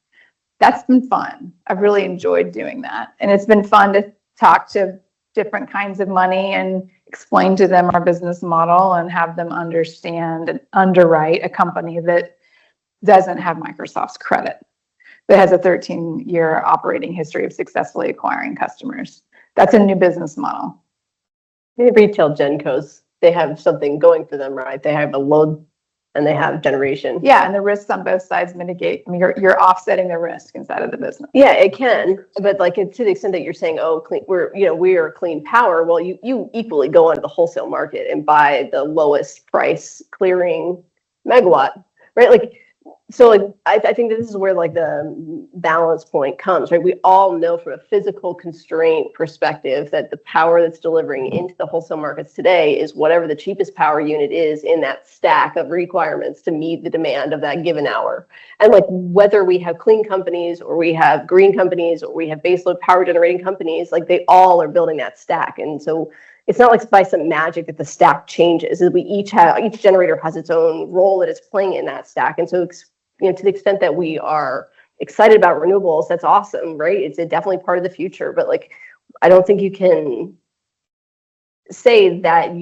That's been fun. I've really enjoyed doing that. And it's been fun to talk to different kinds of money and explain to them our business model and have them understand and underwrite a company that doesn't have Microsoft's credit, that has a 13-year operating history of successfully acquiring customers. That's a new business model. Retail gencos, they have something going for them, right? They have a load and they have generation. Yeah, and the risks on both sides mitigate. I mean, you're offsetting the risk inside of the business. Yeah, it can, but like to the extent that you're saying, oh, clean, we are clean power. Well, you equally go onto the wholesale market and buy the lowest price clearing megawatt, right? Like, so like I think that this is where like the balance point comes, right? We all know from a physical constraint perspective that the power that's delivering into the wholesale markets today is whatever the cheapest power unit is in that stack of requirements to meet the demand of that given hour. And like whether we have clean companies or we have green companies or we have baseload power generating companies, like they all are building that stack. And so it's not like by some magic that the stack changes. Each generator has its own role that it's playing in that stack. And so to the extent that we are excited about renewables, that's awesome, right? It's definitely part of the future. But like, I don't think you can say that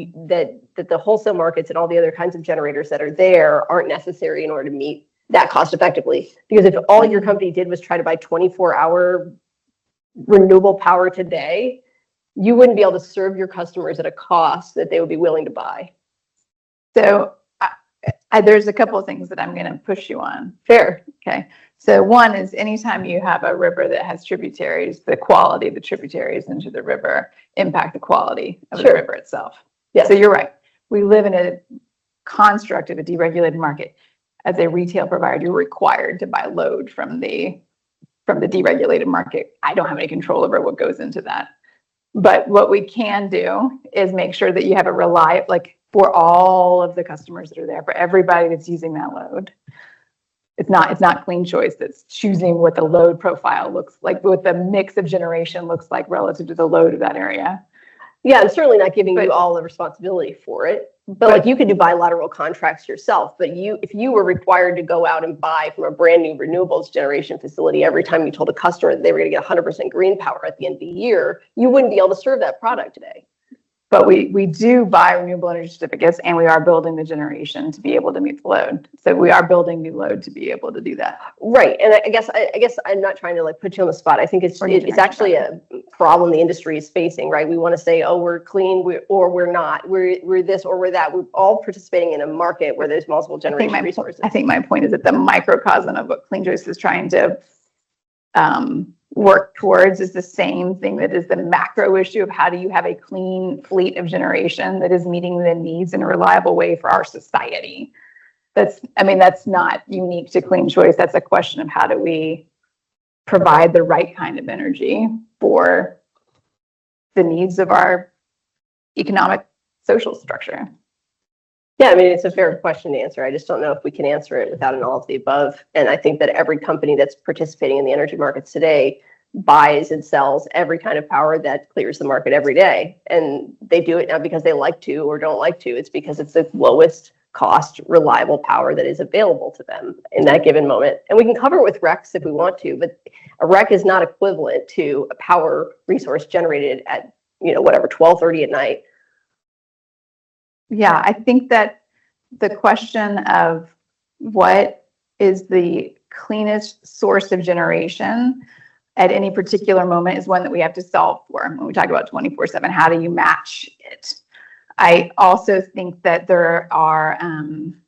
the wholesale markets and all the other kinds of generators that are there aren't necessary in order to meet that cost effectively. Because if all your company did was try to buy 24-hour renewable power today, you wouldn't be able to serve your customers at a cost that they would be willing to buy. So there's a couple of things that I'm going to push you on. Fair. Okay. So one is anytime you have a river that has tributaries, the quality of the tributaries into the river impact the quality of the river itself. Yeah. So you're right. We live in a construct of a deregulated market. As a retail provider, you're required to buy load from the deregulated market. I don't have any control over what goes into that. But what we can do is make sure that you have a reliable, like for all of the customers that are there, for everybody that's using that load. It's not CleanChoice that's choosing what the load profile looks like, what the mix of generation looks like relative to the load of that area. Yeah, I'm certainly not giving you all the responsibility for it. But like you could do bilateral contracts yourself. But if you were required to go out and buy from a brand new renewables generation facility every time you told a customer that they were going to get 100% green power at the end of the year, you wouldn't be able to serve that product today. But we do buy renewable energy certificates, and we are building the generation to be able to meet the load. So we are building new load to be able to do that. Right, and I guess I'm not trying to like put you on the spot. I think it's actually a problem the industry is facing. Right, we want to say, oh, we're clean, or we're not. We're this or we're that. We're all participating in a market where there's multiple generation resources. I think my point is that the microcosm of what CleanChoice is trying to work towards is the same thing that is the macro issue of how do you have a clean fleet of generation that is meeting the needs in a reliable way for our society. That's not unique to CleanChoice. That's a question of how do we provide the right kind of energy for the needs of our economic social structure. Yeah, I mean, it's a fair question to answer. I just don't know if we can answer it without an all of the above. And I think that every company that's participating in the energy markets today buys and sells every kind of power that clears the market every day. And they do it not because they like to or don't like to. It's because it's the lowest cost, reliable power that is available to them in that given moment. And we can cover it with RECs if we want to, but a REC is not equivalent to a power resource generated at, whatever, 12:30 at night. Yeah, I think that the question of what is the cleanest source of generation at any particular moment is one that we have to solve for. When we talk about 24/7, how do you match it? I also think that there are, I'm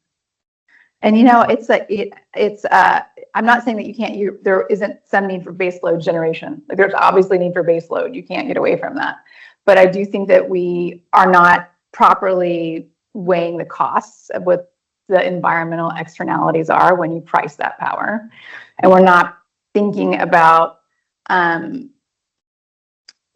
not saying that you can't, there isn't some need for baseload generation. Like there's obviously need for baseload. You can't get away from that. But I do think that we are not properly weighing the costs of what the environmental externalities are when you price that power. And we're not thinking about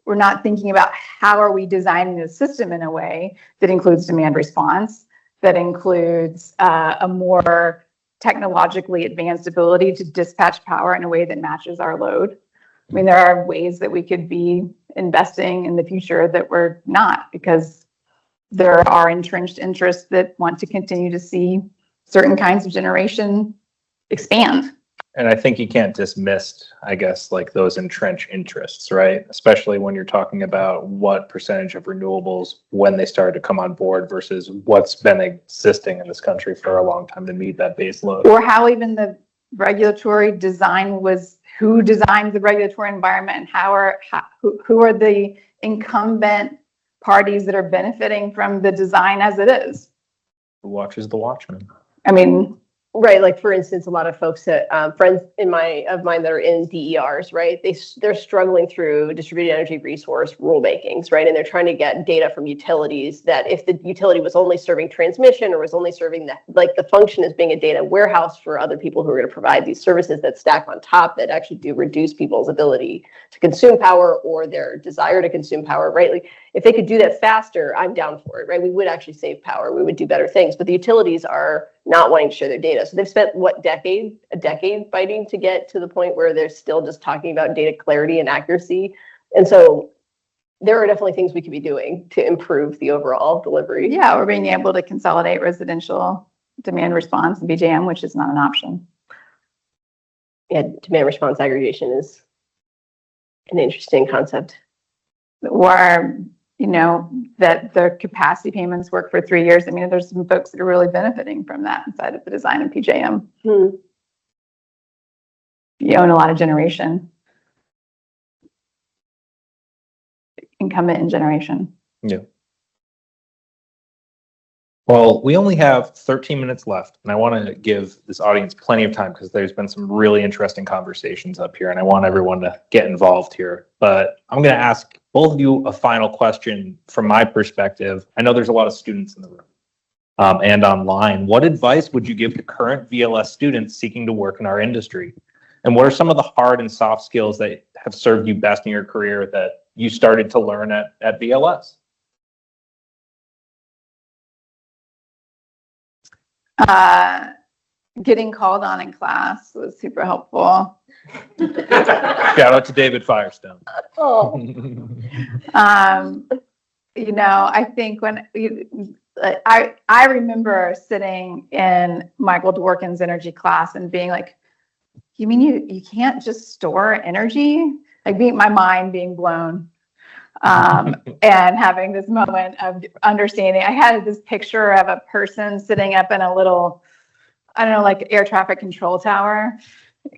we're not thinking about how are we designing the system in a way that includes demand response, that includes a more technologically advanced ability to dispatch power in a way that matches our load. I mean, there are ways that we could be investing in the future that we're not, because there are entrenched interests that want to continue to see certain kinds of generation expand. And I think you can't dismiss, I guess, like those entrenched interests, right? Especially when you're talking about what percentage of renewables, when they started to come on board versus what's been existing in this country for a long time to meet that base load. Or how even the regulatory design was, who designed the regulatory environment, and who are the incumbent parties that are benefiting from the design as it is. Who watches the Watchmen? I mean, Right, like for instance, a lot of folks that friends of mine that are in DERs, right? They're struggling through distributed energy resource rulemakings, right? And they're trying to get data from utilities that if the utility was only serving transmission or was only serving the function as being a data warehouse for other people who are going to provide these services that stack on top that actually do reduce people's ability to consume power or their desire to consume power, right? Like if they could do that faster, I'm down for it, right? We would actually save power. We would do better things, but the utilities are not wanting to share their data. So they've spent a decade fighting to get to the point where they're still just talking about data clarity and accuracy. And so there are definitely things we could be doing to improve the overall delivery. yeah, we're being able to consolidate residential demand response and BJM, which is not an option. Yeah, demand response aggregation is an interesting concept. Or, you know, that the capacity payments work for 3 years. I mean, there's some folks that are really benefiting from that inside of the design of PJM. You own a lot of generation. Incumbent in generation. Yeah. Well, we only have 13 minutes left, and I want to give this audience plenty of time because there's been some really interesting conversations up here, and I want everyone to get involved here. But I'm going to ask both of you a final question from my perspective. I know there's a lot of students in the room and online. What advice would you give to current VLS students seeking to work in our industry? And what are some of the hard and soft skills that have served you best in your career that you started to learn at VLS? Getting called on in class was super helpful. Shout out to David Firestone. Oh, You know, I think when I remember sitting in Michael Dworkin's energy class and being like, you mean you can't just store energy? Like my mind being blown. And having this moment of understanding. I had this picture of a person sitting up in a little, I don't know, like air traffic control tower,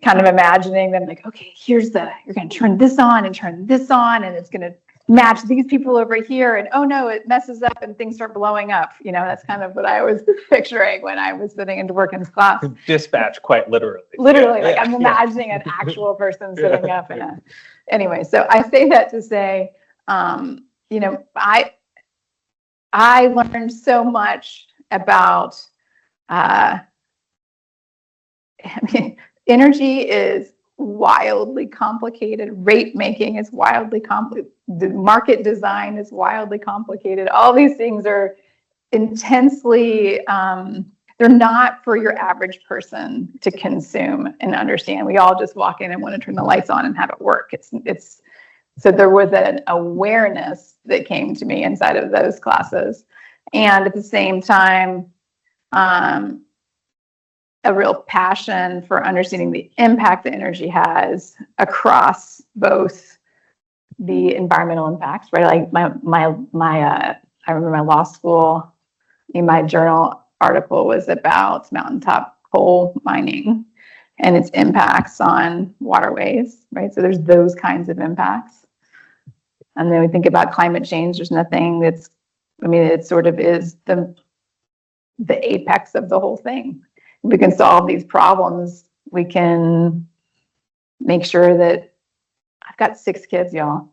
kind of imagining them like, okay, you're going to turn this on and turn this on, and it's going to match these people over here. And oh no, it messes up and things start blowing up. You know, that's kind of what I was picturing when I was sitting into Dworkin's class. Dispatch, quite literally. Literally, like I'm imagining an actual person sitting up in a, anyway, so I say that to say, you know, I learned so much about, I mean, energy is wildly complicated. Rate making is wildly complicated. The market design is wildly complicated. All these things are intensely, they're not for your average person to consume and understand. We all just walk in and want to turn the lights on and have it work. So there was an awareness that came to me inside of those classes. And at the same time, a real passion for understanding the impact that energy has across both the environmental impacts, right? Like I remember my law school, my journal article was about mountaintop coal mining and its impacts on waterways, right? So there's those kinds of impacts. And then we think about climate change, there's nothing that's, I mean, it sort of is the apex of the whole thing. If we can solve these problems, we can make sure that, I've got 6 kids, y'all,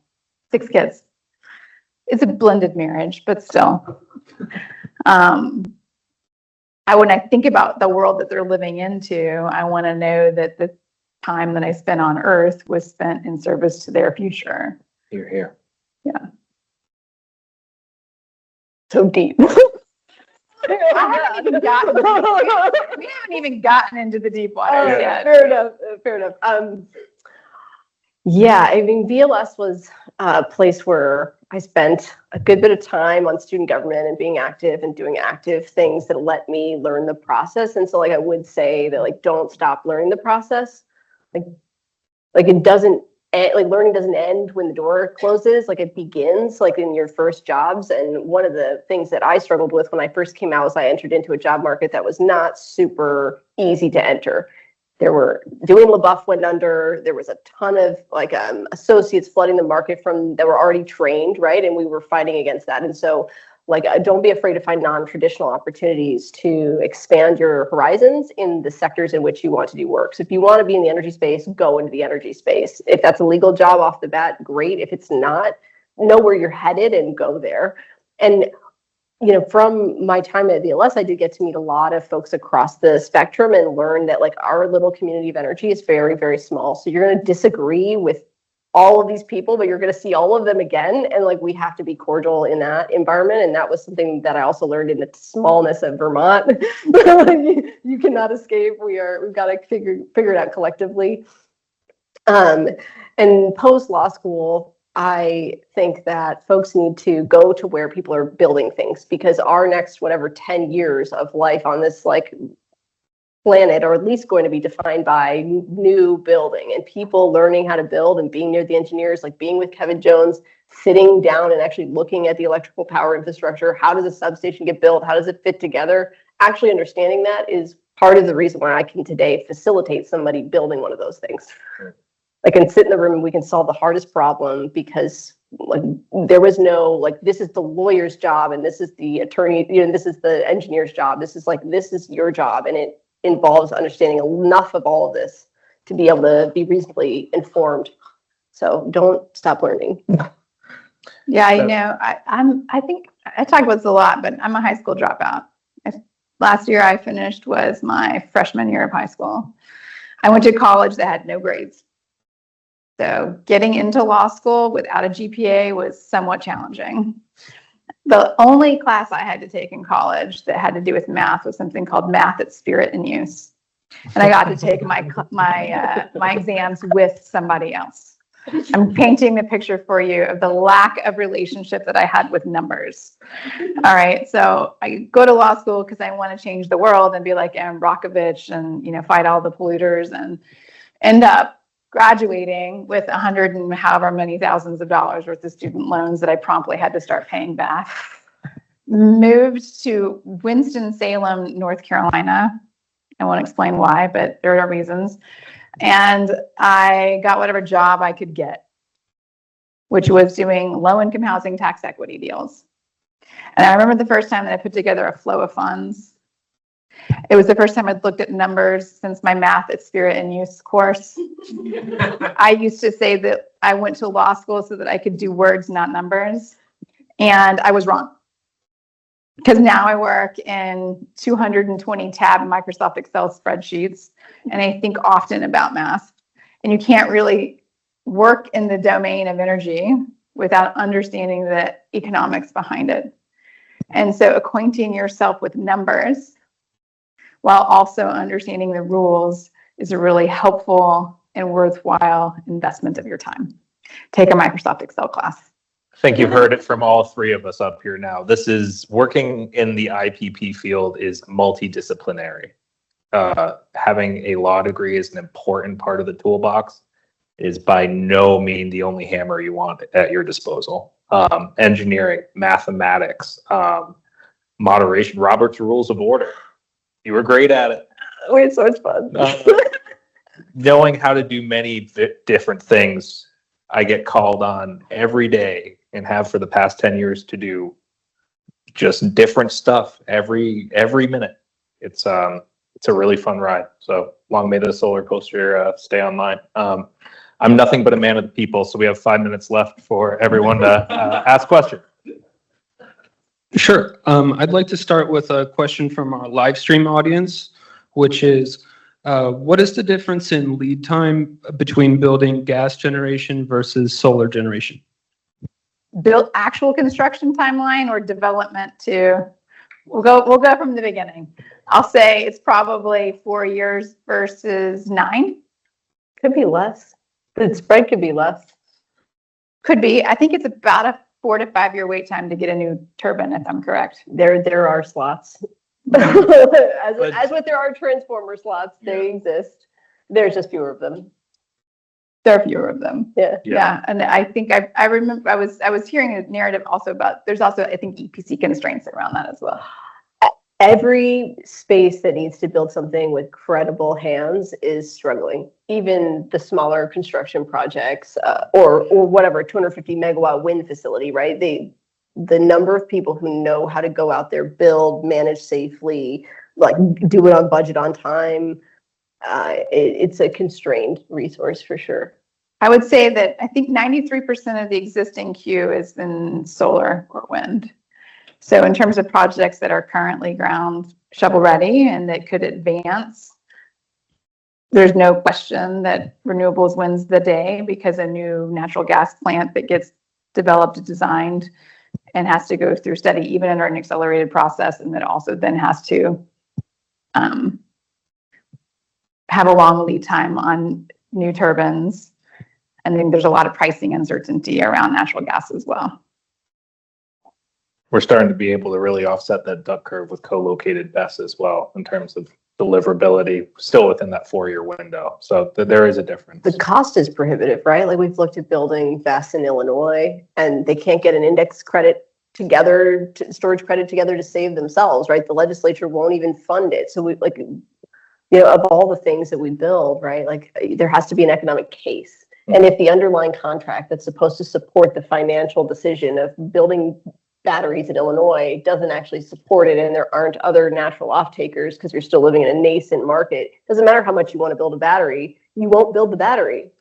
6 kids. It's a blended marriage, but still. When I think about the world that they're living into, I want to know that the time that I spent on Earth was spent in service to their future. You're here. So deep. We haven't even gotten into the deep waters yet. Fair enough. Fair enough. Yeah, I mean, VLS was a place where I spent a good bit of time on student government and being active and doing active things that let me learn the process. And so, like, I would say that, like, don't stop learning the process. Like it doesn't like learning doesn't end when the door closes. Like it begins like in your first jobs. And one of the things that I struggled with when I first came out was I entered into a job market that was not super easy to enter. There were doing LaBeouf went under. There was a ton of like associates flooding the market from that were already trained, right? And we were fighting against that. And so like don't be afraid to find non-traditional opportunities to expand your horizons in the sectors in which you want to do work. So if you want to be in the energy space, go into the energy space. If that's a legal job off the bat, great. If it's not, know where you're headed and go there. And you know, from my time at VLS, I did get to meet a lot of folks across the spectrum and learn that like our little community of energy is very, very small. So you're going to disagree with all of these people, but you're going to see all of them again. And like, we have to be cordial in that environment. And that was something that I also learned in the smallness of Vermont. You cannot escape. We've got to figure it out collectively. And post law school, I think that folks need to go to where people are building things, because our next, whatever, 10 years of life on this like planet are at least going to be defined by new building and people learning how to build and being near the engineers, like being with Kevin Jones, sitting down and actually looking at the electrical power infrastructure. How does a substation get built? How does it fit together? Actually understanding that is part of the reason why I can today facilitate somebody building one of those things. I can sit in the room and we can solve the hardest problem, because like there was no like, this is the lawyer's job and this is the attorney, you know, this is the engineer's job. This is your job, and it involves understanding enough of all of this to be able to be reasonably informed. So don't stop learning. Yeah, you know, I think I talk about this a lot, but I'm a high school dropout. Last year I finished was my freshman year of high school. I went to college that had no grades. So getting into law school without a GPA was somewhat challenging. The only class I had to take in college that had to do with math was something called Math at Spirit and Use. And I got to take my exams with somebody else. I'm painting the picture for you of the lack of relationship that I had with numbers. All right, so I go to law school because I want to change the world and be like Aaron Brockovich and, you know, fight all the polluters, and end up graduating with 100 and however many thousands of dollars worth of student loans that I promptly had to start paying back. Moved to Winston-Salem, North Carolina. I won't explain why, but there are reasons. And I got whatever job I could get, which was doing low-income housing tax equity deals. And I remember the first time that I put together a flow of funds. It was the first time I'd looked at numbers since my Math at Spirit and Use course. I used to say that I went to law school so that I could do words, not numbers. And I was wrong. Because now I work in 220 tab Microsoft Excel spreadsheets, and I think often about math. And you can't really work in the domain of energy without understanding the economics behind it. And so acquainting yourself with numbers while also understanding the rules is a really helpful and worthwhile investment of your time. Take a Microsoft Excel class. I think you've heard it from all three of us up here now. This is working in the IPP field is multidisciplinary. Having a law degree is an important part of the toolbox. It is by no means the only hammer you want at your disposal. Engineering, mathematics, moderation, Robert's Rules of Order. You were great at it. We had so much fun. Knowing how to do many different things, I get called on every day and have for the past 10 years to do just different stuff every minute. It's a really fun ride. So long may the solar coaster stay online. I'm nothing but a man of the people, so we have 5 minutes left for everyone to ask questions. Sure. I'd like to start with a question from our live stream audience, which is, what is the difference in lead time between building gas generation versus solar generation? built actual construction timeline or development to, we'll go from the beginning. I'll say it's probably 4 years versus 9. Could be less. The spread could be less. Could be. I think it's about a 4 to 5 year wait time to get a new turbine, if I'm correct. There are slots. As with there are transformer slots, they exist. There's just fewer of them. There are fewer of them. Yeah. Yeah, and I think I remember I was hearing a narrative also about, there's also, I think, EPC constraints around that as well. Every space that needs to build something with credible hands is struggling. Even the smaller construction projects, or whatever, 250 megawatt wind facility, right? The number of people who know how to go out there, build, manage safely, like do it on budget, on time. It's a constrained resource for sure. I would say that I think 93% of the existing queue is in solar or wind. So in terms of projects that are currently ground shovel ready and that could advance, there's no question that renewables wins the day, because a new natural gas plant that gets developed, designed, and has to go through study even under an accelerated process, and that also then has to have a long lead time on new turbines. And then there's a lot of pricing uncertainty around natural gas as well. We're starting to be able to really offset that duck curve with co-located BESS as well in terms of deliverability, still within that 4-year window. So there is a difference. The cost is prohibitive, right? Like we've looked at building BESS in Illinois, and they can't get an index credit together, storage credit together to save themselves, right? The legislature won't even fund it. So we of all the things that we build, right? Like there has to be an economic case. And if the underlying contract that's supposed to support the financial decision of building batteries in Illinois doesn't actually support it, and there aren't other natural off-takers because you're still living in a nascent market, doesn't matter how much you want to build a battery, you won't build the battery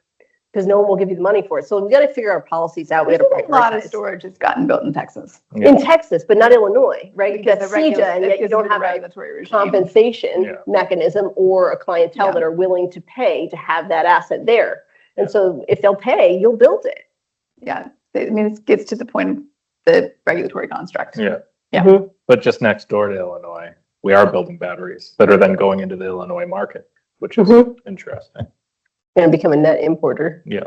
because no one will give you the money for it. So we got to figure our policies out. We got to prioritize. A lot of storage has gotten built in Texas. Yeah. In Texas, but not Illinois, right? Because That's the CEJA, and yet you don't have a regulatory regime. compensation mechanism or a clientele that are willing to pay to have that asset there. And so if they'll pay, you'll build it. Yeah, I mean, it gets to the point of the regulatory construct. Yeah. Yeah. Mm-hmm. But just next door to Illinois, we are building batteries that are then going into the Illinois market, which is interesting. And become a net importer. Yeah.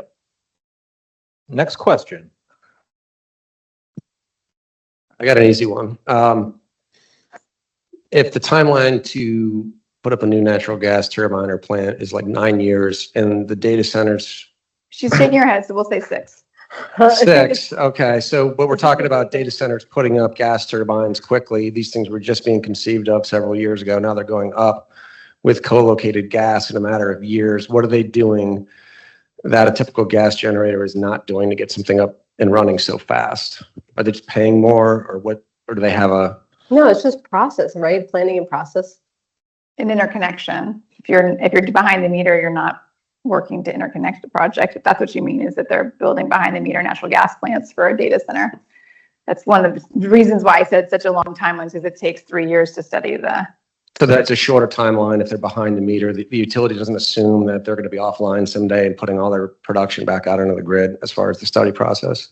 Next question. I got an easy one. If the timeline to put up a new natural gas turbine or plant is like 9 years, and the data centers. She's shaking her head, so we'll say 6. 6, okay. So, but we're talking about data centers putting up gas turbines quickly. These things were just being conceived of several years ago. Now they're going up with co-located gas in a matter of years. What are they doing that a typical gas generator is not doing to get something up and running so fast? Are they just paying more, or what? Or do they have a? No, it's just process, right? Planning and process. An interconnection. If you're behind the meter, you're not working to interconnect the project. If that's what you mean, is that they're building behind the meter natural gas plants for a data center. That's one of the reasons why I said such a long timeline, because it takes 3 years to study the. So that's a shorter timeline if they're behind the meter. The utility doesn't assume that they're going to be offline someday and putting all their production back out into the grid as far as the study process.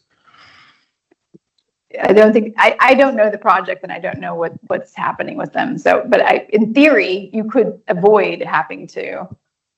I don't know the project, and I don't know what's happening with them. So, but in theory, you could avoid having to.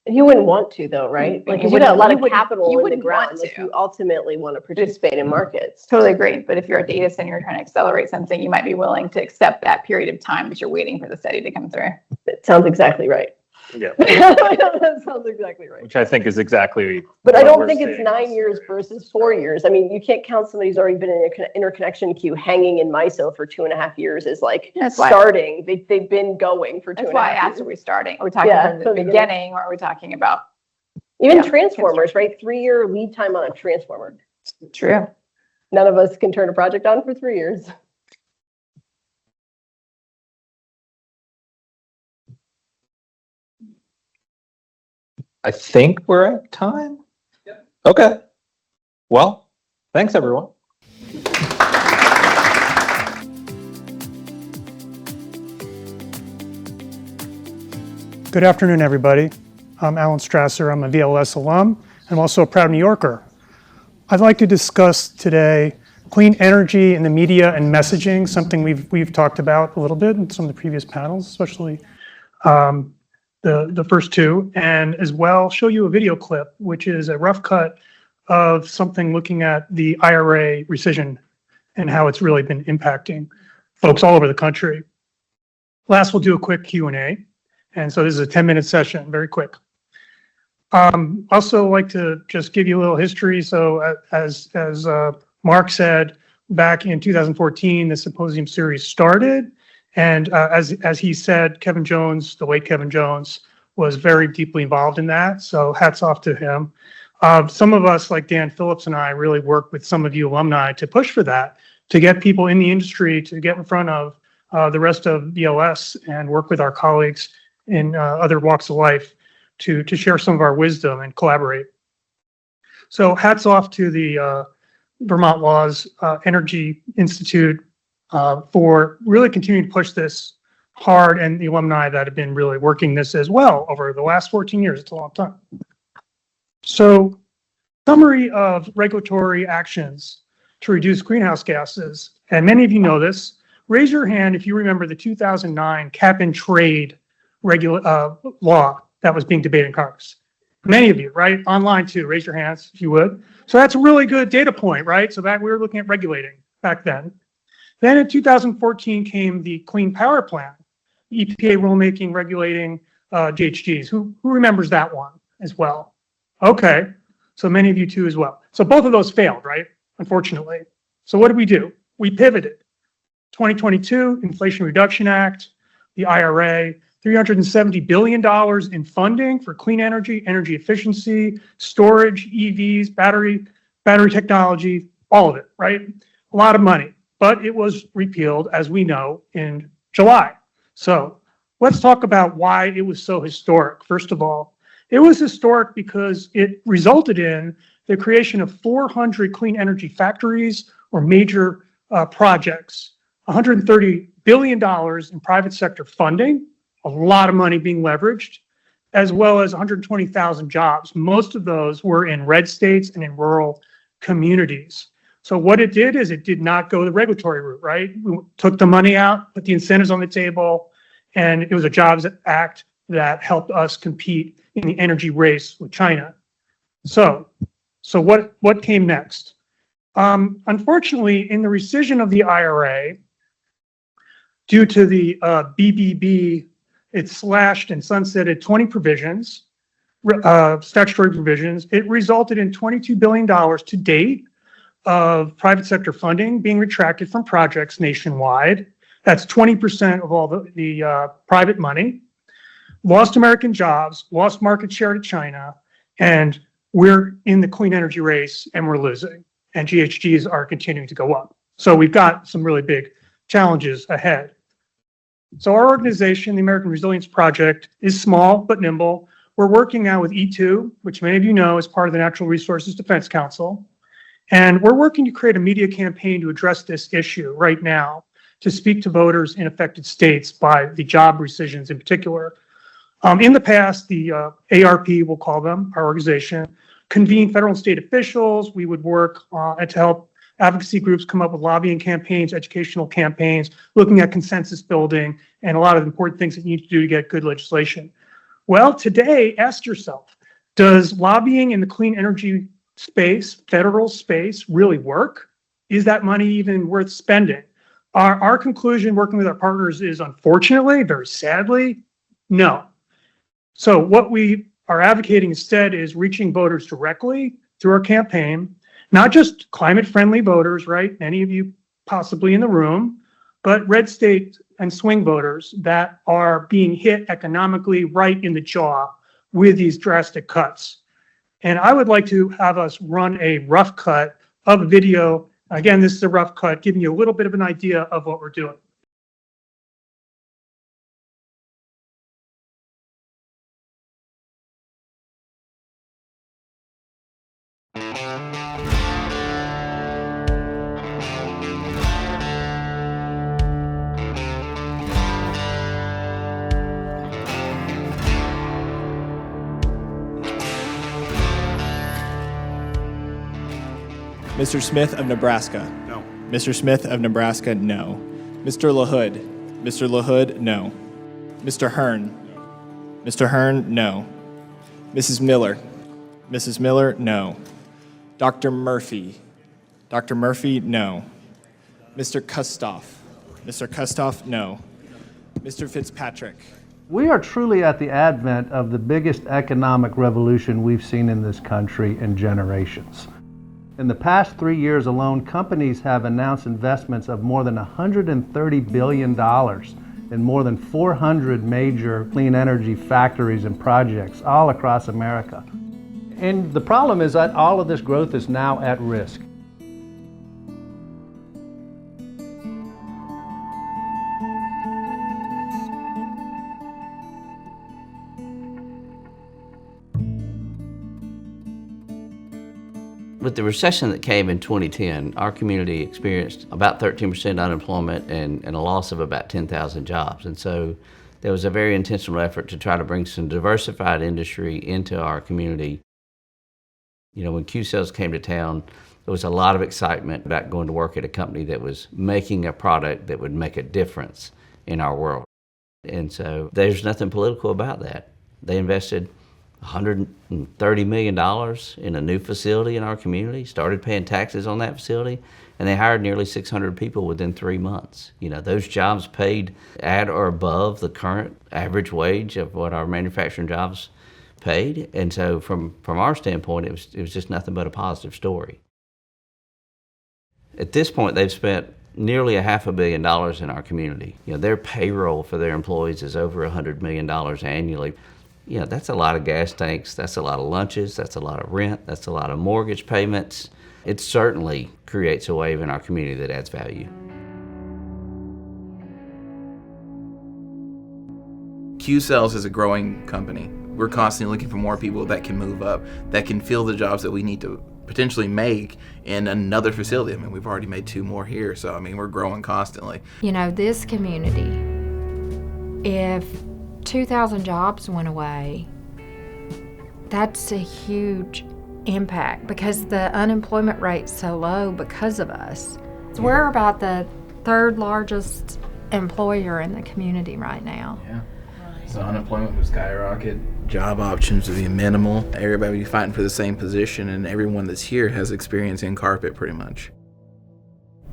You wouldn't want to, though, right? Like you got a lot of capital in the ground. Like you ultimately want to participate in markets. Totally agree. But if you're a data center, you're trying to accelerate something, you might be willing to accept that period of time that you're waiting for the study to come through. That sounds exactly right. Yeah. That sounds exactly right. Which I think is exactly. But I don't think it's 9 years versus 4 years. I mean, you can't count somebody who's already been in an interconnection queue hanging in MISO for 2.5 years as like starting. They've been going for 2.5 years. That's why I asked, are we starting? Are we talking from the beginning, or are we talking about? Even transformers, right? 3-year lead time on a transformer. True. None of us can turn a project on for 3 years. I think we're at time. Yep. Okay. Well, thanks everyone. Good afternoon, everybody. I'm Alan Strasser. I'm a VLS alum. I'm also a proud New Yorker. I'd like to discuss today clean energy in the media and messaging, something we've talked about a little bit in some of the previous panels, especially the first two, and as well show you a video clip, which is a rough cut of something looking at the IRA rescission and how it's really been impacting folks all over the country. Last, we'll do a quick Q&A. And so this is a 10-minute session, very quick. Also like to just give you a little history. So as Mark said, back in 2014, the Symposium series started. And as he said, Kevin Jones, the late Kevin Jones, was very deeply involved in that. So hats off to him. Some of us, like Dan Phillips and I, really worked with some of you alumni to push for that, to get people in the industry, to get in front of the rest of VLS and work with our colleagues in other walks of life to share some of our wisdom and collaborate. So hats off to the Vermont Law's Energy Institute for really continuing to push this hard, and the alumni that have been really working this as well over the last 14 years. It's a long time. So summary of regulatory actions to reduce greenhouse gases. And many of you know this. Raise your hand if you remember the 2009 cap and trade law that was being debated in Congress. Many of you, right? Online too. Raise your hands if you would. So that's a really good data point, right? So back we were looking at regulating back then. Then in 2014 came the Clean Power Plan, EPA rulemaking regulating GHGs. Who remembers that one as well? Okay, so many of you too as well. So both of those failed, right? Unfortunately. So what did we do? We pivoted. 2022 Inflation Reduction Act, the IRA, $370 billion in funding for clean energy, energy efficiency, storage, EVs, battery technology, all of it, right? A lot of money, but it was repealed, as we know, in July. So let's talk about why it was so historic. First of all, it was historic because it resulted in the creation of 400 clean energy factories or major projects, $130 billion in private sector funding, a lot of money being leveraged, as well as 120,000 jobs. Most of those were in red states and in rural communities. So what it did is it did not go the regulatory route, right? We took the money out, put the incentives on the table, and it was a Jobs Act that helped us compete in the energy race with China. So what came next? Unfortunately, in the rescission of the IRA, due to the BBB, it slashed and sunsetted 20 provisions, statutory provisions. It resulted in $22 billion to date of private sector funding being retracted from projects nationwide. That's 20% of all the private money. Lost American jobs, lost market share to China, and we're in the clean energy race and we're losing. And GHGs are continuing to go up. So we've got some really big challenges ahead. So our organization, the American Resilience Project, is small but nimble. We're working now with E2, which many of you know is part of the Natural Resources Defense Council. And we're working to create a media campaign to address this issue right now, to speak to voters in affected states by the job rescissions in particular. In the past, the ARP, we'll call them, our organization, convened federal and state officials. We would work to help advocacy groups come up with lobbying campaigns, educational campaigns, looking at consensus building, and a lot of important things that you need to do to get good legislation. Well, today, ask yourself, does lobbying in the clean energy space, federal space, really work? Is that money even worth spending? Our conclusion, working with our partners, is unfortunately, very sadly, no. So what we are advocating instead is reaching voters directly through our campaign, not just climate-friendly voters, right? Many of you possibly in the room, but red state and swing voters that are being hit economically right in the jaw with these drastic cuts. And I would like to have us run a rough cut of a video. Again, this is a rough cut, giving you a little bit of an idea of what we're doing. Mr. Smith of Nebraska. No. Mr. Smith of Nebraska, no. Mr. LaHood. Mr. LaHood, no. Mr. Hearn. Mr. Hearn, no. Mrs. Miller. Mrs. Miller, no. Dr. Murphy. Dr. Murphy, no. Mr. Kustoff. Mr. Kustoff, no. Mr. Fitzpatrick. We are truly at the advent of the biggest economic revolution we've seen in this country in generations. In the past 3 years alone, companies have announced investments of more than $130 billion in more than 400 major clean energy factories and projects all across America. And the problem is that all of this growth is now at risk. With the recession that came in 2010, our community experienced about 13% unemployment and a loss of about 10,000 jobs. And so there was a very intentional effort to try to bring some diversified industry into our community. You know, when Q-Cells came to town, there was a lot of excitement about going to work at a company that was making a product that would make a difference in our world. And so there's nothing political about that. They invested $130 million in a new facility in our community, started paying taxes on that facility, and they hired nearly 600 people within 3 months. You know, those jobs paid at or above the current average wage of what our manufacturing jobs paid. And so from our standpoint, it was just nothing but a positive story. At this point, they've spent nearly $500 million in our community. You know, their payroll for their employees is over $100 million annually. You know, that's a lot of gas tanks, that's a lot of lunches, that's a lot of rent, that's a lot of mortgage payments. It certainly creates a wave in our community that adds value. Q-Cells is a growing company. We're constantly looking for more people that can move up, that can fill the jobs that we need to potentially make in another facility. I mean, we've already made 2 more here, so I mean, we're growing constantly. You know, this community, if 2,000 jobs went away, that's a huge impact because the unemployment rate's so low because of us. We're about the 3rd largest employer in the community right now. Yeah. So unemployment would skyrocket, job options would be minimal, everybody would be fighting for the same position, and everyone that's here has experience in carpet pretty much.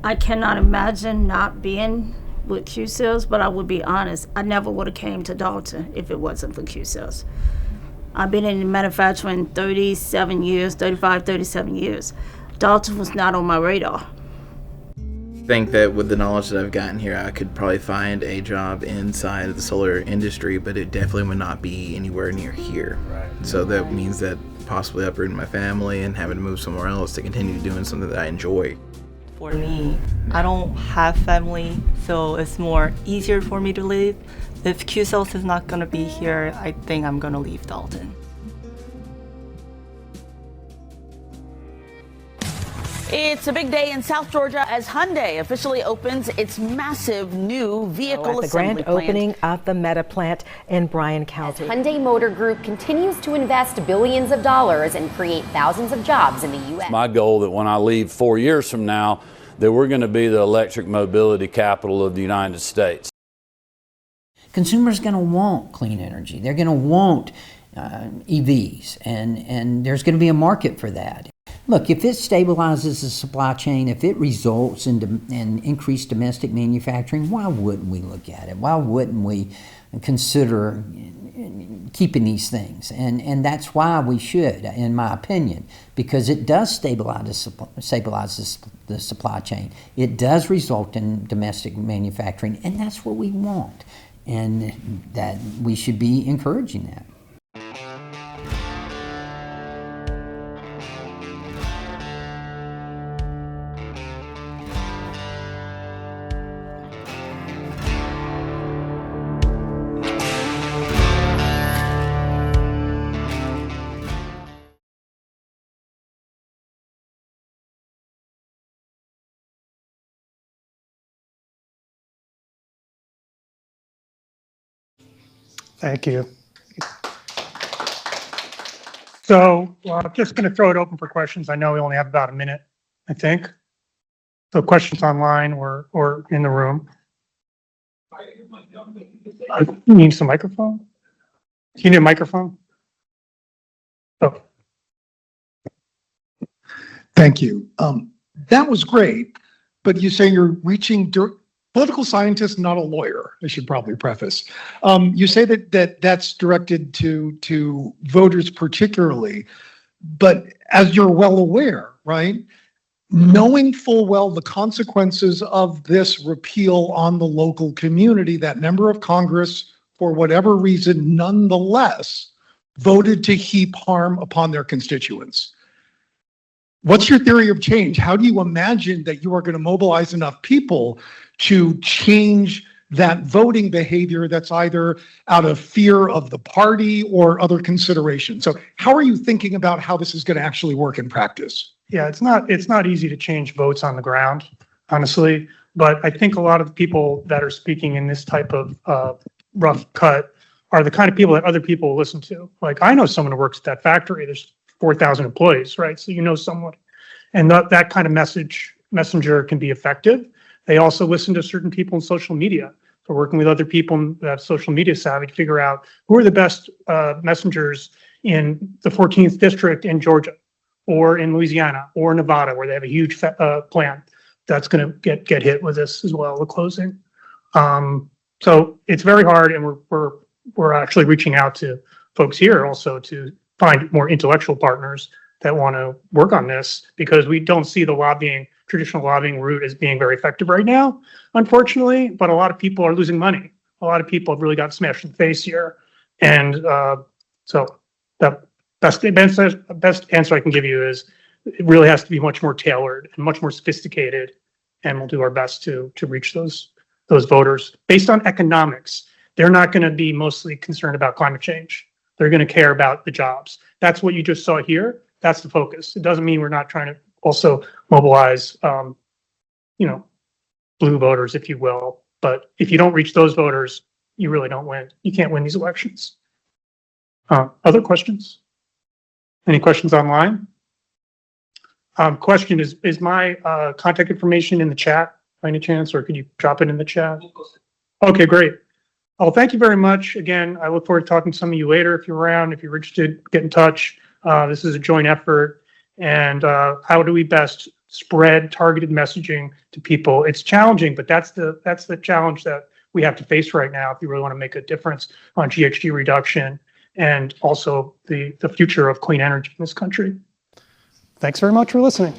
I cannot imagine not being with Q-Cells, but I would be honest, I never would have came to Dalton if it wasn't for Q-Cells. I've been in manufacturing 37 years, 37 years. Dalton was not on my radar. I think that with the knowledge that I've gotten here, I could probably find a job inside of the solar industry, but it definitely would not be anywhere near here. Right. So that means that possibly uprooting my family and having to move somewhere else to continue doing something that I enjoy. For me, I don't have family, so it's more easier for me to leave. If Q-Cells is not going to be here, I think I'm going to leave Dalton. It's a big day in South Georgia as Hyundai officially opens its massive new vehicle at the assembly grand plant. opening of the Meta plant in Bryan County. Hyundai Motor Group continues to invest billions of dollars and create thousands of jobs in the U.S. My goal that when I leave 4 years from now, that we're going to be the electric mobility capital of the United States. Consumers are going to want clean energy. They're going to want EVs, and there's going to be a market for that. Look, if it stabilizes the supply chain, if it results in increased domestic manufacturing, why wouldn't we look at it? Why wouldn't we consider keeping these things? And that's why we should, in my opinion, because it does stabilize the supply chain. It does result in domestic manufacturing, and that's what we want. And that we should be encouraging that. Thank you. So I'm just going to throw it open for questions. I know we only have about a minute, I think. So questions online or in the room? You need some microphone? Do you need a microphone? Oh. Thank you. That was great, but you say you're reaching political scientist, not a lawyer. I should probably preface. You say that's directed to voters particularly, but as you're well aware, right? Knowing full well the consequences of this repeal on the local community, that member of Congress, for whatever reason, nonetheless, voted to heap harm upon their constituents. What's your theory of change? How do you imagine that you are going to mobilize enough people to change that voting behavior that's either out of fear of the party or other considerations? So how are you thinking about how this is going to actually work in practice? Yeah, it's not easy to change votes on the ground, honestly. But I think a lot of the people that are speaking in this type of rough cut are the kind of people that other people will listen to. Like, I know someone who works at that factory. There's 4,000 employees, right? So you know someone. And that kind of messenger can be effective. They also listen to certain people in social media. So working with other people that have social media savvy to figure out who are the best messengers in the 14th district in Georgia, or in Louisiana, or Nevada, where they have a huge plant that's going to get hit with this as well, the closing. So it's very hard, and we're actually reaching out to folks here also to find more intellectual partners that want to work on this, because we don't see the traditional lobbying route as being very effective right now, unfortunately. But a lot of people are losing money. A lot of people have really got smashed in the face here, and so the best answer I can give you is it really has to be much more tailored and much more sophisticated, and we'll do our best to reach those voters based on economics. They're not going to be mostly concerned about climate change. They're going to care about the jobs. That's what you just saw here. That's the focus. It doesn't mean we're not trying to also mobilize, blue voters, if you will. But if you don't reach those voters, you really don't win. You can't win these elections. Other questions? Any questions online? Question is my contact information in the chat by any chance, or could you drop it in the chat? Okay, great. Oh, thank you very much. Again, I look forward to talking to some of you later. If you're around, if you're interested, get in touch. This is a joint effort. And how do we best spread targeted messaging to people? It's challenging, but that's the challenge that we have to face right now if you really want to make a difference on GHG reduction and also the future of clean energy in this country. Thanks very much for listening.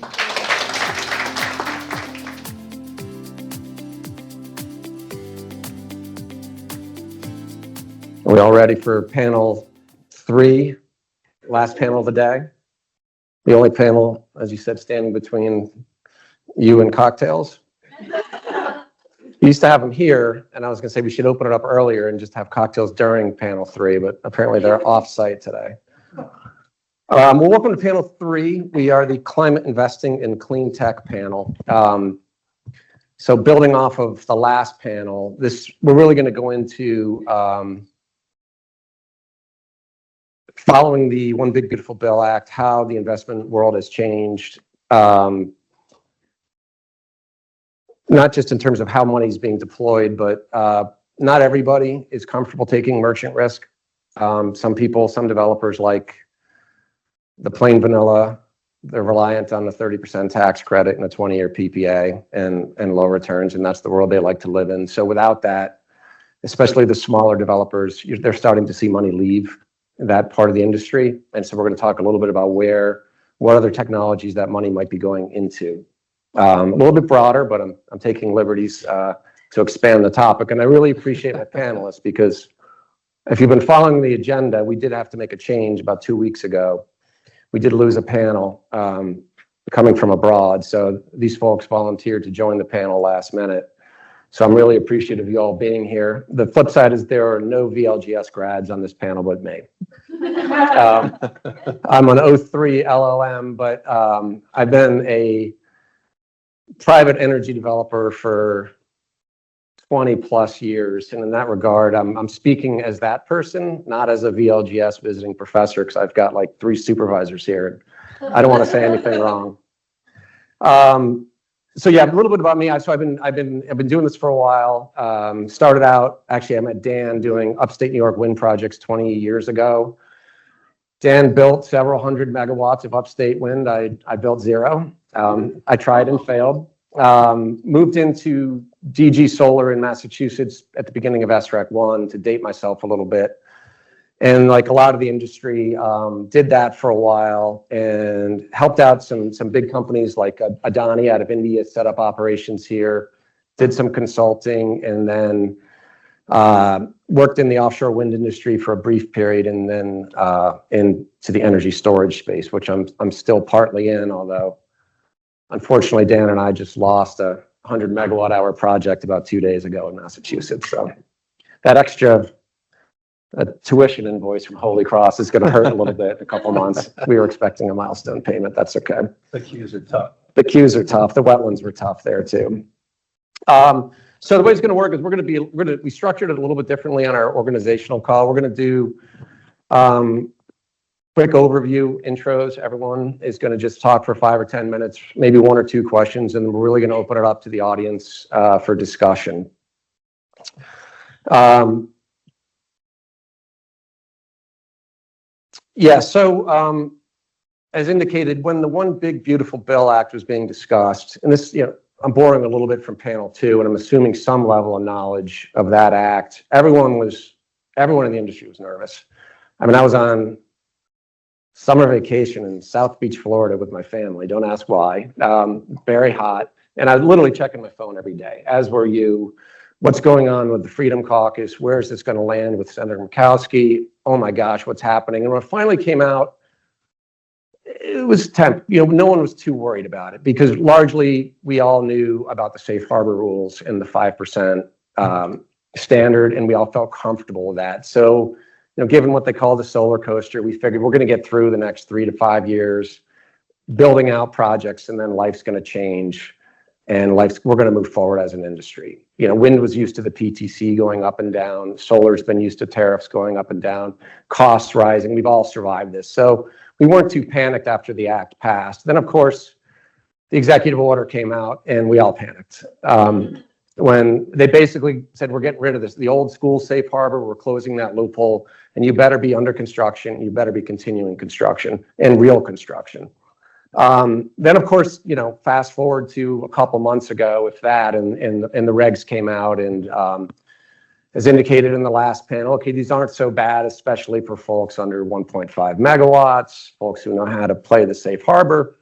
Are we all ready for panel 3, last panel of the day? The only panel, as you said, standing between you and cocktails. We used to have them here, and I was going to say we should open it up earlier and just have cocktails during panel 3, but apparently they're off-site today. Well, welcome to panel 3. We are the Climate Investing in Clean Tech panel. So building off of the last panel, we're really going to go into following the One Big Beautiful Bill Act, how the investment world has changed, not just in terms of how money is being deployed, but not everybody is comfortable taking merchant risk. Some people, some developers like the plain vanilla, they're reliant on the 30% tax credit and a 20-year PPA and low returns, and that's the world they like to live in. So without that, especially the smaller developers, they're starting to see money leave that part of the industry. And so we're going to talk a little bit about what other technologies that money might be going into. A little bit broader, but I'm taking liberties to expand the topic. And I really appreciate my panelists, because if you've been following the agenda, we did have to make a change about 2 weeks ago. We did lose a panel coming from abroad. So these folks volunteered to join the panel last minute. So I'm really appreciative of you all being here. The flip side is there are no VLGS grads on this panel but me. I'm an 03 LLM, but I've been a private energy developer for 20 plus years. And in that regard, I'm speaking as that person, not as a VLGS visiting professor, because I've got like 3 supervisors here. I don't want to say anything wrong. So yeah, a little bit about me. So I've been doing this for a while. Started out, actually, I met Dan doing upstate New York wind projects 20 years ago. Dan built several hundred megawatts of upstate wind. I built zero. I tried and failed. Moved into DG Solar in Massachusetts at the beginning of SREC 1 to date myself a little bit. And like a lot of the industry, did that for a while and helped out some big companies like Adani out of India, set up operations here, did some consulting, and then worked in the offshore wind industry for a brief period, and then into the energy storage space, which I'm still partly in, although unfortunately Dan and I just lost a 100 megawatt hour project about 2 days ago in Massachusetts. So that extra tuition invoice from Holy Cross is going to hurt a little bit in a couple months. We were expecting a milestone payment. That's okay. The queues are tough. The queues are tough. The wetlands were tough there too. So the way it's going to work is we structured it a little bit differently on our organizational call. We're going to do quick overview intros. Everyone is going to just talk for 5 or 10 minutes, maybe 1 or 2 questions, and we're really going to open it up to the audience for discussion. Yeah, so as indicated, when the One Big Beautiful Bill Act was being discussed, and this, I'm borrowing a little bit from panel 2, and I'm assuming some level of knowledge of that act. Everyone in the industry was nervous. I mean, I was on summer vacation in South Beach, Florida with my family. Don't ask why. Very hot. And I was literally checking my phone every day, as were you. What's going on with the Freedom Caucus? Where is this going to land with Senator Murkowski? Oh my gosh, what's happening? And when it finally came out, it was no one was too worried about it, because largely we all knew about the safe harbor rules and the 5% standard, and we all felt comfortable with that. So, given what they call the solar coaster, we figured we're going to get through the next 3 to 5 years building out projects, and then life's going to change, and we're going to move forward as an industry. Wind was used to the PTC going up and down. Solar's been used to tariffs going up and down, costs rising. We've all survived this. So we weren't too panicked after the act passed. Then, of course, the executive order came out, and we all panicked. When they basically said, we're getting rid of this, the old school safe harbor, we're closing that loophole, and you better be under construction, you better be continuing construction and real construction. Then, of course, fast forward to a couple months ago, if that, and the regs came out, and as indicated in the last panel, okay, these aren't so bad, especially for folks under 1.5 megawatts, folks who know how to play the safe harbor,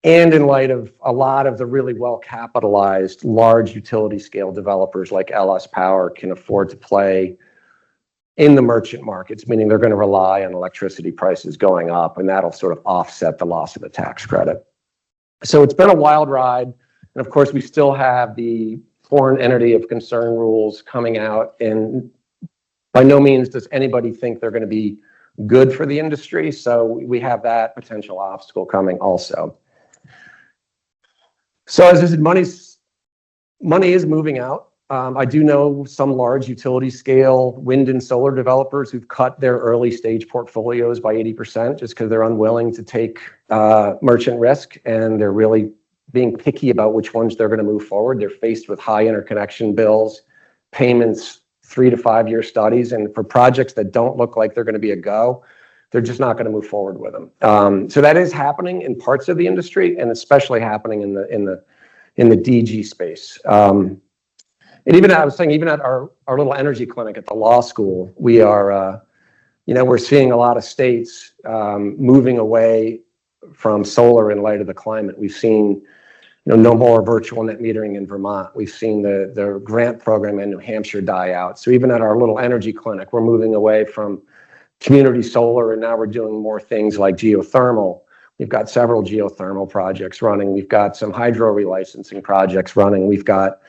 and in light of a lot of the really well-capitalized large utility scale developers like LS Power can afford to play in the merchant markets, meaning they're going to rely on electricity prices going up, and that'll sort of offset the loss of the tax credit. So it's been a wild ride. And of course, we still have the foreign entity of concern rules coming out, and by no means does anybody think they're going to be good for the industry. So we have that potential obstacle coming also. So as I said, money is moving out. I do know some large utility scale wind and solar developers who've cut their early stage portfolios by 80% just because they're unwilling to take merchant risk, and they're really being picky about which ones they're going to move forward. They're faced with high interconnection bills, payments, 3 to 5 year studies, and for projects that don't look like they're going to be a go, they're just not going to move forward with them. So that is happening in parts of the industry, and especially happening in the DG space. And even I was saying, even at our little energy clinic at the law school, we are, we're seeing a lot of states moving away from solar in light of the climate. We've seen, no more virtual net metering in Vermont. We've seen the grant program in New Hampshire die out. So even at our little energy clinic, we're moving away from community solar, and now we're doing more things like geothermal. We've got several geothermal projects running. We've got some hydro relicensing projects running. We've got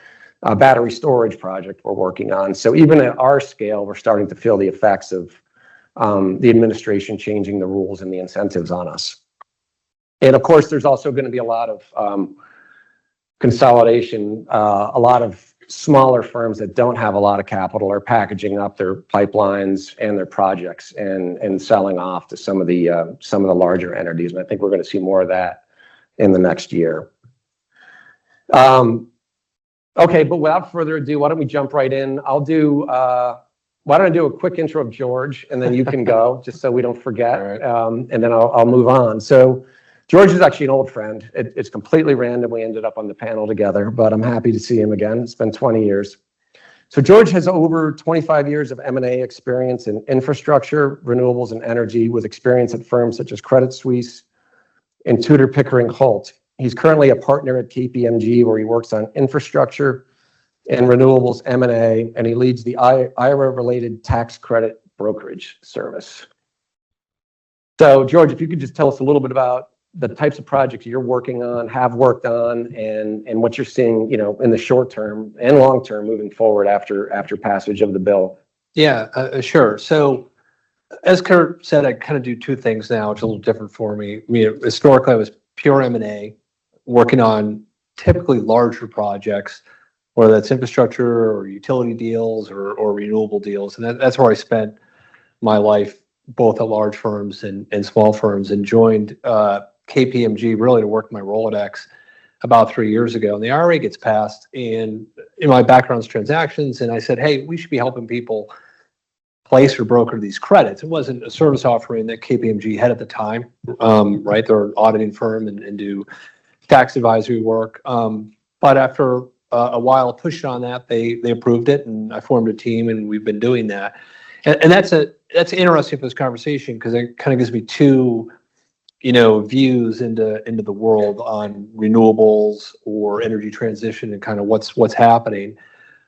a battery storage project we're working on. So even at our scale, we're starting to feel the effects of the administration changing the rules and the incentives on us. And of course, there's also going to be a lot of consolidation. A lot of smaller firms that don't have a lot of capital are packaging up their pipelines and their projects and selling off to some of the larger entities. And I think we're going to see more of that in the next year. Okay, but without further ado, why don't we jump right in? Why don't I do a quick intro of George, and then you can go, just so we don't forget, and then I'll move on. So George is actually an old friend. It's completely random. We ended up on the panel together, but I'm happy to see him again. It's been 20 years. So George has over 25 years of M&A experience in infrastructure, renewables, and energy, with experience at firms such as Credit Suisse and Tudor, Pickering, Holt. He's currently a partner at KPMG, where he works on infrastructure and renewables M&A, and he leads the IRA-related tax credit brokerage service. So George, if you could just tell us a little bit about the types of projects you're working on, have worked on, and what you're seeing, in the short term and long term moving forward after passage of the bill. Yeah, sure. So as Kurt said, I kind of do two things now. It's a little different for me. I mean, historically, I was pure M&A, working on typically larger projects, whether that's infrastructure or utility deals or renewable deals. And that's where I spent my life, both at large firms and small firms, and joined KPMG really to work my Rolodex about 3 years ago. And the IRA gets passed, and in my background's transactions, and I said, hey, we should be helping people place or broker these credits. It wasn't a service offering that KPMG had at the time, right? They're an auditing firm and do tax advisory work. But after a while pushing on that, they approved it, and I formed a team, and we've been doing that. And that's interesting for this conversation, because it kind of gives me two views into the world on renewables or energy transition and kind of what's happening.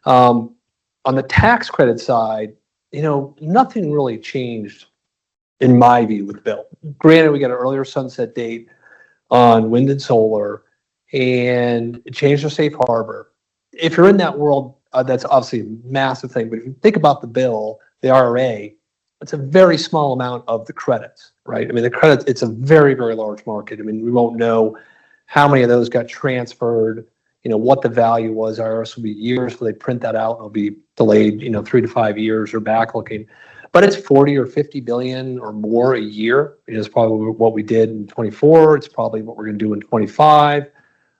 On the tax credit side, nothing really changed in my view with the bill. Granted, we got an earlier sunset date on wind and solar, and it changed the safe harbor. If you're in that world, that's obviously a massive thing. But if you think about the bill, the IRA, it's a very small amount of the credits, right? I mean, the credits, it's a very, very large market. I mean, we won't know how many of those got transferred, what the value was. IRS will be years before they print that out. It'll be delayed, 3 to 5 years or back looking. But it's 40 or 50 billion or more a year. It's probably what we did in 24. It's probably what we're going to do in 25.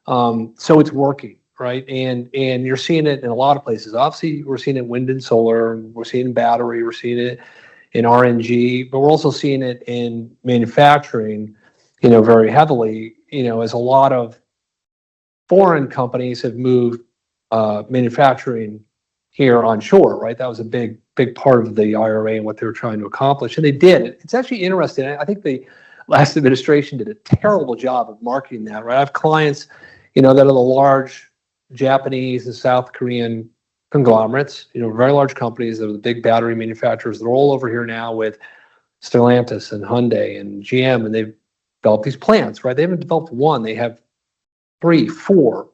So it's working, right? And you're seeing it in a lot of places. Obviously, we're seeing it in wind and solar. We're seeing it in battery. We're seeing it in RNG, but we're also seeing it in manufacturing, very heavily, as a lot of foreign companies have moved manufacturing here on shore, right? That was a big part of the IRA and what they were trying to accomplish, and they did. It's actually interesting. I think the last administration did a terrible job of marketing that, right? I have clients, that are the large Japanese and South Korean conglomerates, very large companies that are the big battery manufacturers. They're all over here now with Stellantis and Hyundai and GM, and they've developed these plants, right? They haven't developed one. They have $3 or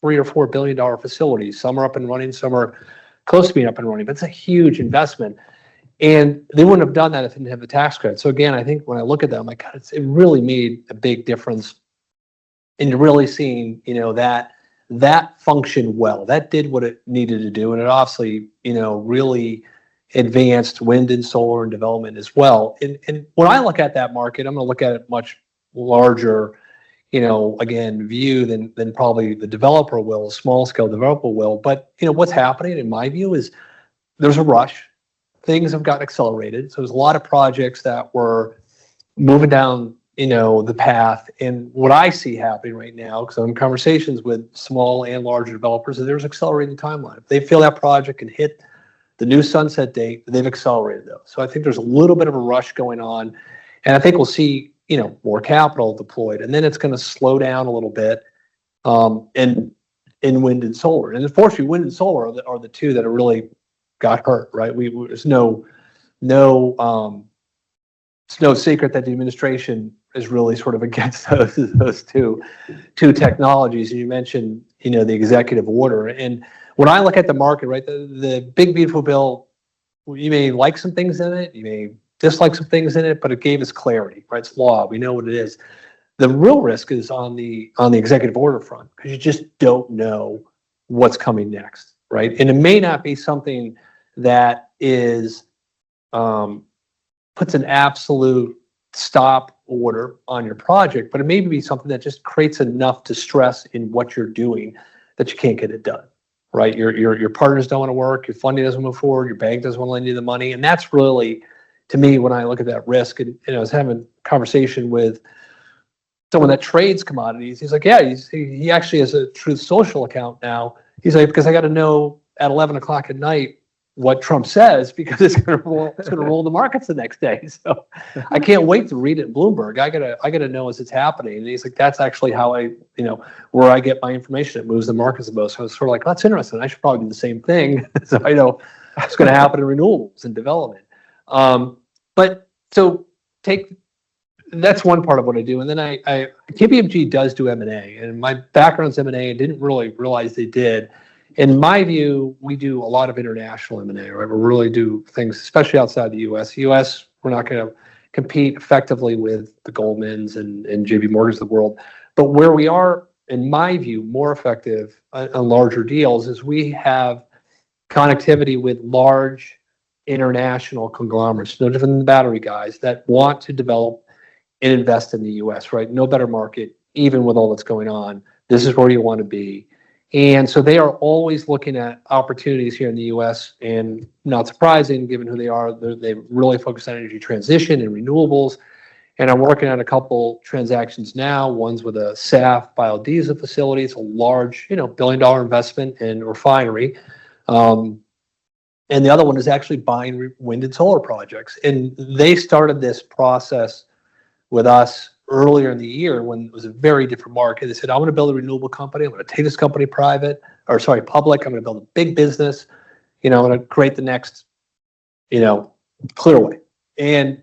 $4 billion facilities. Some are up and running, some are close to being up and running, but it's a huge investment. And they wouldn't have done that if they didn't have the tax credit. So again, I think when I look at that, I'm like, God, it really made a big difference in really seeing, that functioned well. That did what it needed to do. And it obviously, really advanced wind and solar and development as well. And when I look at that market, I'm going to look at it much larger, again, view than probably the developer will, small scale developer will. But, what's happening in my view is there's a rush. Things have gotten accelerated. So there's a lot of projects that were moving down, the path. And what I see happening right now, because I'm in conversations with small and larger developers, is there's accelerating timeline. If they feel that project can hit the new sunset date, they've accelerated those. So I think there's a little bit of a rush going on. And I think we'll see, more capital deployed. And then it's going to slow down a little bit in wind and solar. And unfortunately, wind and solar are the two that are really got hurt, right? There's no it's no secret that the administration is really sort of against those two technologies. And you mentioned, the executive order. And when I look at the market, right, the big beautiful bill, you may like some things in it, you may dislike some things in it, but it gave us clarity, right? It's law. We know what it is. The real risk is on the executive order front, because you just don't know what's coming next, right? And it may not be something that is puts an absolute stop order on your project, but it may be something that just creates enough distress in what you're doing that you can't get it done, right? Your partners don't want to work, your funding doesn't move forward, your bank doesn't want to lend you the money. And that's really, to me, when I look at that risk, and I was having a conversation with someone that trades commodities. He's like, yeah, he actually has a Truth Social account now. He's like, because I got to know at 11 o'clock at night what Trump says, because it's going to roll the markets the next day. So I can't wait to read it in Bloomberg. I gotta know as it's happening. And he's like, that's actually how where I get my information. It moves the markets the most. So I was sort of like, oh, that's interesting. I should probably do the same thing. So I know what's going to happen in renewables and development. But so that's one part of what I do. And then KPMG does do M&A, and my background's M&A. I didn't really realize they did. In my view, we do a lot of international M&A, right? We really do things, especially outside the U.S. U.S., we're not going to compete effectively with the Goldmans and JP Morgans of the world. But where we are, in my view, more effective on larger deals is we have connectivity with large international conglomerates, no different than the battery guys, that want to develop and invest in the U.S., right? No better market, even with all that's going on. This is where you want to be. And so they are always looking at opportunities here in the U.S. and not surprising, given who they are, they really focus on energy transition and renewables. And I'm working on a couple transactions now. One's with a SAF biodiesel facility. It's a large, billion-dollar investment in a refinery. And the other one is actually buying wind and solar projects. And they started this process with us earlier in the year when it was a very different market. They said, I'm going to build a renewable company. I'm going to take this company public. I'm going to build a big business. I'm going to create the next, Clearway. And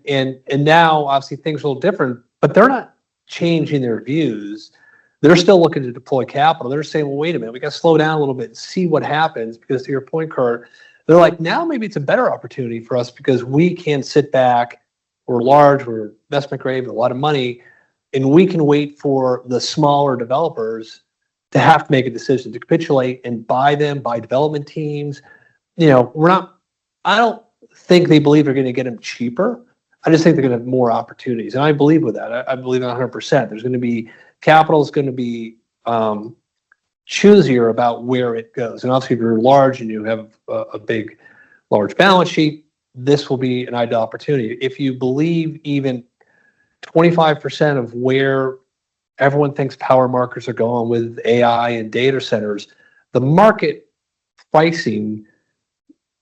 now obviously things are a little different, but they're not changing their views. They're still looking to deploy capital. They're saying, well, wait a minute, we got to slow down a little bit and see what happens, because to your point, Kurt, they're like, now maybe it's a better opportunity for us because we can sit back. We're large, we're investment grade with a lot of money, and we can wait for the smaller developers to have to make a decision to capitulate and buy development teams. I don't think they believe they're going to get them cheaper. I just think they're going to have more opportunities. And I believe with that. I believe in 100%. There's going to be capital is going to be choosier about where it goes. And obviously, if you're large and you have a large balance sheet, this will be an ideal opportunity. If you believe even 25% of where everyone thinks power markets are going with AI and data centers, the market pricing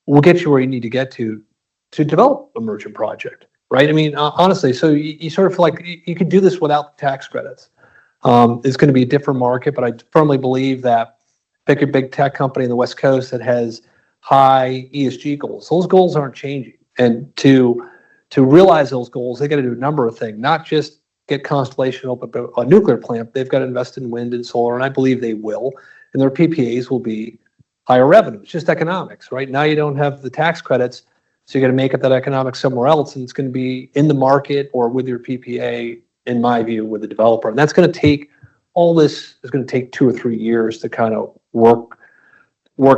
will get you where you need to get to develop a merchant project, right? I mean, honestly, so you sort of feel like you could do this without the tax credits. It's going to be a different market, but I firmly believe that pick a big tech company in the West Coast that has high ESG goals. Those goals aren't changing. And to realize those goals, they got to do a number of things, not just get Constellation open a nuclear plant. They've got to invest in wind and solar, and I believe they will. And their PPAs will be higher revenue. It's just economics, right? Now you don't have the tax credits, so you got to make up that economics somewhere else, and it's going to be in the market or with your PPA, in my view, with the developer. And that's going to take, all this is going to take 2 or 3 years to kind of work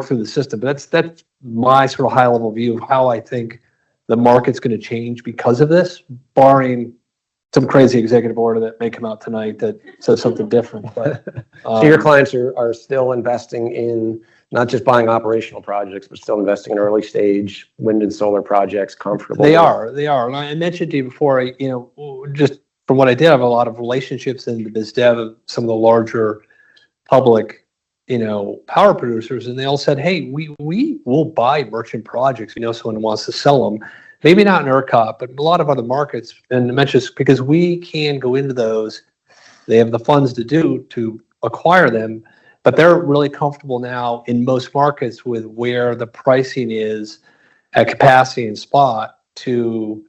through the system. But that's my sort of high level view of how I think the market's going to change because of this, barring some crazy executive order that may come out tonight that says something different. But so your clients are still investing in not just buying operational projects, but still investing in early stage wind and solar projects comfortable. They are. And I mentioned to you before, just from what I did, I have a lot of relationships in the biz dev of some of the larger public power producers, and they all said, hey, we will buy merchant projects. Someone wants to sell them, maybe not in ERCOT, but a lot of other markets. And I mentioned because we can go into those, they have the funds to acquire them, but they're really comfortable now in most markets with where the pricing is at capacity and spot to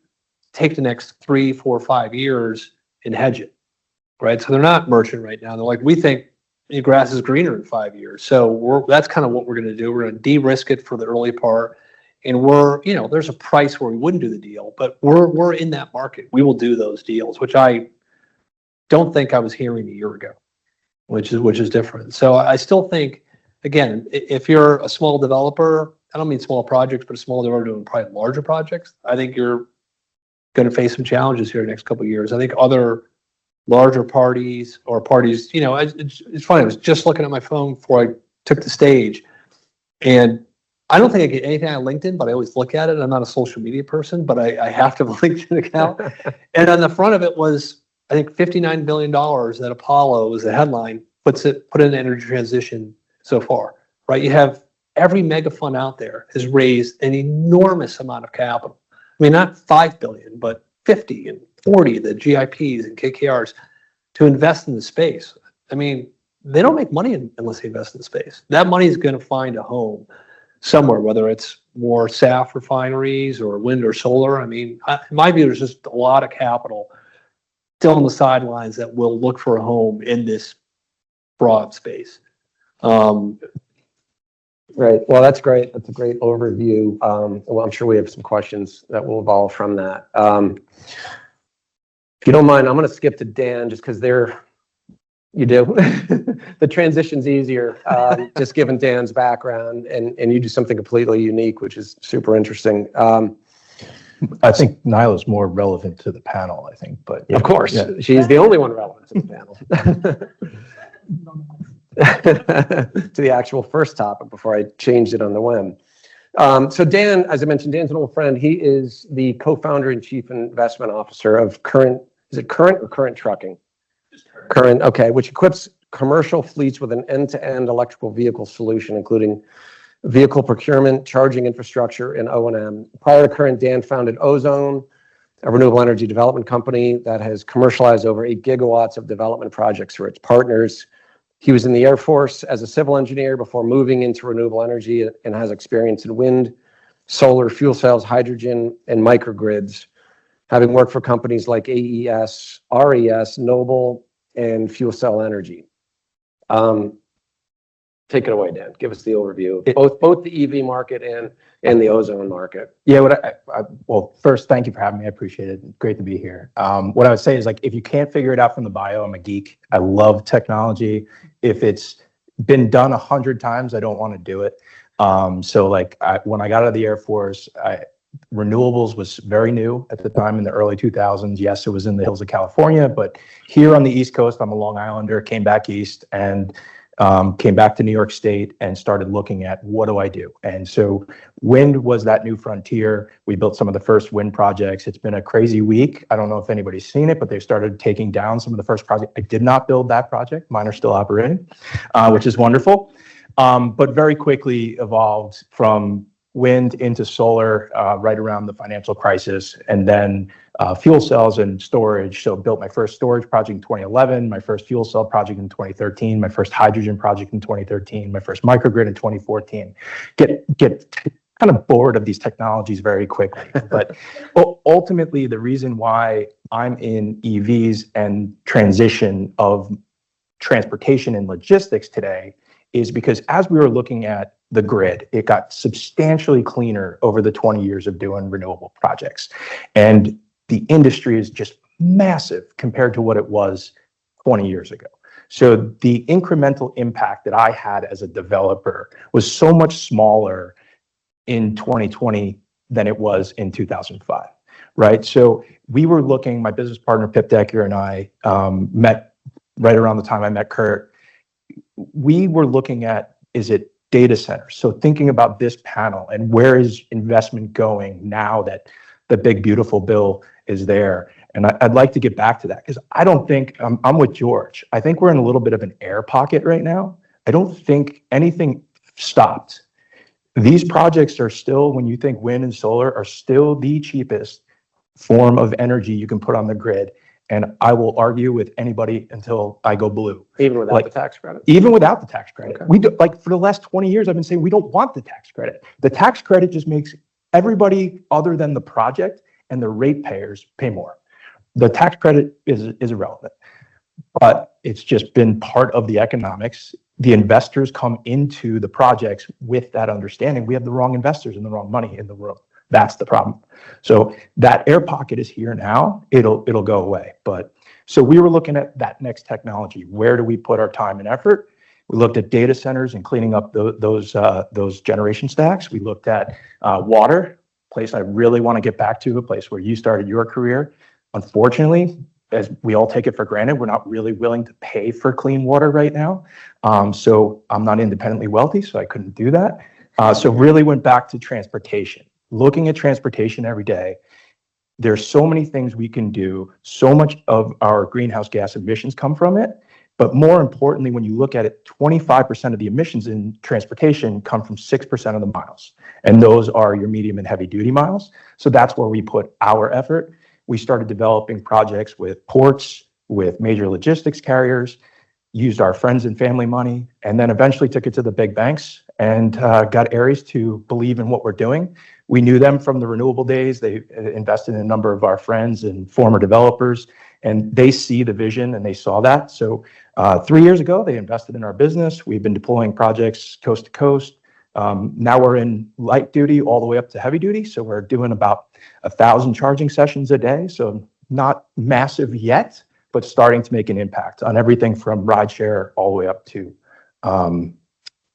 take the next 3, 4, 5 years and hedge it, right? So they're not merchant right now. They're like, we think your grass is greener in 5 years. So that's kind of what we're going to do. We're going to de-risk it for the early part. And there's a price where we wouldn't do the deal, but we're in that market. We will do those deals, which I don't think I was hearing a year ago, which is different. So I still think, again, if you're a small developer, I don't mean small projects, but a small developer doing probably larger projects, I think you're going to face some challenges here in the next couple of years. I think other larger parties, it's funny, I was just looking at my phone before I took the stage. And I don't think I get anything on LinkedIn, but I always look at it. I'm not a social media person, but I have to have a LinkedIn account. And on the front of it was, I think, $59 billion that Apollo was the headline, put in energy transition so far, right? You have every mega fund out there has raised an enormous amount of capital. I mean, not 5 billion, but 50 and 40, the GIPs and KKRs to invest in the space. I mean, they don't make money unless they invest in the space. That money is going to find a home somewhere, whether it's more SAF refineries or wind or solar. I mean, in my view, there's just a lot of capital still on the sidelines that will look for a home in this broad space. Right. Well, that's great. That's a great overview. Well, I'm sure we have some questions that will evolve from that. If you don't mind, I'm going to skip to Dan just because you do. The transition's easier, just given Dan's background, and you do something completely unique, which is super interesting. I think Nyla's more relevant to the panel, I think, but. Of course, yeah. She's the only one relevant to the panel. To the actual first topic before I changed it on the whim. So Dan, as I mentioned, Dan's an old friend. He is the co-founder and chief investment officer of Current Trucking? Current, okay, which equips commercial fleets with an end-to-end electrical vehicle solution, including vehicle procurement, charging infrastructure, and O&M. Prior to Current, Dan founded Ozone, a renewable energy development company that has commercialized over 8 gigawatts of development projects for its partners. He was in the Air Force as a civil engineer before moving into renewable energy and has experience in wind, solar, fuel cells, hydrogen, and microgrids, having worked for companies like AES, RES, Noble, and Fuel Cell Energy. Take it away, Dan. Give us the overview of both the EV market and the ozone market. Yeah, well, first, thank you for having me. I appreciate it. Great to be here. What I would say is, like, if you can't figure it out from the bio, I'm a geek. I love technology. If it's been done 100 times, I don't want to do it. So like when I got out of the Air Force, renewables was very new at the time in the early 2000s. Yes, it was in the hills of California, but here on the East Coast, I'm a Long Islander, came back east and came back to New York State and started looking at what do I do? And so wind was that new frontier. We built some of the first wind projects. It's been a crazy week. I don't know if anybody's seen it, but they started taking down some of the first projects. I did not build that project. Mine are still operating, which is wonderful. But very quickly evolved from wind into solar right around the financial crisis, and then fuel cells and storage. So built my first storage project in 2011, my first fuel cell project in 2013, my first hydrogen project in 2013, my first microgrid in 2014. Get kind of bored of these technologies very quickly. But ultimately, the reason why I'm in EVs and transition of transportation and logistics today is because as we were looking at the grid, it got substantially cleaner over the 20 years of doing renewable projects. And the industry is just massive compared to what it was 20 years ago. So the incremental impact that I had as a developer was so much smaller in 2020 than it was in 2005, right? So we were looking, my business partner, Pip Decker, and I met right around the time I met Kurt. We were looking at, is it data centers? So thinking about this panel and where is investment going now that the big beautiful bill is there. And I'd like to get back to that because I don't think, I'm with George. I think we're in a little bit of an air pocket right now. I don't think anything stopped. These projects are still, when you think wind and solar, are still the cheapest form of energy you can put on the grid. And I will argue with anybody until I go blue. Even without the tax credit? Even without the tax credit. Okay. We do, like, for the last 20 years, I've been saying we don't want the tax credit. The tax credit just makes everybody other than the project and the ratepayers pay more. The tax credit is irrelevant, but it's just been part of the economics. The investors come into the projects with that understanding. We have the wrong investors and the wrong money in the room. That's the problem. So that air pocket is here now. It'll go away. But so we were looking at that next technology. Where do we put our time and effort? We looked at data centers and cleaning up those generation stacks. We looked at water, place I really want to get back to, a place where you started your career. Unfortunately, as we all take it for granted, we're not really willing to pay for clean water right now. So I'm not independently wealthy, so I couldn't do that. So really went back to transportation. Looking at transportation every day, there's so many things we can do. So much of our greenhouse gas emissions come from it. But more importantly, when you look at it, 25% of the emissions in transportation come from 6% of the miles. And those are your medium and heavy duty miles. So that's where we put our effort. We started developing projects with ports, with major logistics carriers, used our friends and family money, and then eventually took it to the big banks and got Ares to believe in what we're doing. We knew them from the renewable days. They invested in a number of our friends and former developers, and they see the vision and they saw that. So 3 years ago, they invested in our business. We've been deploying projects coast to coast. Now we're in light duty all the way up to heavy duty. So we're doing about 1,000 charging sessions a day. So not massive yet, but starting to make an impact on everything from rideshare all the way up to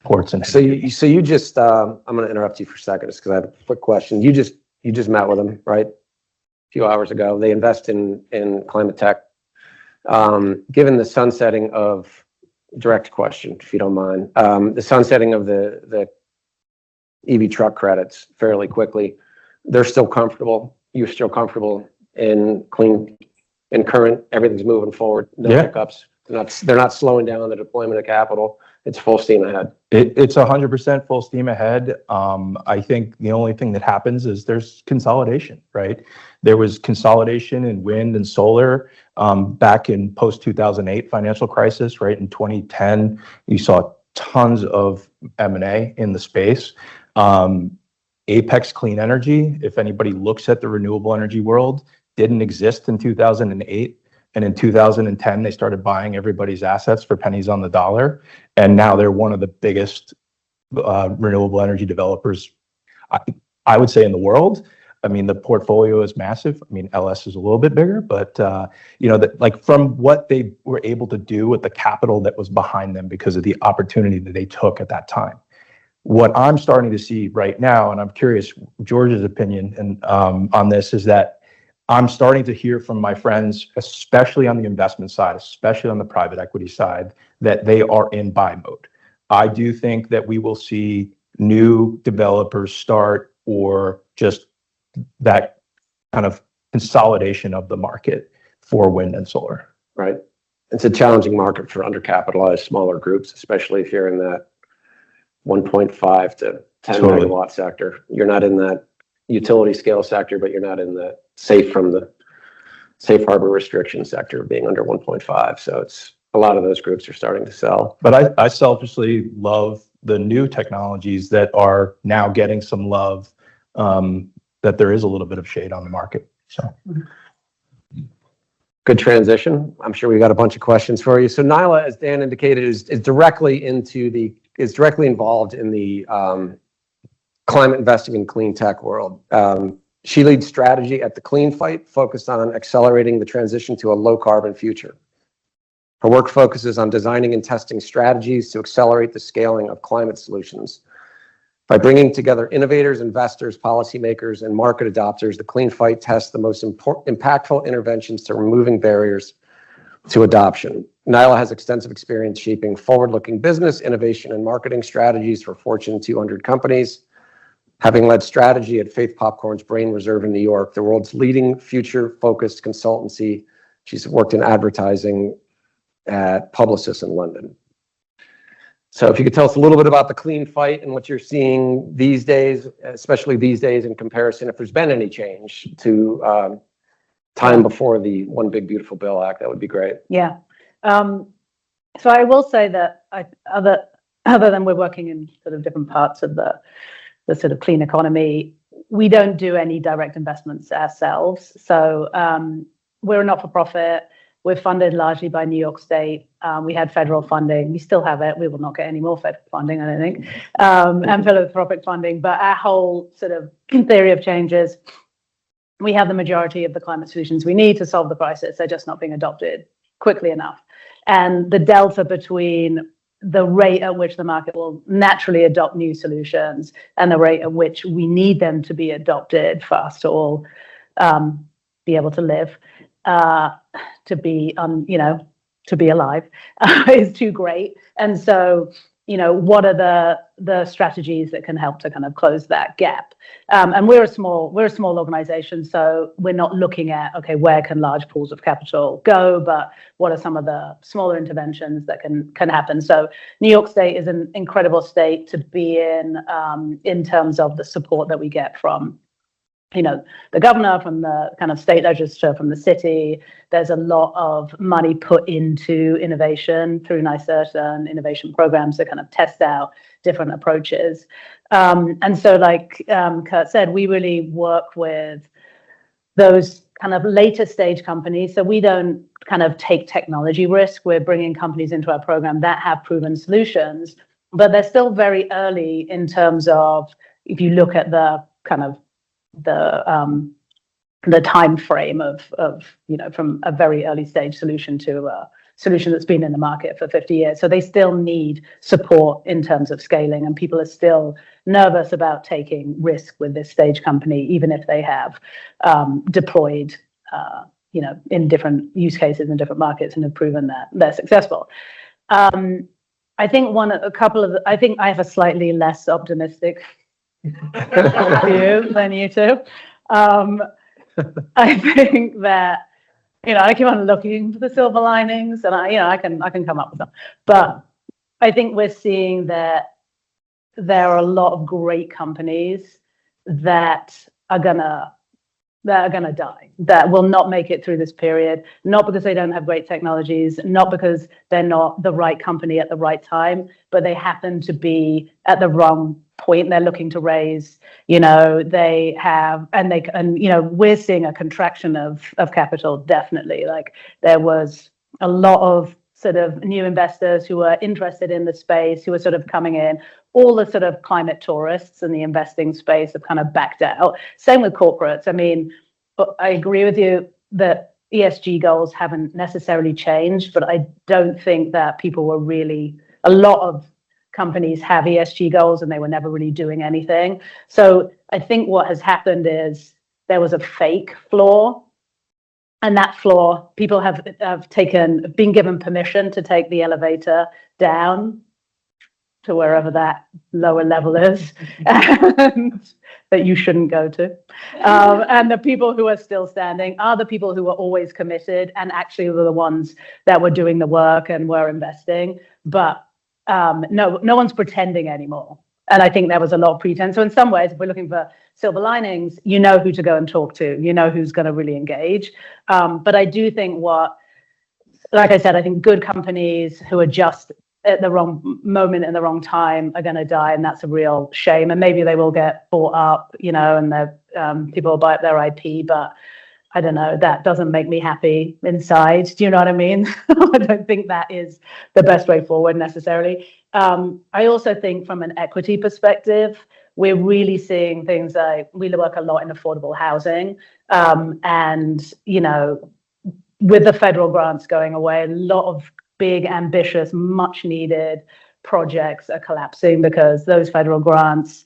ports. And so you just, I'm going to interrupt you for a second just because I have a quick question. You just met with them, right? A few hours ago. They invest in climate tech. Given the sunsetting of, direct question, if you don't mind, the sunsetting of the EV truck credits fairly quickly, they're still comfortable. You're still comfortable in clean, in current, everything's moving forward, no hiccups. They're not slowing down the deployment of capital. It's full steam ahead. It's 100% full steam ahead. I think the only thing that happens is there's consolidation, right? There was consolidation in wind and solar back in post-2008 financial crisis, right? In 2010, you saw tons of M&A in the space. Apex Clean Energy, if anybody looks at the renewable energy world, didn't exist in 2008. And in 2010, they started buying everybody's assets for pennies on the dollar. And now they're one of the biggest renewable energy developers, I would say, in the world. I mean, the portfolio is massive. I mean, LS is a little bit bigger, but like from what they were able to do with the capital that was behind them because of the opportunity that they took at that time. What I'm starting to see right now, and I'm curious George's opinion and on this, is that I'm starting to hear from my friends, especially on the investment side, especially on the private equity side, that they are in buy mode. I do think that we will see new developers start, or just that kind of consolidation of the market for wind and solar. Right. It's a challenging market for undercapitalized smaller groups, especially if you're in that 1.5 to 10 megawatt sector. You're not in that utility scale sector, but you're not in the safe harbor restriction sector being under 1.5. So it's a lot of those groups are starting to sell. But I selfishly love the new technologies that are now getting some love, that there is a little bit of shade on the market. So good transition. I'm sure we got a bunch of questions for you. So Nyla, as Dan indicated, is directly involved in the climate investing in clean tech world. She leads strategy at the Clean Fight, focused on accelerating the transition to a low carbon future. Her work focuses on designing and testing strategies to accelerate the scaling of climate solutions. By bringing together innovators, investors, policymakers, and market adopters, the Clean Fight tests the most impactful interventions to removing barriers to adoption. Nyla has extensive experience shaping forward-looking business, innovation, and marketing strategies for Fortune 200 companies, having led strategy at Faith Popcorn's Brain Reserve in New York, the world's leading future-focused consultancy. She's worked in advertising at Publicis in London. So if you could tell us a little bit about the Clean Fight and what you're seeing these days, especially these days in comparison, if there's been any change to time before the One Big Beautiful Bill Act, that would be great. Yeah. So I will say that other than we're working in sort of different parts of the sort of clean economy, we don't do any direct investments ourselves. So we're a not-for-profit. We're funded largely by New York State. We had federal funding. We still have it. We will not get any more federal funding, I don't think, and philanthropic funding. But our whole sort of theory of change is we have the majority of the climate solutions we need to solve the crisis. They're just not being adopted quickly enough. And the delta between the rate at which the market will naturally adopt new solutions and the rate at which we need them to be adopted for us to all be able to live to be to be alive is too great. And so, what are the strategies that can help to kind of close that gap? And we're a small organization, so we're not looking at, okay, where can large pools of capital go, but what are some of the smaller interventions that can happen? So New York State is an incredible state to be in terms of the support that we get from the governor, from the kind of state legislature, from the city. There's a lot of money put into innovation through NYSERDA and innovation programs to kind of test out different approaches. And so like Kurt said, we really work with those kind of later stage companies. So we don't kind of take technology risk. We're bringing companies into our program that have proven solutions, but they're still very early in terms of, if you look at the kind of the time frame of from a very early stage solution to a solution that's been in the market for 50 years. So they still need support in terms of scaling, and people are still nervous about taking risk with this stage company, even if they have deployed in different use cases in different markets and have proven that they're successful. I think I think I have a slightly less optimistic view than you two. I think that I keep on looking for the silver linings, and I can come up with them. But I think we're seeing that there are a lot of great companies that are gonna die, that will not make it through this period, not because they don't have great technologies, not because they're not the right company at the right time, but they happen to be at the wrong point. They're looking to raise, they have, and we're seeing a contraction of capital, definitely. Like, there was a lot of sort of new investors who were interested in the space, who were sort of coming in. All the sort of climate tourists in the investing space have kind of backed out. Same with corporates. I mean, I agree with you that ESG goals haven't necessarily changed, but I don't think that people were really, a lot of companies have ESG goals and they were never really doing anything. So I think what has happened is there was a fake floor, and that floor, people have been given permission to take the elevator down to wherever that lower level is, and that you shouldn't go to. And the people who are still standing are the people who were always committed and actually were the ones that were doing the work and were investing. But no one's pretending anymore. And I think there was a lot of pretense. So in some ways, if we're looking for silver linings, you know who to go and talk to, who's going to really engage. But I do think like I said, I think good companies who are just at the wrong moment and the wrong time are going to die, and that's a real shame. And maybe they will get bought up, and people will buy up their IP, but I don't know, that doesn't make me happy inside. Do you know what I mean? I don't think that is the best way forward necessarily. I also think from an equity perspective, we're really seeing things like, we work a lot in affordable housing, and with the federal grants going away, a lot of big, ambitious, much needed projects are collapsing because those federal grants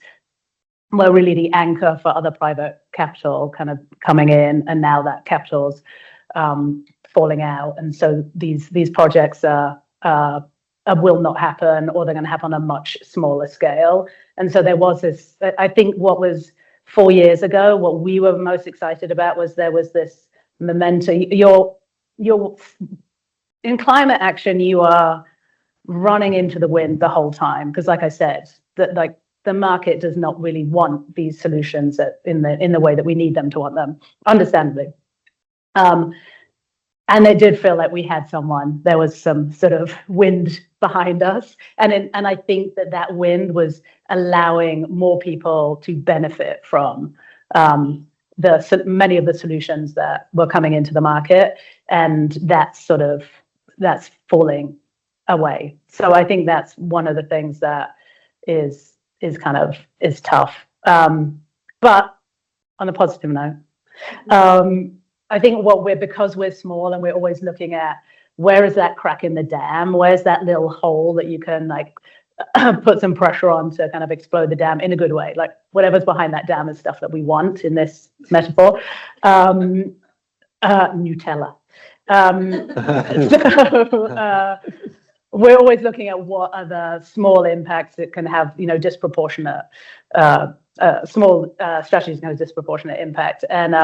were really the anchor for other private capital kind of coming in, and now that capital's falling out, and so these projects will not happen, or they're going to happen on a much smaller scale. And so there was this, I think what was 4 years ago, what we were most excited about was there was this momentum. You're in climate action, you are running into the wind the whole time, because like I said, the market does not really want these solutions in the way that we need them to want them, understandably. And it did feel like we had there was some sort of wind behind us. And I think that wind was allowing more people to benefit from many of the solutions that were coming into the market. And that's falling away. So I think that's one of the things that is tough. But on a positive note, I think because we're small and we're always looking at where is that crack in the dam, where's that little hole that you can put some pressure on to kind of explode the dam in a good way. Like, whatever's behind that dam is stuff that we want in this metaphor. Nutella. We're always looking at what are the small impacts that can have, disproportionate, small strategies can have disproportionate impact. And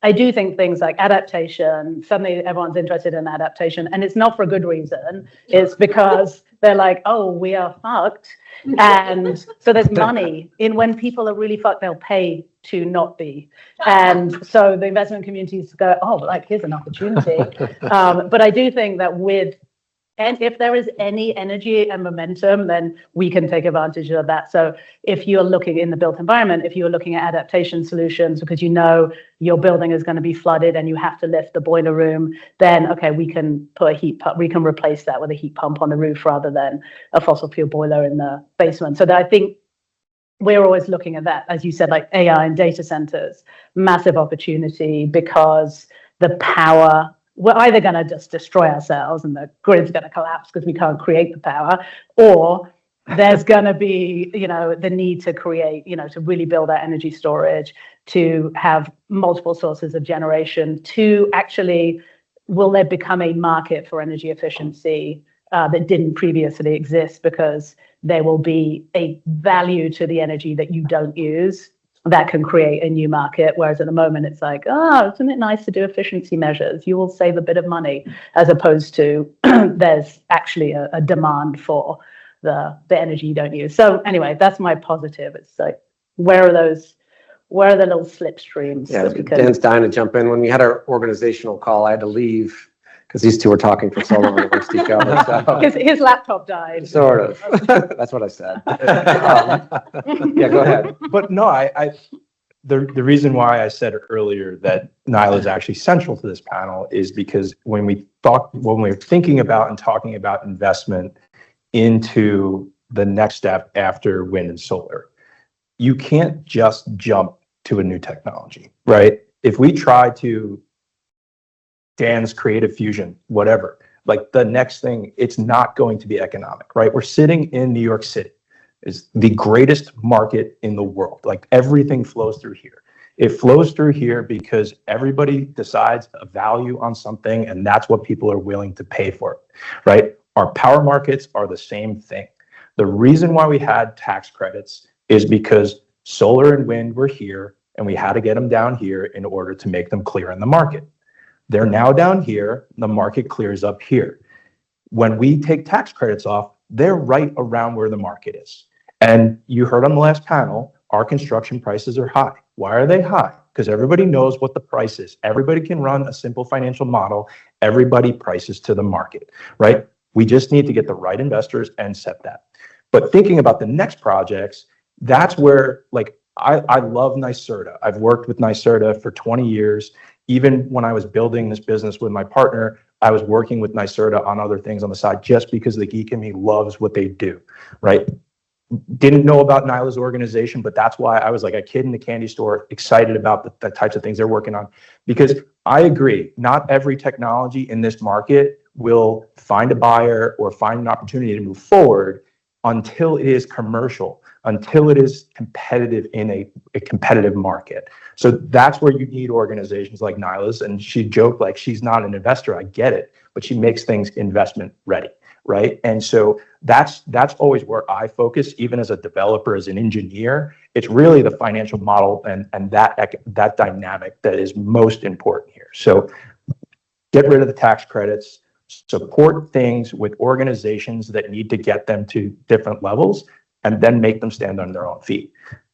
I do think things like adaptation, suddenly everyone's interested in adaptation, and it's not for a good reason. It's because they're like, oh, we are fucked. And so there's money in when people are really fucked, they'll pay to not be. And so the investment communities go, oh, like, here's an opportunity. But I do think that and if there is any energy and momentum, then we can take advantage of that. So if you're looking in the built environment, if you're looking at adaptation solutions because your building is going to be flooded and you have to lift the boiler room, then okay, we can put a heat pump, we can replace that with a heat pump on the roof rather than a fossil fuel boiler in the basement. So that I think we're always looking at that, as you said, like AI and data centers, massive opportunity because the power, we're either going to just destroy ourselves and the grid's going to collapse because we can't create the power, or there's going to be, the need to create, to really build that energy storage, to have multiple sources of generation, to actually, will there become a market for energy efficiency that didn't previously exist because there will be a value to the energy that you don't use that can create a new market. Whereas at the moment, it's like, oh, isn't it nice to do efficiency measures? You will save a bit of money, as opposed to there's actually a demand for the energy you don't use. So anyway, that's my positive. It's like, where are the little slipstreams? Yeah, Dan's dying to jump in. When we had our organizational call, I had to leave because these two were talking for so long amongst each other. So. His laptop died. Sort of. That's what I said. Yeah, go ahead. But no, the reason why I said earlier that Nyla is actually central to this panel is because when we're thinking about and talking about investment into the next step after wind and solar, you can't just jump to a new technology, right? If we try to Dan's creative fusion, whatever, like the next thing, it's not going to be economic, right? We're sitting in New York City. Is the greatest market in the world. Like everything flows through here. It flows through here because everybody decides a value on something and that's what people are willing to pay for it, right? Our power markets are the same thing. The reason why we had tax credits is because solar and wind were here and we had to get them down here in order to make them clear in the market. They're now down here, the market clears up here. When we take tax credits off, they're right around where the market is. And you heard on the last panel, our construction prices are high. Why are they high? Because everybody knows what the price is. Everybody can run a simple financial model. Everybody prices to the market, right? We just need to get the right investors and set that. But thinking about the next projects, that's where, like, I love NYSERDA. I've worked with NYSERDA for 20 years. Even when I was building this business with my partner, I was working with NYSERDA on other things on the side just because the geek in me loves what they do, right? Didn't know about Nyla's organization, but that's why I was like a kid in the candy store, excited about the types of things they're working on. Because I agree, not every technology in this market will find a buyer or find an opportunity to move forward until it is commercial, until it is competitive in a competitive market. So that's where you need organizations like Nyla's. And she joked like she's not an investor, I get it, but she makes things investment ready, right? And so that's always where I focus, even as a developer, as an engineer. It's really the financial model and that dynamic that is most important here. So get rid of the tax credits, support things with organizations that need to get them to different levels, and then make them stand on their own feet.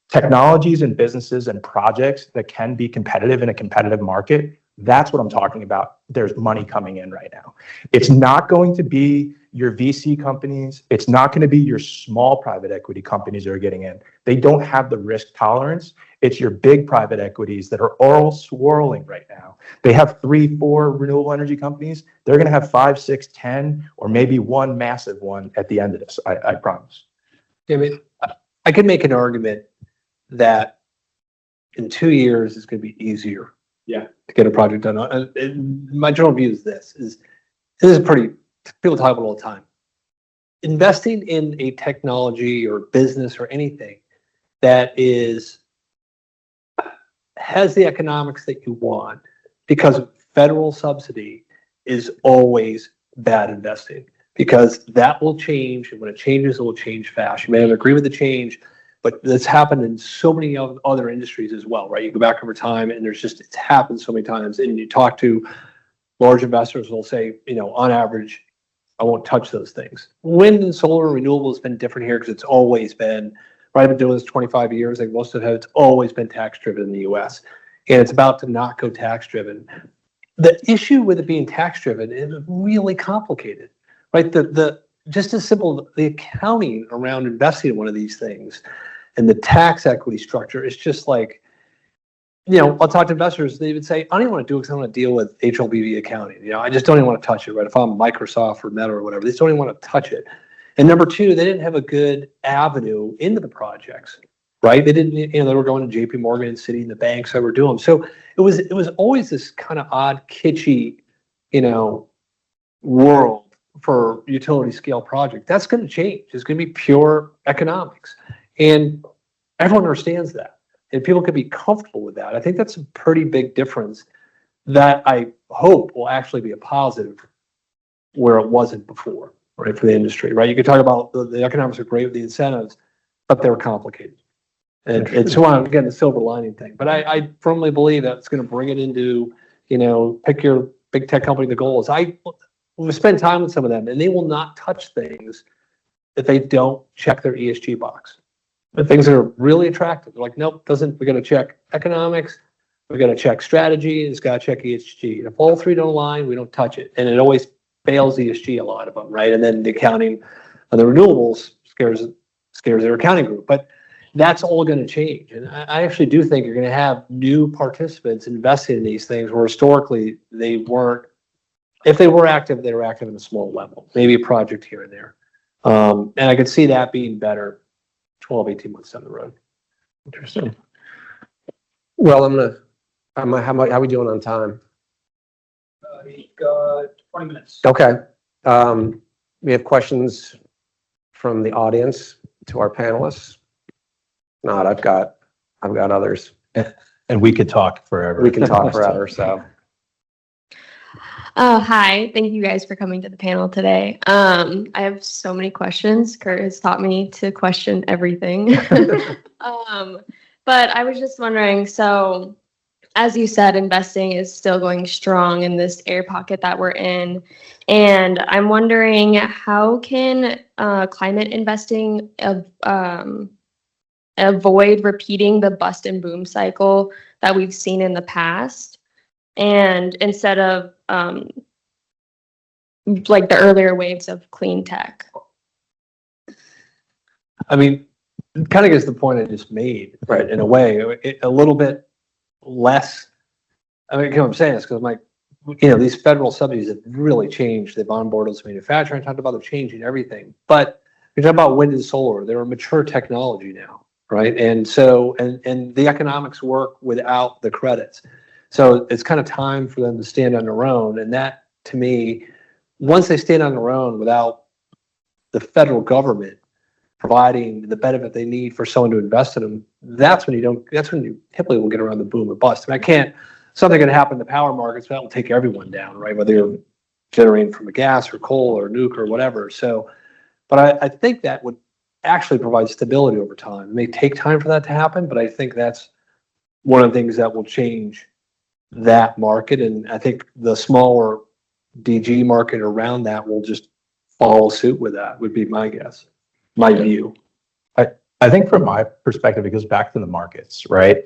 Technologies and businesses and projects that can be competitive in a competitive market, that's what I'm talking about. There's money coming in right now. It's not going to be your VC companies. It's not going to be your small private equity companies that are getting in. They don't have the risk tolerance. It's your big private equities that are all swirling right now. They have 3, 4 renewable energy companies. They're going to have 5, 6, 10, or maybe one massive one at the end of this, I promise. I mean, I could make an argument that in 2 years it's going to be easier to get a project done. My general view is this is pretty, people talk about all the time. Investing in a technology or business or anything that has the economics that you want because federal subsidy is always bad investing because that will change. And when it changes, it will change fast. You may not agree with the change, but this happened in so many other industries as well, right? You go back over time and it's happened so many times. And you talk to large investors, they'll say, on average, I won't touch those things. Wind and solar and renewable has been different here because it's always been, right? I've been doing this 25 years. Like most of it's always been tax driven in the US. And it's about to not go tax driven. The issue with it being tax driven is really complicated, right? Just as simple, the accounting around investing in one of these things and the tax equity structure is just like, I'll talk to investors, they would say, I don't even want to do it because I want to deal with HLBV accounting. I just don't even want to touch it, right? If I'm Microsoft or Meta or whatever, they just don't even want to touch it. And number two, they didn't have a good avenue into the projects, right? They didn't, they were going to JP Morgan and Citi and the banks that were doing them. So it was always this kind of odd, kitschy, world for utility scale project. That's going to change. It's going to be pure economics. And everyone understands that. And people can be comfortable with that. I think that's a pretty big difference that I hope will actually be a positive where it wasn't before, right, for the industry, right? You could talk about the economics are great with the incentives, but they're complicated. And it's, again, the silver lining thing. But I firmly believe that it's going to bring it into, pick your big tech company, the goals. We spend time with some of them, and they will not touch things if they don't check their ESG box. The things that are really attractive, they're like, nope, we're going to check economics, we're going to check strategy, it's got to check ESG. And if all three don't align, we don't touch it. And it always fails ESG, a lot of them, right? And then the accounting on the renewables scares their accounting group. But that's all going to change. And I actually do think you're going to have new participants investing in these things where historically they weren't. If they were active, they were active at a small level, maybe a project here and there. And I could see that being better 12, 18 months down the road. Interesting. Well, how are we doing on time? We've got 20 minutes. Okay. We have questions from the audience to our panelists. Not, I've got others. And we could talk forever. We can talk forever, so. Oh, hi. Thank you guys for coming to the panel today. I have so many questions. Kurt has taught me to question everything. But I was just wondering, so as you said, investing is still going strong in this air pocket that we're in. And I'm wondering, how can climate investing avoid repeating the bust and boom cycle that we've seen in the past? And instead of like the earlier waves of clean tech. I mean, it kind of gets the point I just made, right? In a way, a little bit less. I mean, I'm saying this because I'm like, these federal subsidies have really changed. They've onboarded us manufacturing. I talked about them changing everything. But you're talking about wind and solar. They're a mature technology now, right? And so, and the economics work without the credits. So it's kind of time for them to stand on their own. And that, to me, once they stand on their own without the federal government providing the benefit they need for someone to invest in them, that's when you typically will get around the boom or bust. I mean, something can happen in the power markets, but that will take everyone down, right? Whether you're generating from a gas or coal or nuke or whatever. So, but I think that would actually provide stability over time. It may take time for that to happen, but I think that's one of the things that will change that market. And I think the smaller DG market around that will just follow suit with that, would be my guess, my view. I think from my perspective, it goes back to the markets, right?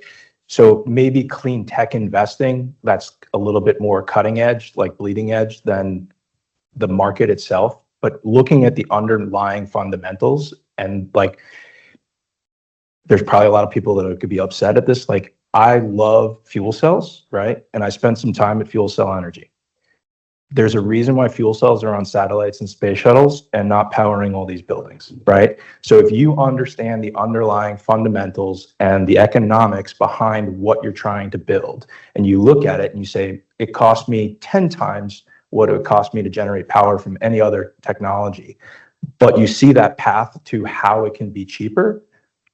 So maybe clean tech investing, that's a little bit more cutting edge, like bleeding edge than the market itself. But looking at the underlying fundamentals, and like, there's probably a lot of people that could be upset at this. Like, I love fuel cells, right? And I spent some time at Fuel Cell Energy. There's a reason why fuel cells are on satellites and space shuttles and not powering all these buildings, right? So if you understand the underlying fundamentals and the economics behind what you're trying to build, and you look at it and you say, it cost me 10 times what it would cost me to generate power from any other technology, but you see that path to how it can be cheaper,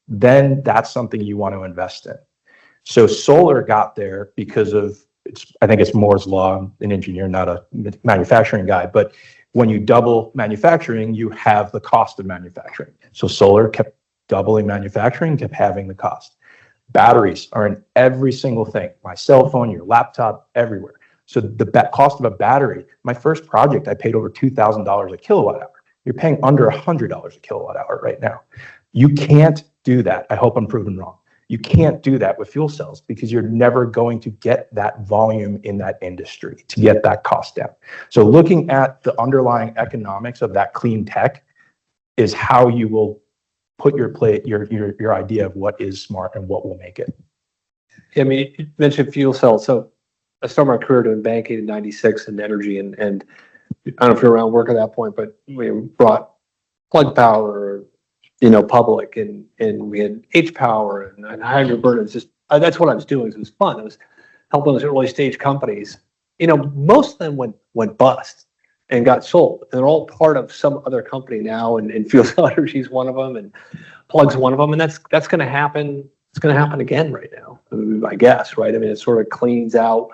then that's something you want to invest in. So solar got there because of I think it's Moore's law. I'm an engineer, not a manufacturing guy, but when you double manufacturing, you have the cost of manufacturing. So solar kept doubling manufacturing, kept having the cost. Batteries are in every single thing, my cell phone, your laptop, everywhere. So the cost of a battery, my first project, I paid over $2,000 a kilowatt hour. You're paying under $100 a kilowatt hour right now. You can't do that. I hope I'm proven wrong. You can't do that with fuel cells because you're never going to get that volume in that industry to get that cost down. So looking at the underlying economics of that clean tech is how you will put your idea of what is smart and what will make it. I mean, you mentioned fuel cells. So I started my career doing banking in '96 in energy, and I don't know if you're around work at that point, but we brought Plug Power, public, and we had H Power and hydro burners. Just that's what I was doing. It was fun. I was helping those early stage companies. Most of them went bust and got sold. And they're all part of some other company now, and fuel cell energy is one of them, and Plug's one of them, and that's going to happen. It's going to happen again right now, I guess, right? I mean, it sort of cleans out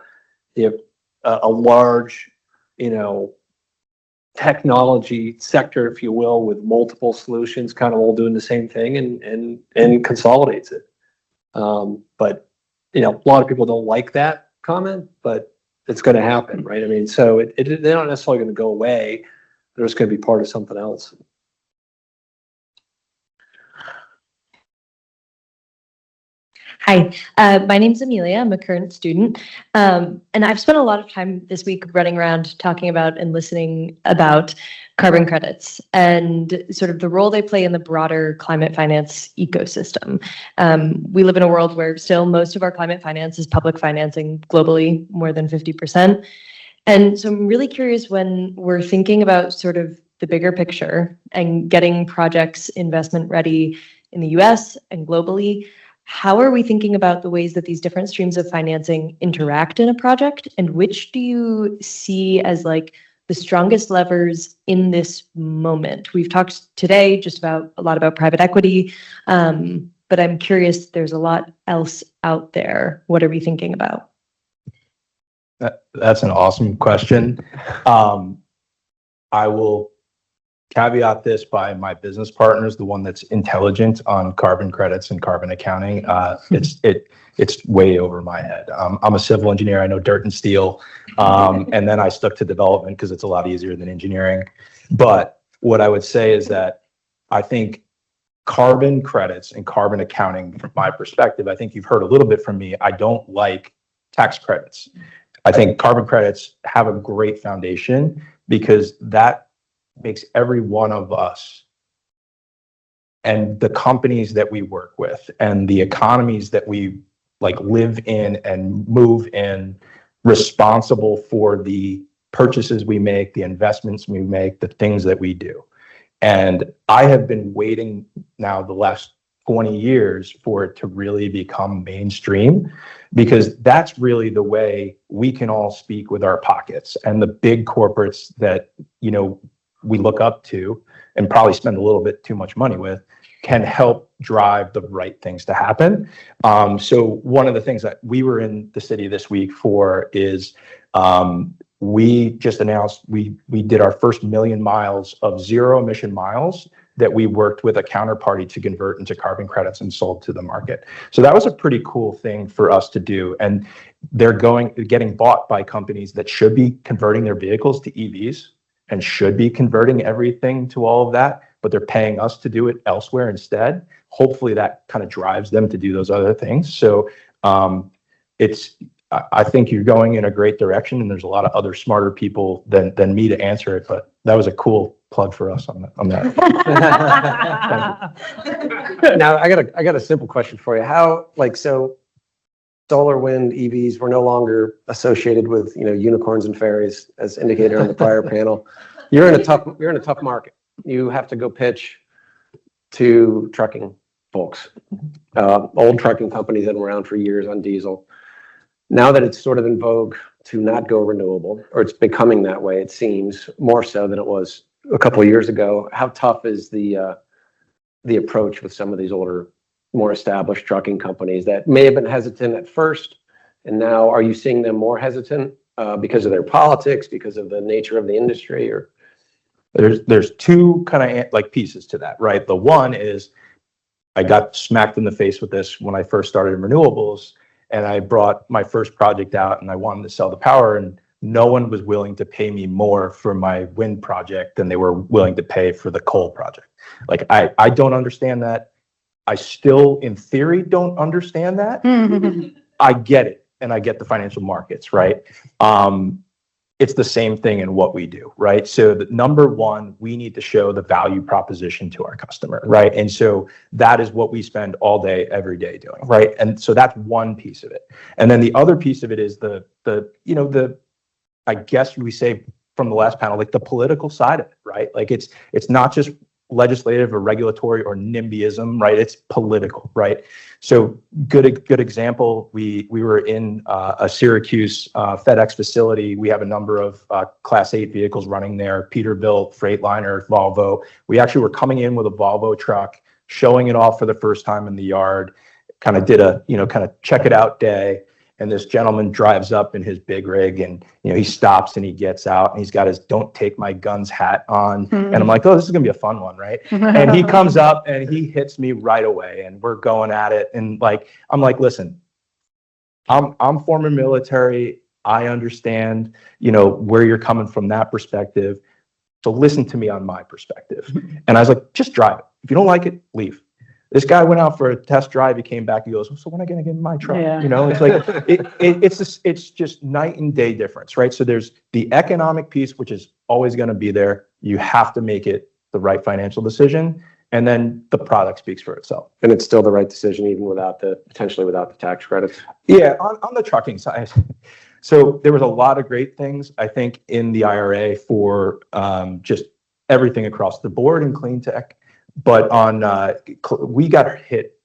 a large, technology sector, if you will, with multiple solutions, kind of all doing the same thing, and consolidates it. But a lot of people don't like that comment, but it's going to happen, right? I mean, so they're not necessarily going to go away. They're just going to be part of something else. Hi, my name's Amelia. I'm a current student. And I've spent a lot of time this week running around talking about and listening about carbon credits and sort of the role they play in the broader climate finance ecosystem. We live in a world where still most of our climate finance is public financing globally, more than 50%. And so I'm really curious, when we're thinking about sort of the bigger picture and getting projects investment ready in the US and globally, how are we thinking about the ways that these different streams of financing interact in a project? And which do you see as like the strongest levers in this moment? We've talked today just about a lot about private equity, but I'm curious, there's a lot else out there. What are we thinking about? That's an awesome question. I will caveat this by my business partners, the one that's intelligent on carbon credits and carbon accounting. It's way over my head. I'm a civil engineer. I know dirt and steel, and then I stuck to development because it's a lot easier than engineering. But what I would say is that I think carbon credits and carbon accounting, from my perspective, I think you've heard a little bit from me. I don't like tax credits. I think carbon credits have a great foundation because that makes every one of us and the companies that we work with and the economies that we live in and move in responsible for the purchases we make, the investments we make, the things that we do. And I have been waiting now the last 20 years for it to really become mainstream, because that's really the way we can all speak with our pockets, and the big corporates that, we look up to and probably spend a little bit too much money with can help drive the right things to happen. So one of the things that we were in the city this week for is we just announced we did our first 1 million miles of zero emission miles that we worked with a counterparty to convert into carbon credits and sold to the market. So that was a pretty cool thing for us to do. And they're getting bought by companies that should be converting their vehicles to EVs and should be converting everything to all of that, but they're paying us to do it elsewhere instead. Hopefully that kind of drives them to do those other things. So I think you're going in a great direction, and there's a lot of other smarter people than me to answer it, but that was a cool plug for us on that. Now I got a simple question for you. How, so solar, wind, EVs were no longer associated with unicorns and fairies, as indicated on the prior panel. You're in a tough market. You have to go pitch to trucking folks, old trucking companies that have been around for years on diesel. Now that it's sort of in vogue to not go renewable, or it's becoming that way, it seems more so than it was a couple of years ago. How tough is the approach with some of these older, more established trucking companies that may have been hesitant at first And now, are you seeing them more hesitant because of their politics, because of the nature of the industry, or? There's two kind of like pieces to that, right? The one is I got smacked in the face with this when I first started in renewables, and I brought my first project out and I wanted to sell the power, and no one was willing to pay me more for my wind project than they were willing to pay for the coal project. Like, I don't understand that. I still, in theory, don't understand that. I get it, and I get the financial markets, right? It's the same thing in what we do, right? So the number one, we need to show the value proposition to our customer, right? And so that is what we spend all day, every day doing, right? And so that's one piece of it. And then the other piece of it is the I guess we say from the last panel, like the political side of it, right? Like it's not just legislative or regulatory or NIMBYism, right? It's political, right? So good example. We were in a Syracuse FedEx facility. We have a number of Class 8 vehicles running there, Peterbilt, Freightliner, Volvo. We actually were coming in with a Volvo truck, showing it off for the first time in the yard. Kind of did a kind of check it out day. And this gentleman drives up in his big rig, and he stops and he gets out, and he's got his "Don't Take My Guns" hat on. And I'm like, oh, this is gonna be a fun one, right? And he comes up and he hits me right away, and we're going at it. And I'm like, listen, I'm former military. I understand, where you're coming from that perspective. So listen to me on my perspective. And I was like, just drive it. If you don't like it, leave. This guy went out for a test drive. He came back. He goes, so when am I going to get in my truck? Yeah. It's like, it's just night and day difference, right? So there's the economic piece, which is always going to be there. You have to make it the right financial decision. And then the product speaks for itself. And it's still the right decision, even potentially without the tax credits. Yeah. On the trucking side. So there was a lot of great things, I think, in the IRA for just everything across the board in clean tech. But we got hit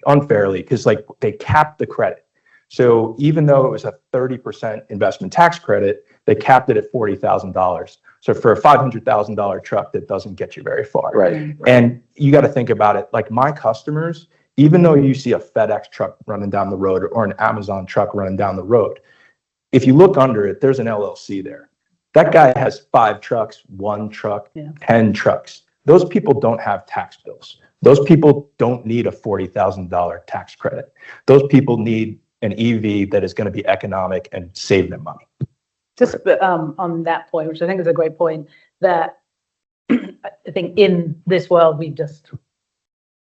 unfairly because they capped the credit. So even though it was a 30% investment tax credit, they capped it at $40,000. So for a $500,000 truck, that doesn't get you very far. Right. And you got to think about it. Like my customers, even though you see a FedEx truck running down the road or an Amazon truck running down the road, if you look under it, there's an LLC there. That guy has 5 trucks, 1 truck, 10 trucks. Those people don't have tax bills. Those people don't need a $40,000 tax credit. Those people need an EV that is going to be economic and save them money. Just on that point, which I think is a great point, that I think in this world, we've just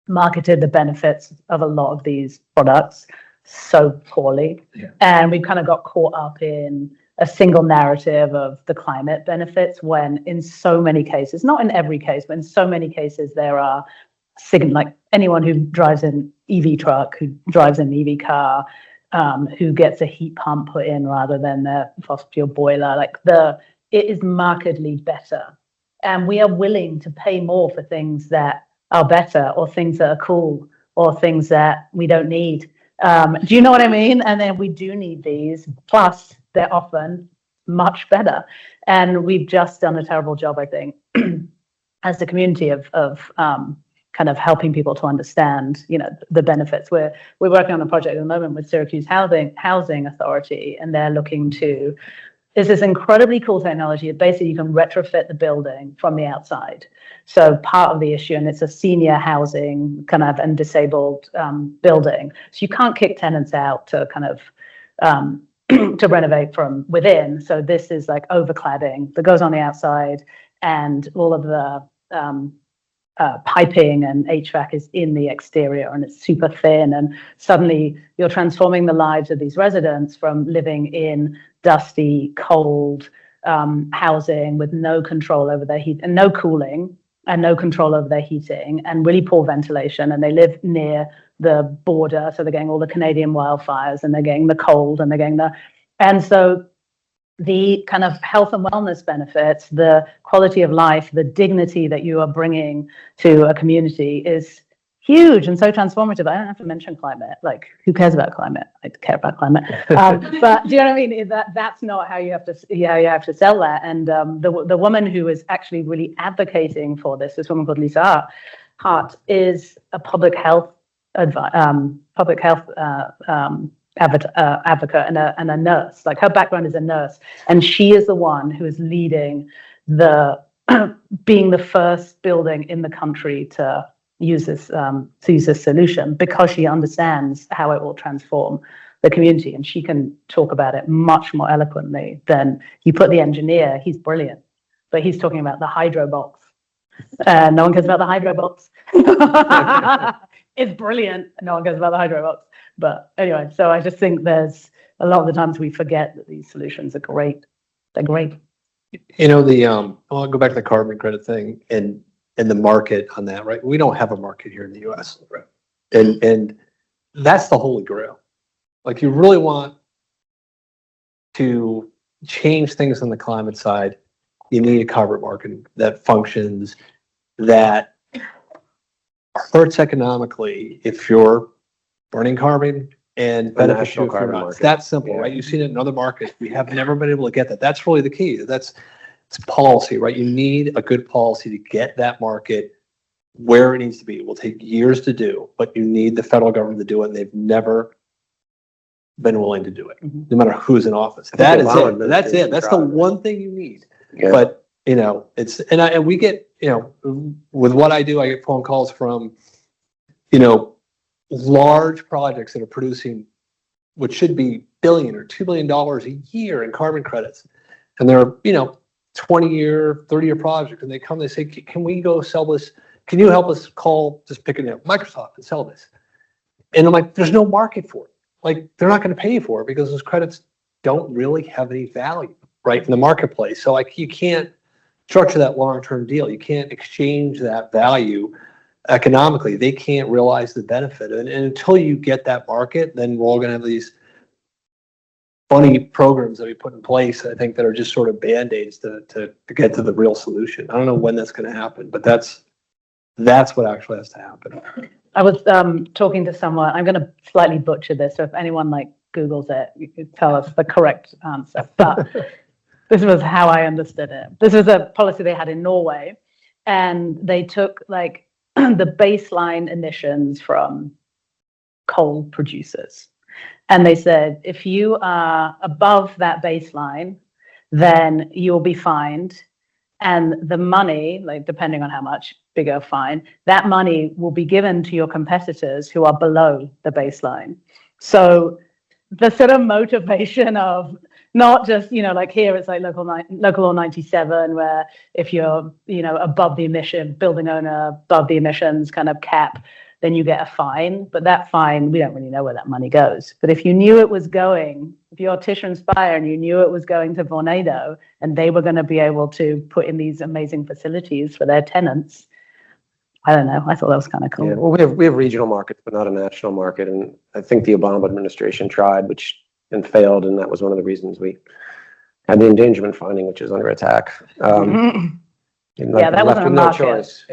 marketed the benefits of a lot of these products so poorly. Yeah. And we've kind of got caught up in a single narrative of the climate benefits when in so many cases, not in every case, but in so many cases, there are like anyone who drives an EV truck, who drives an EV car, who gets a heat pump put in rather than the fossil fuel boiler, it is markedly better. And we are willing to pay more for things that are better or things that are cool or things that we don't need. Do you know what I mean? And then we do need these, plus they're often much better. And we've just done a terrible job, I think, as the community of kind of helping people to understand, the benefits. We're working on a project at the moment with Syracuse Housing Authority, and they're looking to, there's this incredibly cool technology. Basically, you can retrofit the building from the outside. So part of the issue, and it's a senior housing kind of and disabled building. So you can't kick tenants out to kind of to renovate from within. So this is like overcladding that goes on the outside, and all of the piping and HVAC is in the exterior, and it's super thin. And suddenly you're transforming the lives of these residents from living in dusty, cold housing with no control over their heat and no cooling and no control over their heating and really poor ventilation. And they live near the border. So they're getting all the Canadian wildfires, and they're getting the cold, and they're getting and so the kind of health and wellness benefits, the quality of life, the dignity that you are bringing to a community is huge and so transformative. I don't have to mention climate. Like, who cares about climate? I care about climate. But do you know what I mean? That's not how you have to sell that. And the woman who is actually really advocating for this woman called Lisa Hart, is a public health advocate and a nurse. Like her background is a nurse, and she is the one who is leading the being the first building in the country to use this solution, because she understands how it will transform the community, and she can talk about it much more eloquently than you put the engineer. He's brilliant, but he's talking about the hydro box. No one cares about the hydro box. It's brilliant. No one cares about the hydro box. But anyway, so I just think there's a lot of the times we forget that these solutions are great. They're great. You know, I'll go back to the carbon credit thing and the market on that, right? We don't have a market here in the US. Right. And that's the holy grail. Like, you really want to change things on the climate side, you need a carbon market that functions, that hurts economically if you're burning carbon and benefits you if you're not. It's that simple, right? You've seen it in other markets. We have never been able to get that. That's really the key. It's policy, right? You need a good policy to get that market where it needs to be. It will take years to do, but you need the federal government to do it, and they've never been willing to do it, no matter who's in office. That is it. That's it. That's the one thing you need. Yeah. But you know, and we get, you know, with what I do, I get phone calls from, you know, large projects that are producing what should be $1 billion or $2 billion a year in carbon credits, and they're, you know, 20-year, 30-year projects, and they come, they say, can we go sell this? Can you help us just pick it up, Microsoft, and sell this? And I'm like, there's no market for it. Like, they're not going to pay you for it because those credits don't really have any value, right, in the marketplace. So like, you can't structure that long-term deal. You can't exchange that value economically. They can't realize the benefit. And until you get that market, then we're all going to have these funny programs that we put in place, I think, that are just sort of band-aids to get to the real solution. I don't know when that's going to happen, but that's what actually has to happen. I was talking to someone, I'm going to slightly butcher this, so if anyone like Googles it, you could tell us the correct answer. But this was how I understood it. This was a policy they had in Norway, and they took like the baseline emissions from coal producers. And they said, if you are above that baseline, then you'll be fined. And the money, like depending on how much bigger fine, that money will be given to your competitors who are below the baseline. So the sort of motivation of not just, you know, like here it's like local law 97, where if you're, you know, above the emission, building owner above the emissions kind of cap, then you get a fine. But that fine, we don't really know where that money goes. But if you knew it was going, if you're Tisha and Spire and you knew it was going to Vornado and they were going to be able to put in these amazing facilities for their tenants, I don't know. I thought that was kind of cool. Yeah, well, we have regional markets, but not a national market. And I think the Obama administration tried, and failed. And that was one of the reasons we had the endangerment finding, which is under attack. Yeah, that wasn't a no market. choice.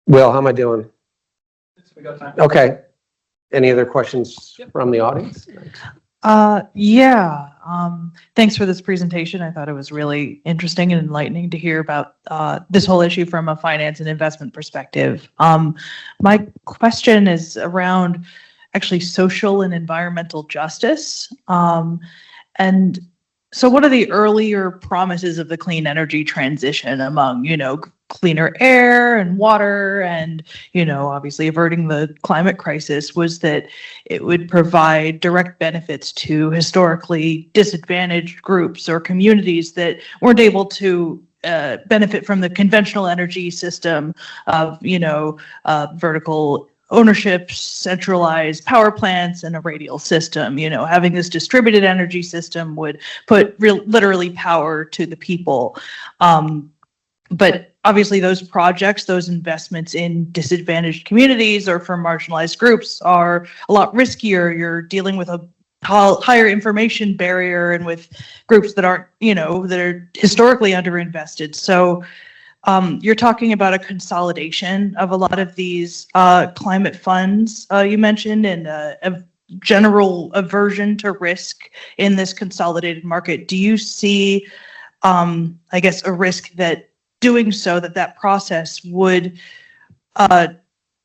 Will, how am I doing? Okay. Any other questions from the audience? Thanks for this presentation. I thought it was really interesting and enlightening to hear about this whole issue from a finance and investment perspective. My question is around actually social and environmental justice. And so what are the earlier promises of the clean energy transition among, you know, cleaner air and water and, you know, obviously averting the climate crisis, was that it would provide direct benefits to historically disadvantaged groups or communities that weren't able to benefit from the conventional energy system of, you know, vertical ownership, centralized power plants, and a radial system. You know, having this distributed energy system would put literally power to the people. But obviously those projects, those investments in disadvantaged communities or for marginalized groups are a lot riskier. You're dealing with a higher information barrier and with groups that aren't, you know, that are historically underinvested. So you're talking about a consolidation of a lot of these climate funds you mentioned, and a general aversion to risk in this consolidated market. Do you see, I guess, a risk that doing so, that process would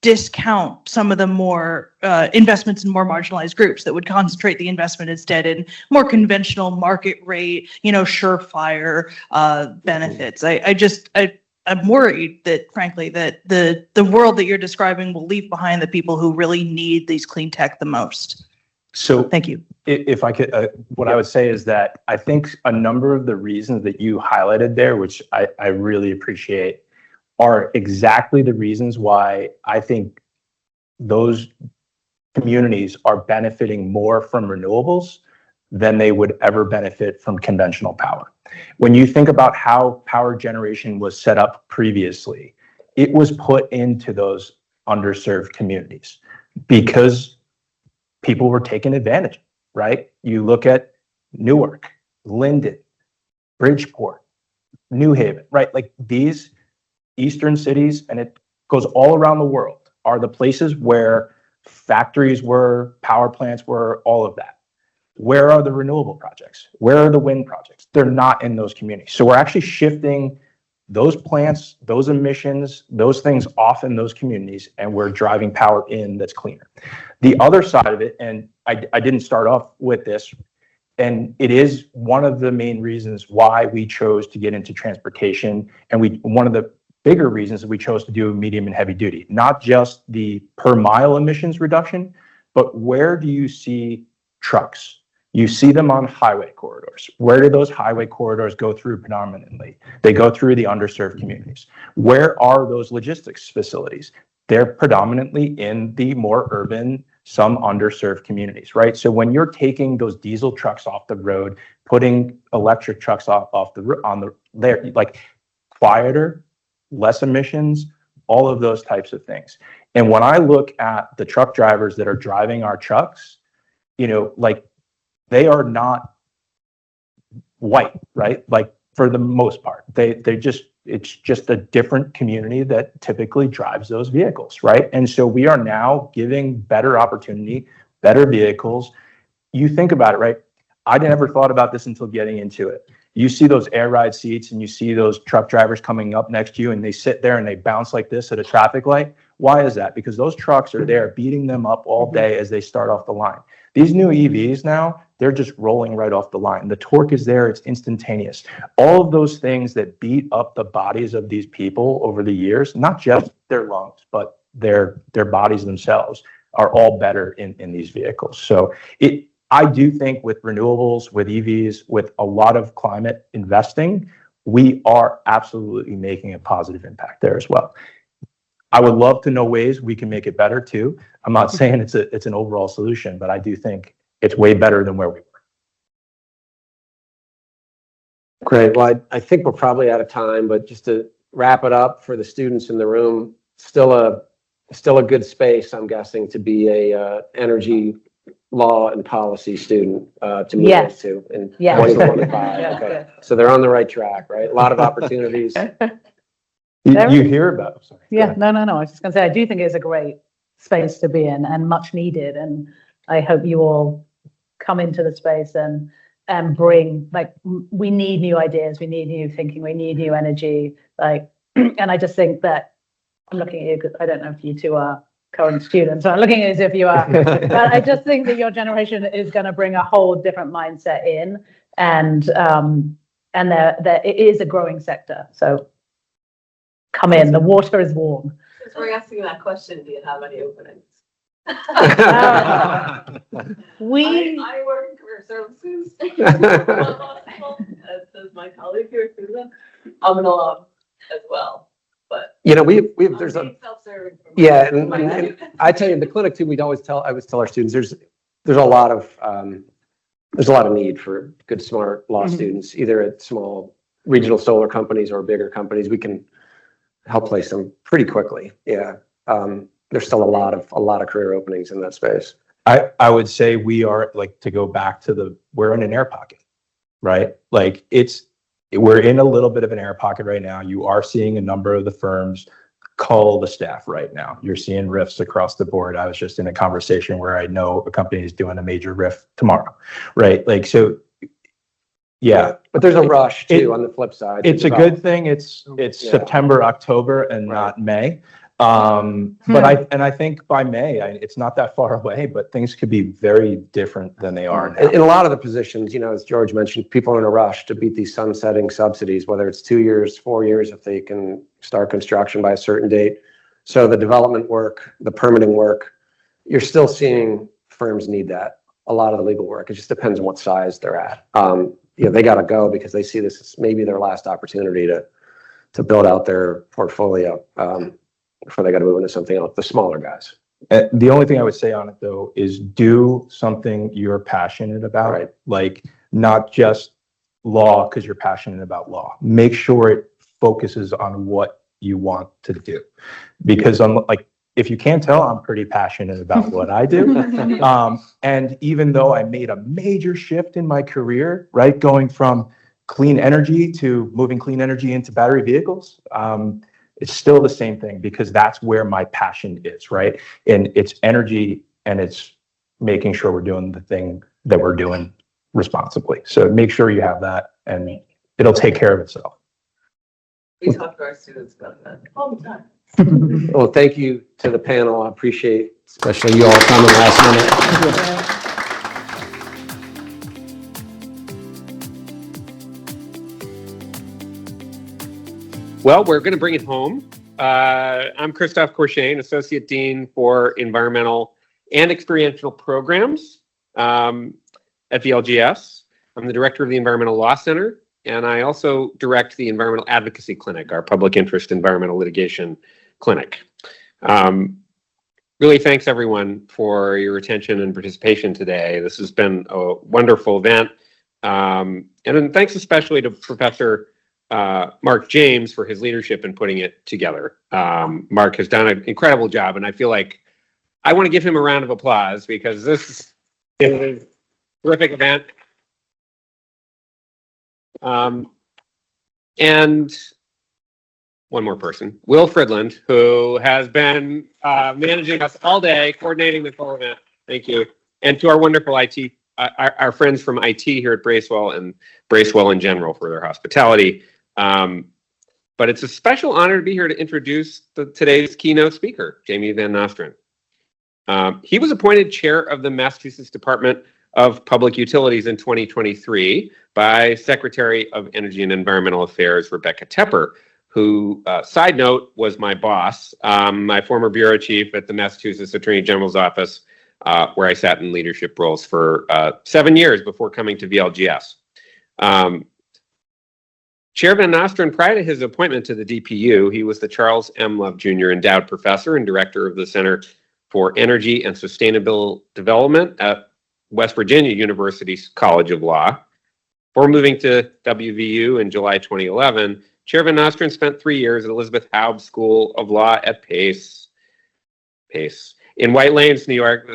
discount some of the more investments in more marginalized groups that would concentrate the investment instead in more conventional market rate, surefire benefits. I'm worried that, frankly, that the world that you're describing will leave behind the people who really need these clean tech the most. So thank you. If I could, what I would say is that I think a number of the reasons that you highlighted there, which I really appreciate, are exactly the reasons why I think those communities are benefiting more from renewables than they would ever benefit from conventional power. When you think about how power generation was set up previously, it was put into those underserved communities because people were taking advantage, right? You look at Newark, Linden, Bridgeport, New Haven, right? Like these eastern cities, and it goes all around the world, are the places where factories were, power plants were, all of that. Where are the renewable projects? Where are the wind projects? They're not in those communities. So we're actually shifting those plants, those emissions, those things off in those communities, and we're driving power in that's cleaner. The other side of it, and I didn't start off with this, and it is one of the main reasons why we chose to get into transportation, and one of the bigger reasons that we chose to do medium and heavy duty, not just the per mile emissions reduction, but where do you see trucks? You see them on highway corridors. Where do those highway corridors go through predominantly? They go through the underserved communities. Where are those logistics facilities? They're predominantly in the more urban, some underserved communities, right? So when you're taking those diesel trucks off the road, putting electric trucks there, like quieter, less emissions, all of those types of things. And when I look at the truck drivers that are driving our trucks, like they are not white, right? Like for the most part, it's just a different community that typically drives those vehicles, right? And so we are now giving better opportunity, better vehicles. You think about it, right? I never thought about this until getting into it. You see those air ride seats and you see those truck drivers coming up next to you and they sit there and they bounce like this at a traffic light. Why is that? Because those trucks are there beating them up all day as they start off the line. These new EVs now, they're just rolling right off the line. The torque is there, it's instantaneous. All of those things that beat up the bodies of these people over the years, not just their lungs, but their bodies themselves, are all better in these vehicles. So I do think with renewables, with EVs, with a lot of climate investing, we are absolutely making a positive impact there as well. I would love to know ways we can make it better too. I'm not saying it's an overall solution, but I do think it's way better than where we were. Great. Well, I think we're probably out of time, but just to wrap it up for the students in the room, still a good space, I'm guessing, to be a energy law and policy student to move into in 2025. Okay. So they're on the right track, right? A lot of opportunities. You hear about it. Yeah, no. I was just going to say, I do think it's a great space to be in and much needed. And I hope you all come into the space and bring, we need new ideas, we need new thinking, we need new energy. And I just think that I'm looking at you because I don't know if you two are current students, so I'm looking at you as if you are. But I just think that your generation is going to bring a whole different mindset in, and there it is a growing sector. So come in, the water is warm. Since we're asking that question, do you have any openings? I work in career services. As does my colleague here, Susan. I'm an alum as well. But there's a self-serving. And I tell you, the clinic too, I always tell our students there's a lot of need for good, smart law students, either at small regional solar companies or bigger companies. We can help place them pretty quickly. Yeah. There's still a lot of career openings in that space. I would say we are, to go back to we're in an air pocket, right? We're in a little bit of an air pocket right now. You are seeing a number of the firms cull the staff right now. You're seeing RIFs across the board. I was just in a conversation where I know a company is doing a major RIF tomorrow, right? Yeah. But there's a rush too on the flip side. It's a good thing. It's September, October, and not May. But I think by May, it's not that far away, but things could be very different than they are now. In a lot of the positions, as George mentioned, people are in a rush to beat these sunsetting subsidies, whether it's 2 years, 4 years, if they can start construction by a certain date. So the development work, the permitting work, you're still seeing firms need that. A lot of the legal work, it just depends on what size they're at. They got to go because they see this as maybe their last opportunity to build out their portfolio before they got to move into something else, the smaller guys. The only thing I would say on it though is do something you're passionate about, Right. Like not just law because you're passionate about law. Make sure it focuses on what you want to do, because if you can't tell, I'm pretty passionate about what I do. And even though I made a major shift in my career, right, going from clean energy to moving clean energy into battery vehicles, it's still the same thing because that's where my passion is, right? And it's energy and it's making sure we're doing the thing that we're doing responsibly. So make sure you have that and it'll take care of itself. We talk to our students about that all the time. Well, thank you to the panel. I appreciate, especially you all coming last minute. Well, we're going to bring it home. I'm Christophe Courchain, Associate Dean for Environmental and Experiential Programs at VLGS. I'm the Director of the Environmental Law Center, and I also direct the Environmental Advocacy Clinic, our public interest environmental litigation clinic. Really thanks everyone for your attention and participation today. This has been a wonderful event. And then thanks especially to Professor Mark James for his leadership in putting it together. Mark has done an incredible job, and I feel like I want to give him a round of applause because this is a terrific event. And one more person, Will Fridland, who has been managing us all day, coordinating this whole event. Thank you. And to our wonderful IT, our friends from IT here at Bracewell and Bracewell in general for their hospitality. But it's a special honor to be here to introduce today's keynote speaker, Jamie Van Nostrand. He was appointed chair of the Massachusetts Department of Public Utilities in 2023 by Secretary of Energy and Environmental Affairs, Rebecca Tepper, who, side note, was my boss, my former bureau chief at the Massachusetts Attorney General's office, where I sat in leadership roles for 7 years before coming to VLGS. Chair Van Nostrand, prior to his appointment to the DPU, he was the Charles M. Love Jr. Endowed Professor and Director of the Center for Energy and Sustainable Development at West Virginia University's College of Law. Before moving to WVU in July 2011, Chair Van Nostrand spent 3 years at Elizabeth Haub School of Law at Pace in White Lanes, New York.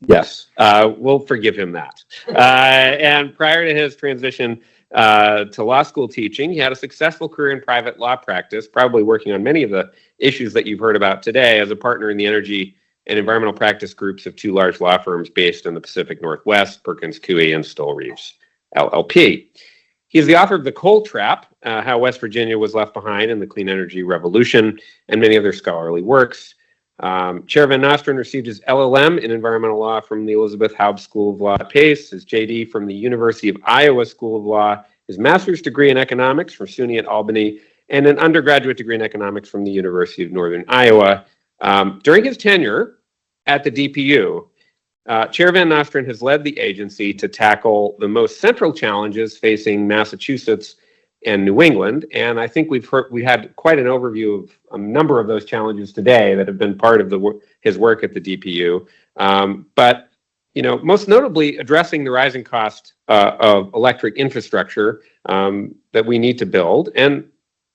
Yes, we'll forgive him that. And prior to his transition to law school teaching, he had a successful career in private law practice, probably working on many of the issues that you've heard about today as a partner in the energy and environmental practice groups of two large law firms based in the Pacific Northwest, Perkins Coie and Stoll Reeves, LLP. He is the author of The Coal Trap, How West Virginia Was Left Behind in the Clean Energy Revolution, and many other scholarly works. Chair Van Nostrand received his LLM in environmental law from the Elizabeth Haub School of Law at Pace, his JD from the University of Iowa School of Law, his master's degree in economics from SUNY at Albany, and an undergraduate degree in economics from the University of Northern Iowa. During his tenure at the DPU, Chair Van Nostrand has led the agency to tackle the most central challenges facing Massachusetts and New England, and I think we had quite an overview of a number of those challenges today that have been part of his work at the DPU. But most notably addressing the rising cost of electric infrastructure that we need to build, and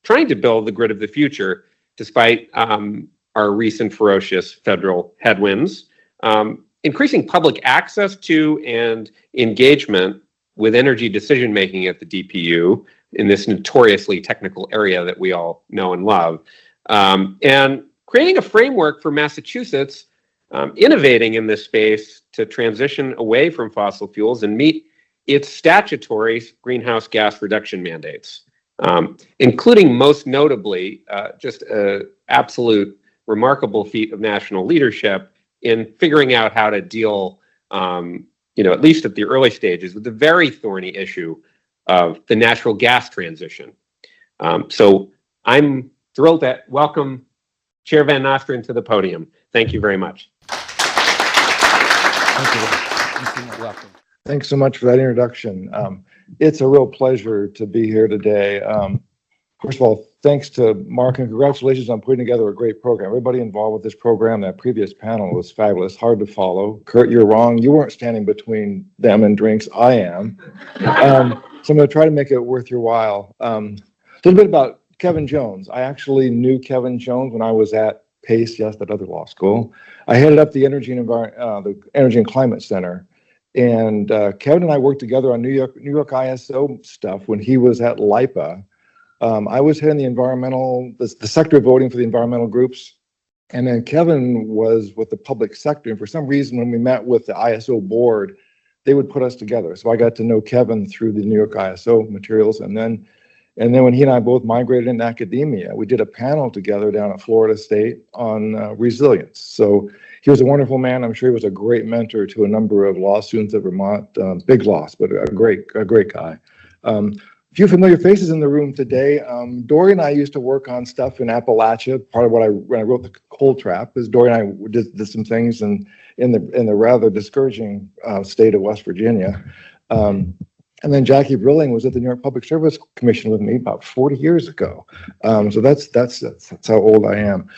trying to build the grid of the future despite our recent ferocious federal headwinds. Increasing public access to and engagement with energy decision-making at the DPU in this notoriously technical area that we all know and love, and creating a framework for Massachusetts innovating in this space to transition away from fossil fuels and meet its statutory greenhouse gas reduction mandates. including most notably just an absolute remarkable feat of national leadership in figuring out how to deal, at least at the early stages, with the very thorny issue of the natural gas transition. So I'm thrilled to welcome Chair Van Nostrand to the podium. Thank you very much. Welcome. Thanks so much for that introduction. It's a real pleasure to be here today. First of all, thanks to Mark and congratulations on putting together a great program. Everybody involved with this program, that previous panel was fabulous, hard to follow. Kurt, you're wrong. You weren't standing between them and drinks. I am. So I'm going to try to make it worth your while. A little bit about Kevin Jones. I actually knew Kevin Jones when I was at PACE, yes, that other law school. I headed up the Energy and Climate Center. And Kevin and I worked together on New York ISO stuff when he was at LIPA. I was heading the sector voting for the environmental groups. And then Kevin was with the public sector. And for some reason, when we met with the ISO board, they would put us together. So I got to know Kevin through the New York ISO materials. And then when he and I both migrated into academia, we did a panel together down at Florida State on resilience. So he was a wonderful man. I'm sure he was a great mentor to a number of law students at Vermont. Big loss, but a great guy. A few familiar faces in the room today. Dori and I used to work on stuff in Appalachia. Part of when I wrote the coal trap is Dori and I did some things in the rather discouraging state of West Virginia. And then Jackie Brilling was at the New York Public Service Commission with me about 40 years ago. So that's how old I am.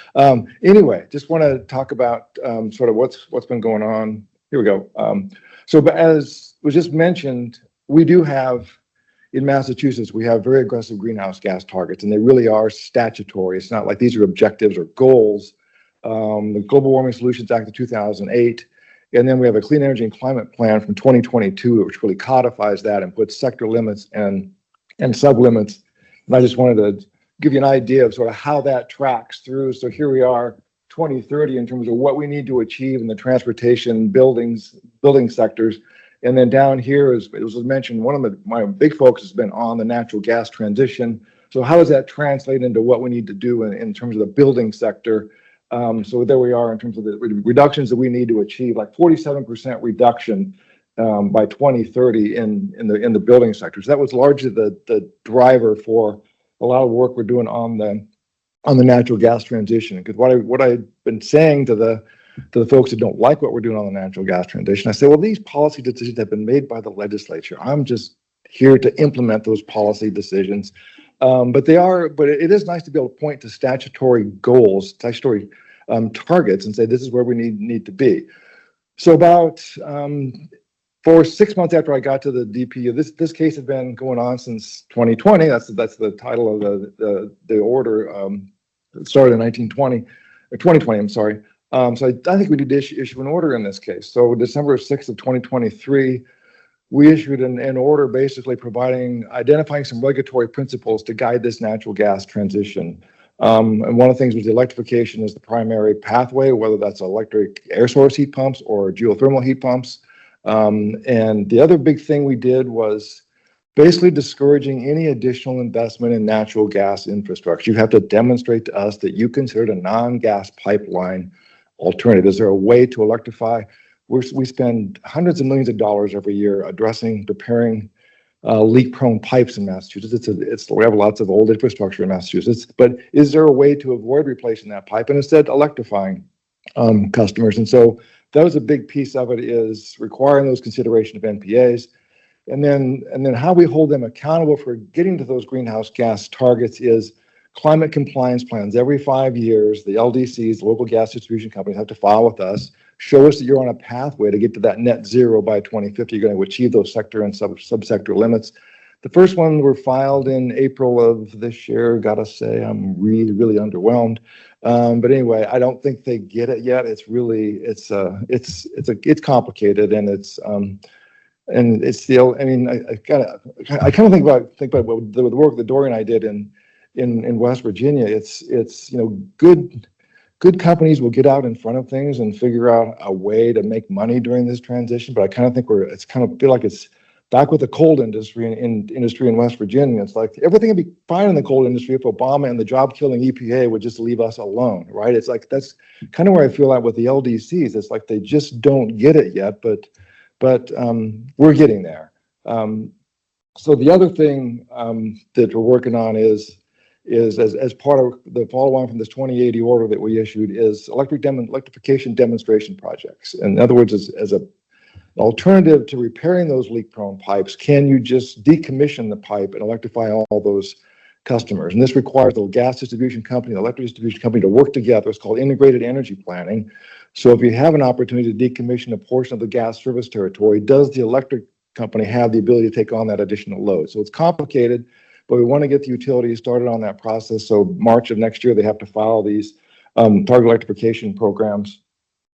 Anyway, just want to talk about sort of what's been going on. Here we go. But as was just mentioned, we do have, in Massachusetts, we have very aggressive greenhouse gas targets, and they really are statutory. It's not like these are objectives or goals. The Global Warming Solutions Act of 2008, and then we have a Clean Energy and Climate Plan from 2022, which really codifies that and puts sector limits and sub-limits. And I just wanted to give you an idea of sort of how that tracks through. So here we are, 2030, in terms of what we need to achieve in the transportation, building sectors. And then down here, as it was mentioned, one of my big focus has been on the natural gas transition. So how does that translate into what we need to do in terms of the building sector? So there we are in terms of the reductions that we need to achieve, like 47% reduction by 2030 in the building sector. So that was largely the driver for a lot of work we're doing on the natural gas transition. Because what I've been saying to the folks that don't like what we're doing on the natural gas transition, I say, well, these policy decisions have been made by the legislature. I'm just here to implement those policy decisions. But it is nice to be able to point to statutory goals, statutory targets, and say this is where we need to be. So about for 6 months after I got to the DPU, this case had been going on since 2020. That's the title of the order. It started in 2020. I'm sorry. So I think we need to issue an order in this case. So December 6th of 2023. We issued an order basically identifying some regulatory principles to guide this natural gas transition. And one of the things was the electrification is the primary pathway, whether that's electric air source heat pumps or geothermal heat pumps. And the other big thing we did was basically discouraging any additional investment in natural gas infrastructure. You have to demonstrate to us that you considered a non-gas pipeline alternative. Is there a way to electrify? We spend hundreds of millions of dollars every year repairing leak-prone pipes in Massachusetts. We have lots of old infrastructure in Massachusetts, but is there a way to avoid replacing that pipe and instead electrifying customers? And so that was a big piece of it, is requiring those consideration of NPAs. And then how we hold them accountable for getting to those greenhouse gas targets is climate compliance plans. Every 5 years, the LDCs, the local gas distribution companies, have to file with us, show us that you're on a pathway to get to that net zero by 2050. You're going to achieve those sector and subsector limits. The first one were filed in April of this year. Gotta say, I'm really, really underwhelmed. But anyway, I don't think they get it yet. It's really, it's complicated, and it's still. I mean, I kind of think about what the work that Dori and I did in West Virginia. It's good companies will get out in front of things and figure out a way to make money during this transition. But I kind of think feel like it's back with the coal industry in West Virginia, it's like everything would be fine in the coal industry if Obama and the job-killing EPA would just leave us alone, right? It's like that's kind of where I feel like with the LDCs. It's like they just don't get it yet, but we're getting there. So the other thing that we're working on is as part of the follow-on from this 2080 order that we issued is electrification demonstration projects. In other words, as a alternative to repairing those leak-prone pipes, can you just decommission the pipe and electrify all those customers? And this requires the gas distribution company, the electric distribution company to work together. It's called integrated energy planning. So if you have an opportunity to decommission a portion of the gas service territory, does the electric company have the ability to take on that additional load? So it's complicated, but we want to get the utilities started on that process. So March of next year, they have to file these target electrification programs.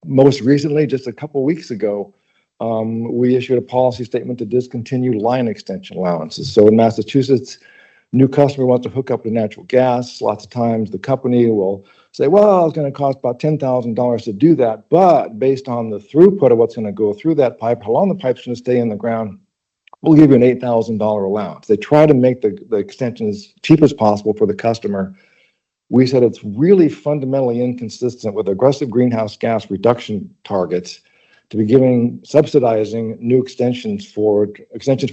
Most recently, just a couple weeks ago, we issued a policy statement to discontinue line extension allowances. So in Massachusetts, new customer wants to hook up to natural gas. Lots of times the company will say, well, it's going to cost about $10,000 to do that. But based on the throughput of what's going to go through that pipe, how long the pipe's going to stay in the ground, we'll give you an $8,000 allowance. They try to make the extension as cheap as possible for the customer. We said it's really fundamentally inconsistent with aggressive greenhouse gas reduction targets to be subsidizing new extensions for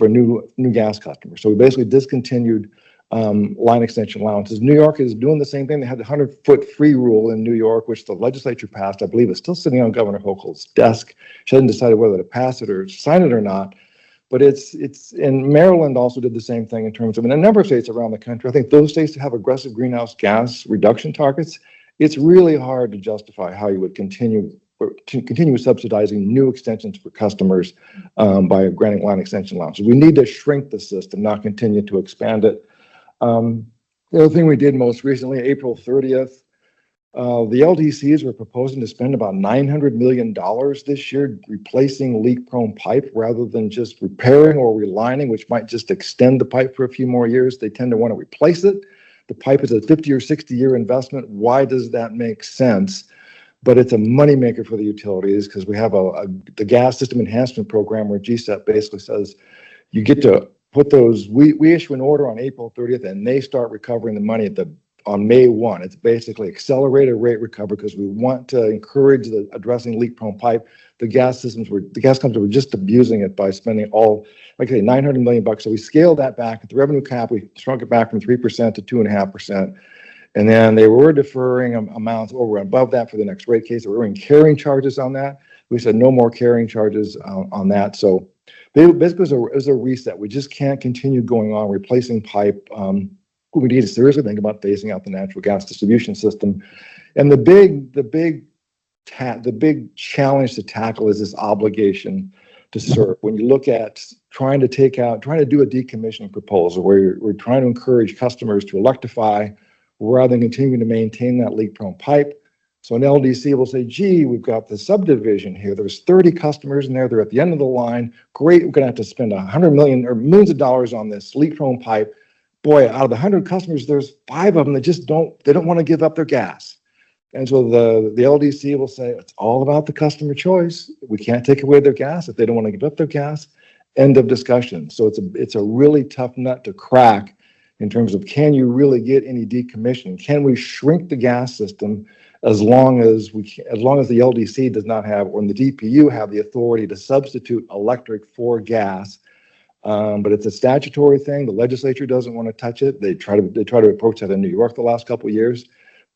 new gas customers. So we basically discontinued line extension allowances. New York is doing the same thing. They had the 100-foot free rule in New York, which the legislature passed. I believe it's still sitting on Governor Hochul's desk. She hasn't decided whether to pass it or sign it or not. But it's in Maryland also did the same thing in terms of in a number of states around the country. I think those states that have aggressive greenhouse gas reduction targets, it's really hard to justify how you would continue subsidizing new extensions for customers by granting line extension allowances. We need to shrink the system, not continue to expand it. The other thing we did most recently, April 30th, the LDCs were proposing to spend about $900 million this year replacing leak-prone pipe rather than just repairing or relining, which might just extend the pipe for a few more years. They tend to want to replace it. The pipe is a 50 or 60-year investment. Why does that make sense? But it's a moneymaker for the utilities because we have the gas system enhancement program where GSEP basically says you get to put those, we issue an order on April 30th and they start recovering the money on May 1. It's basically accelerated rate recovery because we want to encourage the addressing leak-prone pipe. The gas companies were just abusing it by spending like I say, $900 million. So we scaled that back at the revenue cap. We shrunk it back from 3% to 2.5%. And then they were deferring amounts over and above that for the next rate case. They were carrying charges on that. We said no more carrying charges on that. So basically it was a reset. We just can't continue going on replacing pipe. We need to seriously think about phasing out the natural gas distribution system. And the big challenge to tackle is this obligation to serve. When you look at trying to do a decommissioning proposal where we're trying to encourage customers to electrify rather than continuing to maintain that leak-prone pipe. So an LDC will say, gee, we've got the subdivision here. There's 30 customers in there. They're at the end of the line. Great, we're going to have to spend $100 million or millions of dollars on this leak-prone pipe. Boy, out of the 100 customers, there's 5 of them that they don't want to give up their gas. And so the LDC will say, it's all about the customer choice. We can't take away their gas if they don't want to give up their gas. End of discussion. So it's a really tough nut to crack in terms of can you really get any decommissioning? Can we shrink the gas system as long as the LDC does not have, or the DPU have the authority to substitute electric for gas? But it's a statutory thing. The legislature doesn't want to touch it. They try to approach that in New York the last couple of years.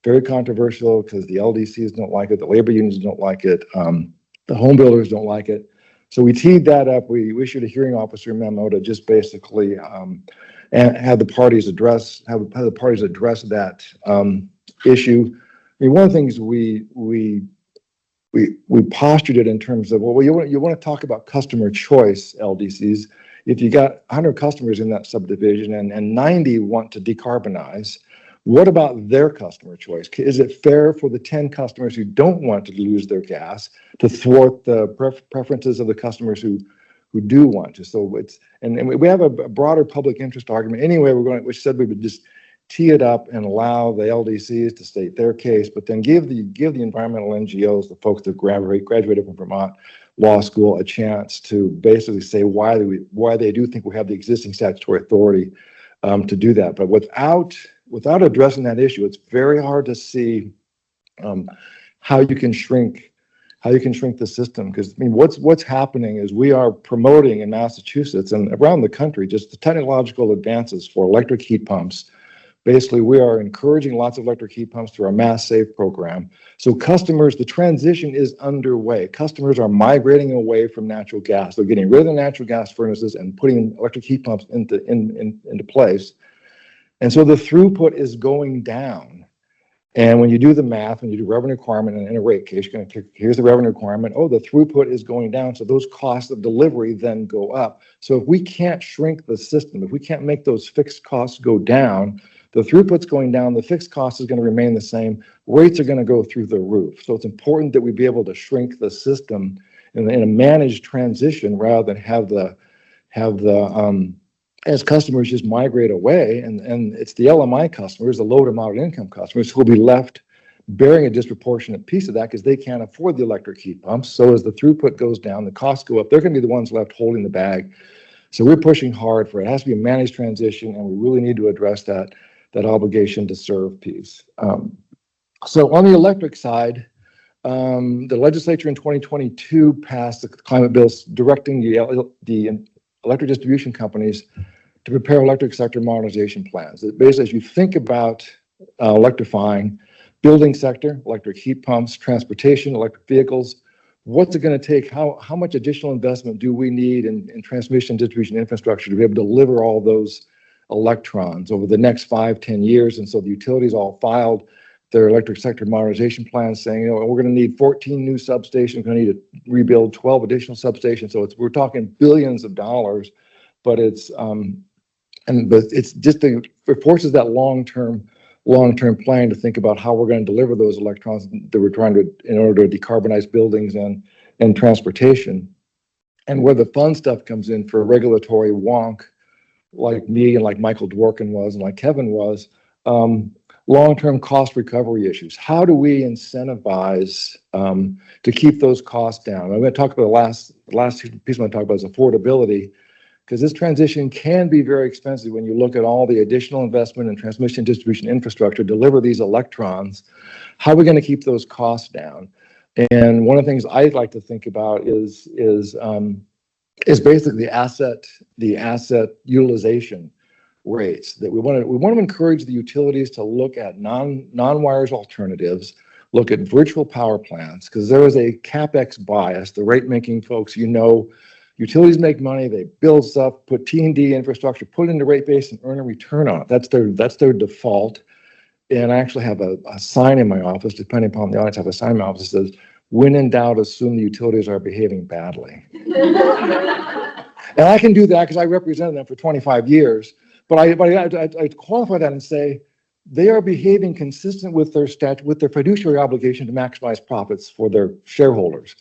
Very controversial because the LDCs don't like it. The labor unions don't like it. The home builders don't like it. So we teed that up. We issued a hearing officer memo to just basically and have the parties address that issue. I mean, one of the things we postured it in terms of, well, you want to talk about customer choice, LDCs. If you got 100 customers in that subdivision and 90 want to decarbonize, what about their customer choice? Is it fair for the 10 customers who don't want to lose their gas to thwart the preferences of the customers who do want to? So and we have a broader public interest argument anyway. Which said we would just tee it up and allow the LDCs to state their case, but then give the environmental NGOs, the folks that graduated from Vermont Law School, a chance to basically say why they do think we have the existing statutory authority to do that. But without addressing that issue, it's very hard to see how you can shrink the system. Because I mean, what's happening is we are promoting in Massachusetts and around the country just the technological advances for electric heat pumps. Basically, we are encouraging lots of electric heat pumps through our Mass Save program. So customers, the transition is underway. Customers are migrating away from natural gas. They're getting rid of the natural gas furnaces and putting electric heat pumps into place. And so the throughput is going down. And when you do the math, when you do revenue requirement in a rate case, you're going to here's the revenue requirement. Oh, the throughput is going down. So those costs of delivery then go up. So if we can't shrink the system, if we can't make those fixed costs go down, the throughput's going down, the fixed cost is going to remain the same, rates are going to go through the roof. So it's important that we be able to shrink the system in a managed transition rather than have the as customers just migrate away, and it's the LMI customers, the low to moderate income customers, who will be left bearing a disproportionate piece of that because they can't afford the electric heat pumps. So as the throughput goes down, the costs go up, they're going to be the ones left holding the bag. So we're pushing hard for it. It has to be a managed transition, and we really need to address that obligation to serve piece. So on the electric side, the legislature in 2022 passed the climate bills directing the electric distribution companies to prepare electric sector modernization plans. Basically, as you think about electrifying building sector, electric heat pumps, transportation, electric vehicles, what's it going to take? How much additional investment do we need in transmission distribution infrastructure to be able to deliver all those electrons over the next 5-10 years? And so the utilities all filed their electric sector modernization plans saying, we're going to need 14 new substations, we're going to need to rebuild 12 additional substations. So we're talking billions of dollars, but it forces that long-term plan to think about how we're going to deliver those electrons that we're trying to, in order to decarbonize buildings and transportation. And where the fun stuff comes in for a regulatory wonk like me and like Michael Dworkin was and like Kevin was, long-term cost recovery issues. How do we incentivize to keep those costs down? I'm going to talk about the last piece I'm going to talk about is affordability, because this transition can be very expensive when you look at all the additional investment in transmission distribution infrastructure, deliver these electrons. How are we going to keep those costs down? And one of the things I'd like to think about is basically the asset utilization rates. That we want to encourage the utilities to look at non-wires alternatives, look at virtual power plants, because there is a CapEx bias. The rate making folks, utilities make money, they build stuff, put T&D infrastructure, put it into rate base and earn a return on it. That's their default. And I actually have a sign in my office, depending upon the audience, I have a sign in my office that says, when in doubt, assume the utilities are behaving badly. And I can do that because I represented them for 25 years. But I qualify that and say they are behaving consistent with their fiduciary obligation to maximize profits for their shareholders.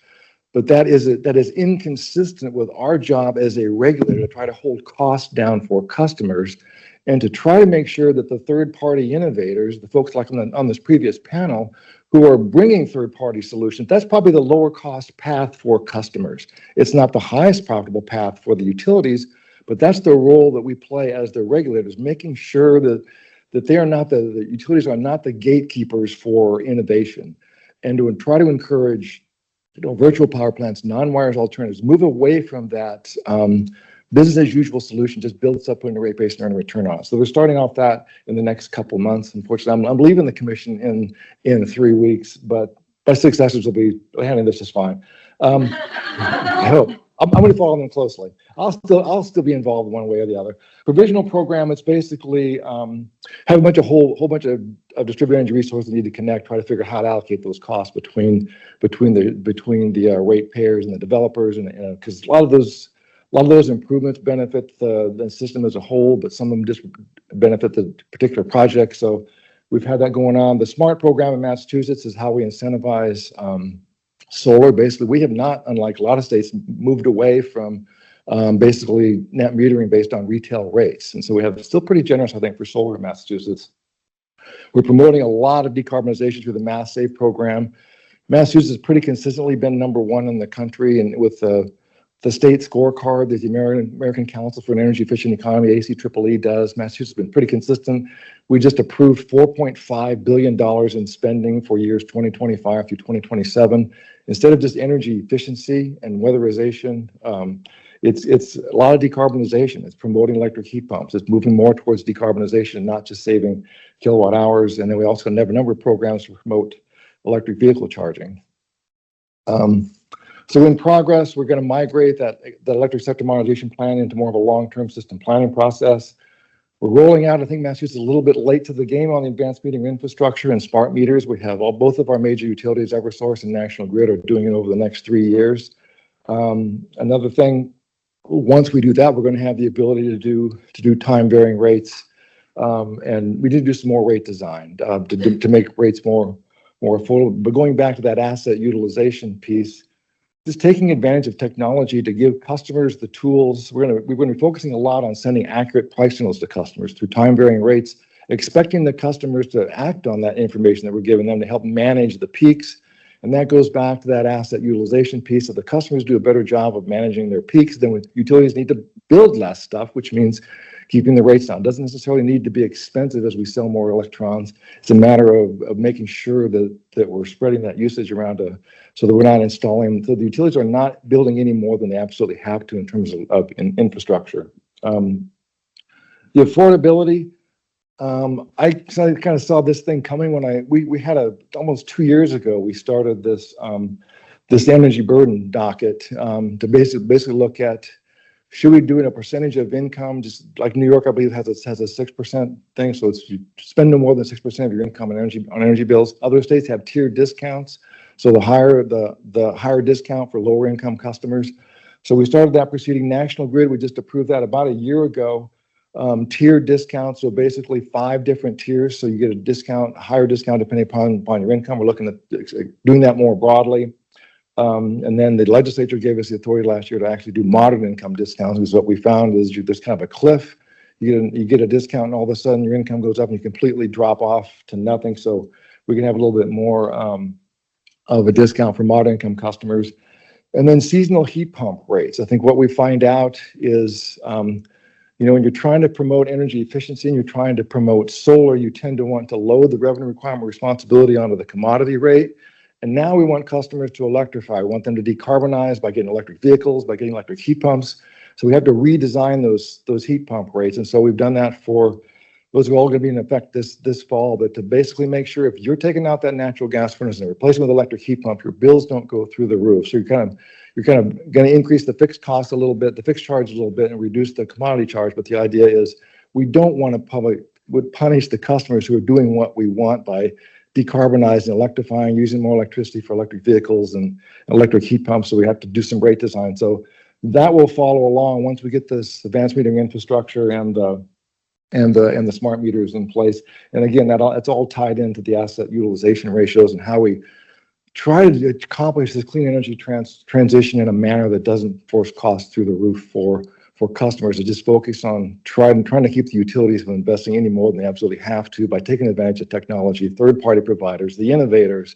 But that is inconsistent with our job as a regulator to try to hold costs down for customers and to try to make sure that the third-party innovators, the folks like on this previous panel, who are bringing third-party solutions, that's probably the lower cost path for customers. It's not the highest profitable path for the utilities, but that's the role that we play as the regulators, making sure that they are not the utilities are not the gatekeepers for innovation, and to try to encourage virtual power plants, non-wires alternatives, move away from that business as usual solution, just build stuff, put in a rate base and earn a return on it. So we're starting off that in the next couple months. Unfortunately, I'm leaving the commission in 3 weeks, but my successors will be handling this just fine. I hope. I'm going to follow them closely. I'll still be involved one way or the other. Provisional program, it's basically have a whole bunch of distributed energy resources that need to connect, try to figure out how to allocate those costs between the ratepayers and the developers, and because a lot of those improvements benefit the system as a whole, but some of them just benefit the particular project. So we've had that going on. The SMART program in Massachusetts is how we incentivize solar. Basically, we have not, unlike a lot of states, moved away from basically net metering based on retail rates. And so we have still pretty generous, I think, for solar in Massachusetts. We're promoting a lot of decarbonization through the Mass Save program. Massachusetts has pretty consistently been #1 in the country, and with the state scorecard that the American Council for an Energy Efficient Economy, ACEEE, does, Massachusetts has been pretty consistent. We just approved $4.5 billion in spending for years 2025 through 2027. Instead of just energy efficiency and weatherization, it's a lot of decarbonization. It's promoting electric heat pumps. It's moving more towards decarbonization, not just saving kilowatt hours. And then we also have a number of programs to promote electric vehicle charging. So in progress, we're going to migrate that electric sector modernization plan into more of a long-term system planning process. We're rolling out, I think Massachusetts is a little bit late to the game on the advanced metering infrastructure and smart meters. We have both of our major utilities, Eversource and National Grid, are doing it over the next 3 years. Another thing, once we do that, we're going to have the ability to do time varying rates. And we did do some more rate design to make rates more affordable. But going back to that asset utilization piece, just taking advantage of technology to give customers the tools. We're going to be focusing a lot on sending accurate price signals to customers through time varying rates, expecting the customers to act on that information that we're giving them to help manage the peaks. And that goes back to that asset utilization piece. If the customers do a better job of managing their peaks, then utilities need to build less stuff, which means keeping the rates down. It doesn't necessarily need to be expensive as we sell more electrons. It's a matter of making sure that we're spreading that usage around so that we're not installing, so the utilities are not building any more than they absolutely have to in terms of infrastructure. The affordability, I kind of saw this thing coming when we had almost 2 years ago, we started this energy burden docket to basically look at, should we do it a percentage of income, just like New York, I believe, has a 6% thing. So it's you spend no more than 6% of your income on energy bills. Other states have tiered discounts. So the higher discount for lower income customers. So we started that proceeding. National Grid, we just approved that about a year ago. Tiered discounts, so basically 5 different tiers. So you get a higher discount depending upon your income. We're looking at doing that more broadly. And then the legislature gave us the authority last year to actually do moderate income discounts, because what we found is there's kind of a cliff. You get a discount and all of a sudden your income goes up and you completely drop off to nothing. So we can have a little bit more of a discount for moderate income customers. And then seasonal heat pump rates. I think what we find out is, when you're trying to promote energy efficiency and you're trying to promote solar, you tend to want to load the revenue requirement responsibility onto the commodity rate. And now we want customers to electrify. We want them to decarbonize by getting electric vehicles, by getting electric heat pumps. So we have to redesign those heat pump rates. And so we've done that for, those are all going to be in effect this fall, but to basically make sure if you're taking out that natural gas furnace and replacing with electric heat pump, your bills don't go through the roof. So you're kind of going to increase the fixed cost a little bit, the fixed charge a little bit, and reduce the commodity charge. But the idea is we don't want to punish the customers who are doing what we want by decarbonizing, electrifying, using more electricity for electric vehicles and electric heat pumps. So we have to do some rate design. So that will follow along once we get this advanced metering infrastructure and the smart meters in place. And again, it's all tied into the asset utilization ratios and how we try to accomplish this clean energy transition in a manner that doesn't force costs through the roof for customers, to just focus on trying to keep the utilities from investing any more than they absolutely have to by taking advantage of technology, third-party providers, the innovators,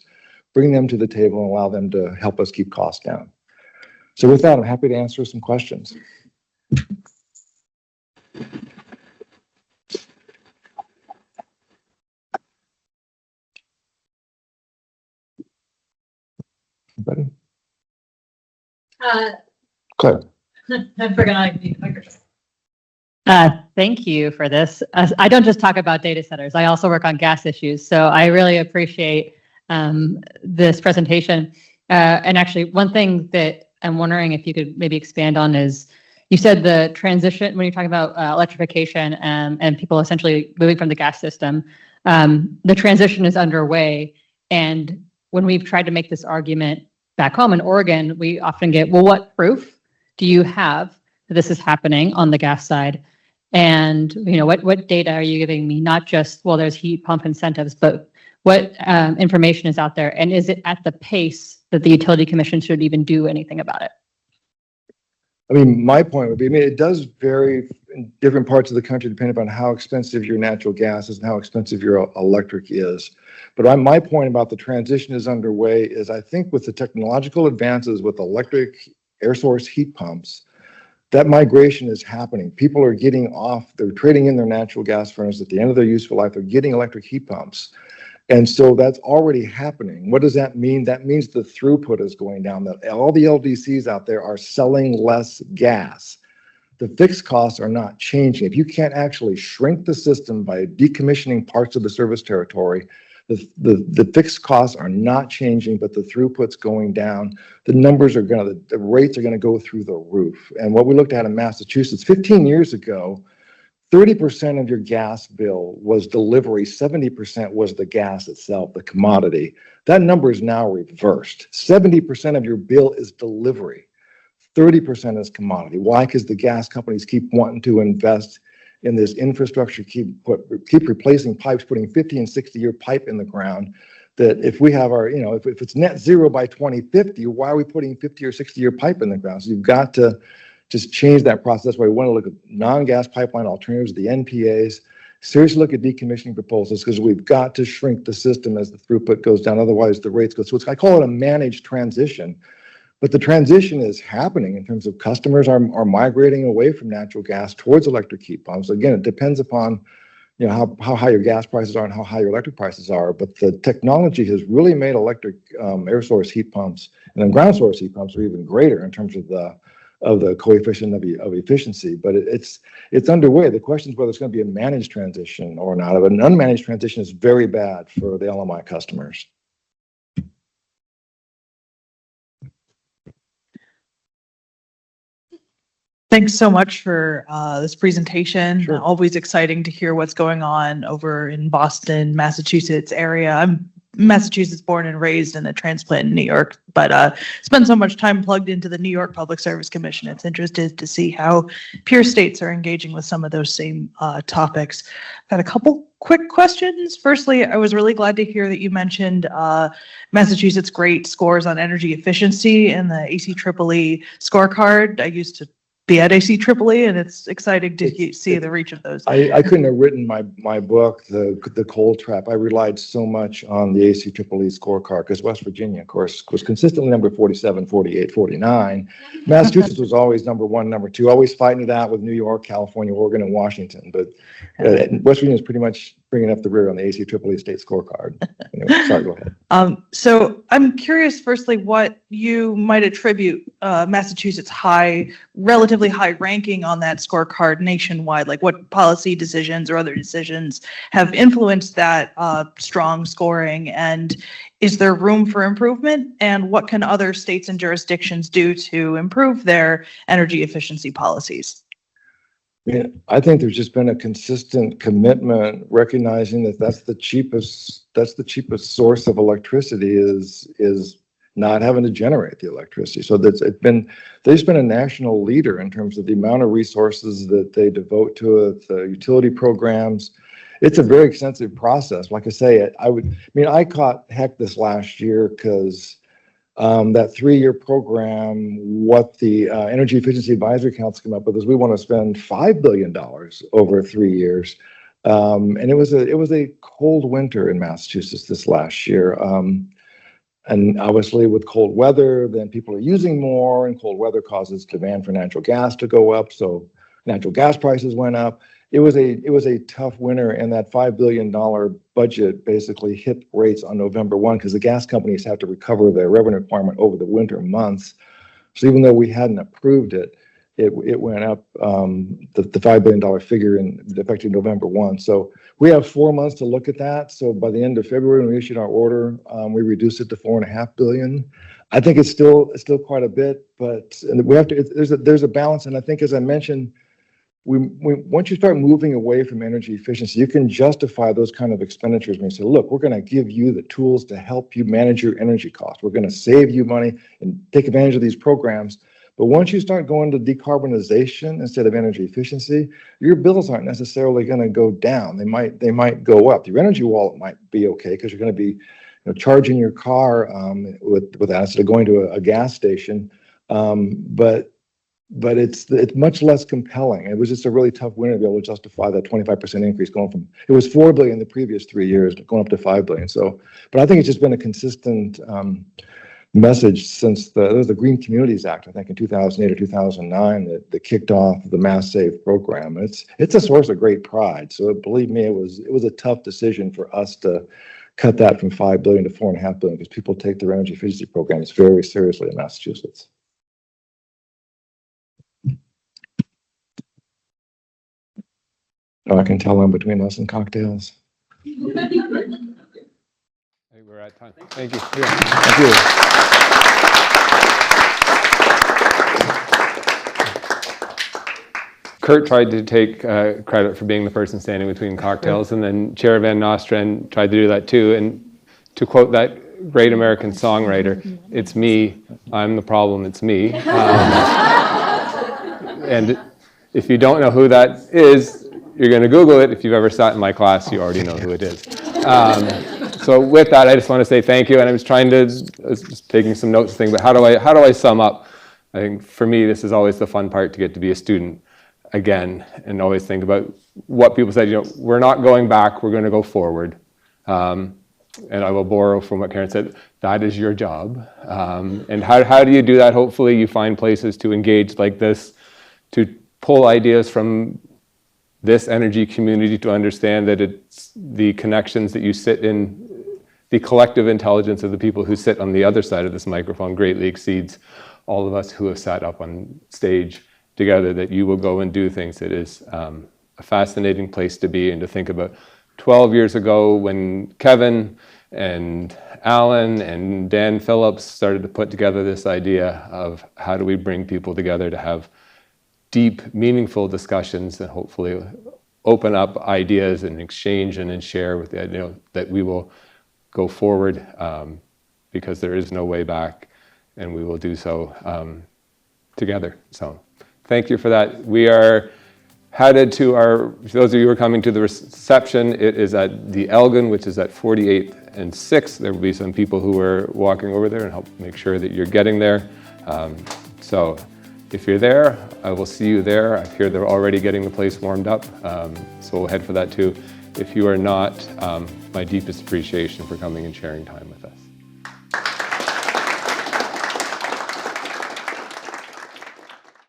bring them to the table and allow them to help us keep costs down. So with that, I'm happy to answer some questions. Anybody? Claire. I forgot I need a microphone. Thank you for this. I don't just talk about data centers. I also work on gas issues. So I really appreciate this presentation. And actually, one thing that I'm wondering if you could maybe expand on is, you said the transition, when you're talking about electrification and people essentially moving from the gas system, the transition is underway. And when we've tried to make this argument back home in Oregon, we often get, well, what proof do you have that this is happening on the gas side? And what data are you giving me? Not just, well, there's heat pump incentives, but what information is out there? And is it at the pace that the Utility Commission should even do anything about it? I mean, my point would be, I mean, it does vary in different parts of the country depending on how expensive your natural gas is and how expensive your electric is. But my point about the transition is underway is I think with the technological advances with electric air source heat pumps, that migration is happening. People are getting off, they're trading in their natural gas furnace at the end of their useful life, they're getting electric heat pumps. And so that's already happening. What does that mean? That means the throughput is going down, that all the LDCs out there are selling less gas. The fixed costs are not changing. If you can't actually shrink the system by decommissioning parts of the service territory, the fixed costs are not changing, but the throughput's going down. The numbers are the rates are gonna go through the roof. And what we looked at in Massachusetts 15 years ago, 30% of your gas bill was delivery, 70% was the gas itself, the commodity. That number is now reversed. 70% of your bill is delivery, 30% is commodity. Why? Because the gas companies keep wanting to invest in this infrastructure, keep replacing pipes, putting 50 and 60-year pipe in the ground. That if we have our, if it's net zero by 2050, why are we putting 50 or 60-year pipe in the ground? So you've got to just change that process. That's why we want to look at non-gas pipeline alternatives, the NPAs, seriously look at decommissioning proposals, because we've got to shrink the system as the throughput goes down. Otherwise, the rates go. So I call it a managed transition. But the transition is happening in terms of customers are migrating away from natural gas towards electric heat pumps. Again, it depends upon how high your gas prices are and how high your electric prices are. But the technology has really made electric air source heat pumps and then ground source heat pumps are even greater in terms of the coefficient of efficiency. But it's underway. The question is whether it's going to be a managed transition or not. An unmanaged transition is very bad for the LMI customers. Thanks so much for this presentation. Sure. Always exciting to hear what's going on over in Boston, Massachusetts area. I'm Massachusetts born and raised and a transplant in New York, but spent so much time plugged into the New York Public Service Commission. It's interesting to see how peer states are engaging with some of those same topics. I've got a couple quick questions. Firstly, I was really glad to hear that you mentioned Massachusetts' great scores on energy efficiency and the ACEEE scorecard. I used to be at ACEEE, and it's exciting to see the reach of those. I couldn't have written my book, The Coal Trap. I relied so much on the ACEEE scorecard because West Virginia, of course, was consistently number 47, 48, 49. Massachusetts was always number 1, number 2, always fighting it out with New York, California, Oregon, and Washington. But West Virginia is pretty much bringing up the rear on the ACEEE state scorecard. Anyway, sorry, go ahead. So I'm curious, firstly, what you might attribute Massachusetts' relatively high ranking on that scorecard nationwide, like what policy decisions or other decisions have influenced that strong scoring, and is there room for improvement, and what can other states and jurisdictions do to improve their energy efficiency policies? I think there's just been a consistent commitment recognizing that that's the cheapest source of electricity is not having to generate the electricity. So they've been a national leader in terms of the amount of resources that they devote to it, the utility programs. It's a very extensive process. Like I say, I caught heck this last year because that 3-year program, what the Energy Efficiency Advisory Council came up with is we want to spend $5 billion over 3 years. And it was a cold winter in Massachusetts this last year. And obviously with cold weather, then people are using more, and cold weather causes demand for natural gas to go up. So natural gas prices went up. It was a tough winter, and that $5 billion budget basically hit rates on November 1 because the gas companies have to recover their revenue requirement over the winter months. So even though we hadn't approved it, it went up the $5 billion figure effective November 1. So we have 4 months to look at that. So by the end of February, when we issued our order, we reduced it to $4.5 billion. I think it's still quite a bit, but we have to. There's a balance, and I think, as I mentioned, once you start moving away from energy efficiency, you can justify those kind of expenditures when you say, look, we're going to give you the tools to help you manage your energy costs. We're going to save you money and take advantage of these programs. But once you start going to decarbonization instead of energy efficiency, your bills aren't necessarily going to go down. They might go up. Your energy wallet might be okay because you're going to be charging your car with that instead of going to a gas station. But but it's much less compelling. It was just a really tough winter to be able to justify that 25% increase going from, it was 4 billion the previous 3 years, going up to 5 billion. So, but I think it's just been a consistent message since there was the Green Communities Act, I think in 2008 or 2009, that kicked off the Mass Save program. It's a source of great pride. So believe me, it was a tough decision for us to cut that from 5 billion to 4.5 billion because people take their energy efficiency programs very seriously in Massachusetts. Oh, I can tell I'm between us and cocktails. We're at time. Thank you. Yeah. Thank you. Kurt tried to take credit for being the person standing between cocktails, and then Chair Van Nostrand tried to do that too. And to quote that great American songwriter, "It's me, I'm the problem, it's me." And if you don't know who that is, you're going to Google it. If you've ever sat in my class, you already know who it is. So with that, I just want to say thank you. And I was just taking some notes, but how do I sum up? I think for me, this is always the fun part, to get to be a student again and always think about what people said. We're not going back, we're going to go forward. And I will borrow from what Karen said, that is your job. And how do you do that? Hopefully you find places to engage like this, to pull ideas from this energy community, to understand that it's the connections that you sit in, the collective intelligence of the people who sit on the other side of this microphone greatly exceeds all of us who have sat up on stage together, that you will go and do things. It is a fascinating place to be, and to think about 12 years ago when Kevin and Alan and Dan Phillips started to put together this idea of how do we bring people together to have deep, meaningful discussions and hopefully open up ideas and exchange and share with the idea that we will go forward because there is no way back, and we will do so together. So thank you for that. We are headed to for those of you who are coming to the reception, it is at the Elgin, which is at 48th and 6th. There will be some people who are walking over there and help make sure that you're getting there. So if you're there, I will see you there. I hear they're already getting the place warmed up, so we'll head for that too. If you are not, my deepest appreciation for coming and sharing time with us.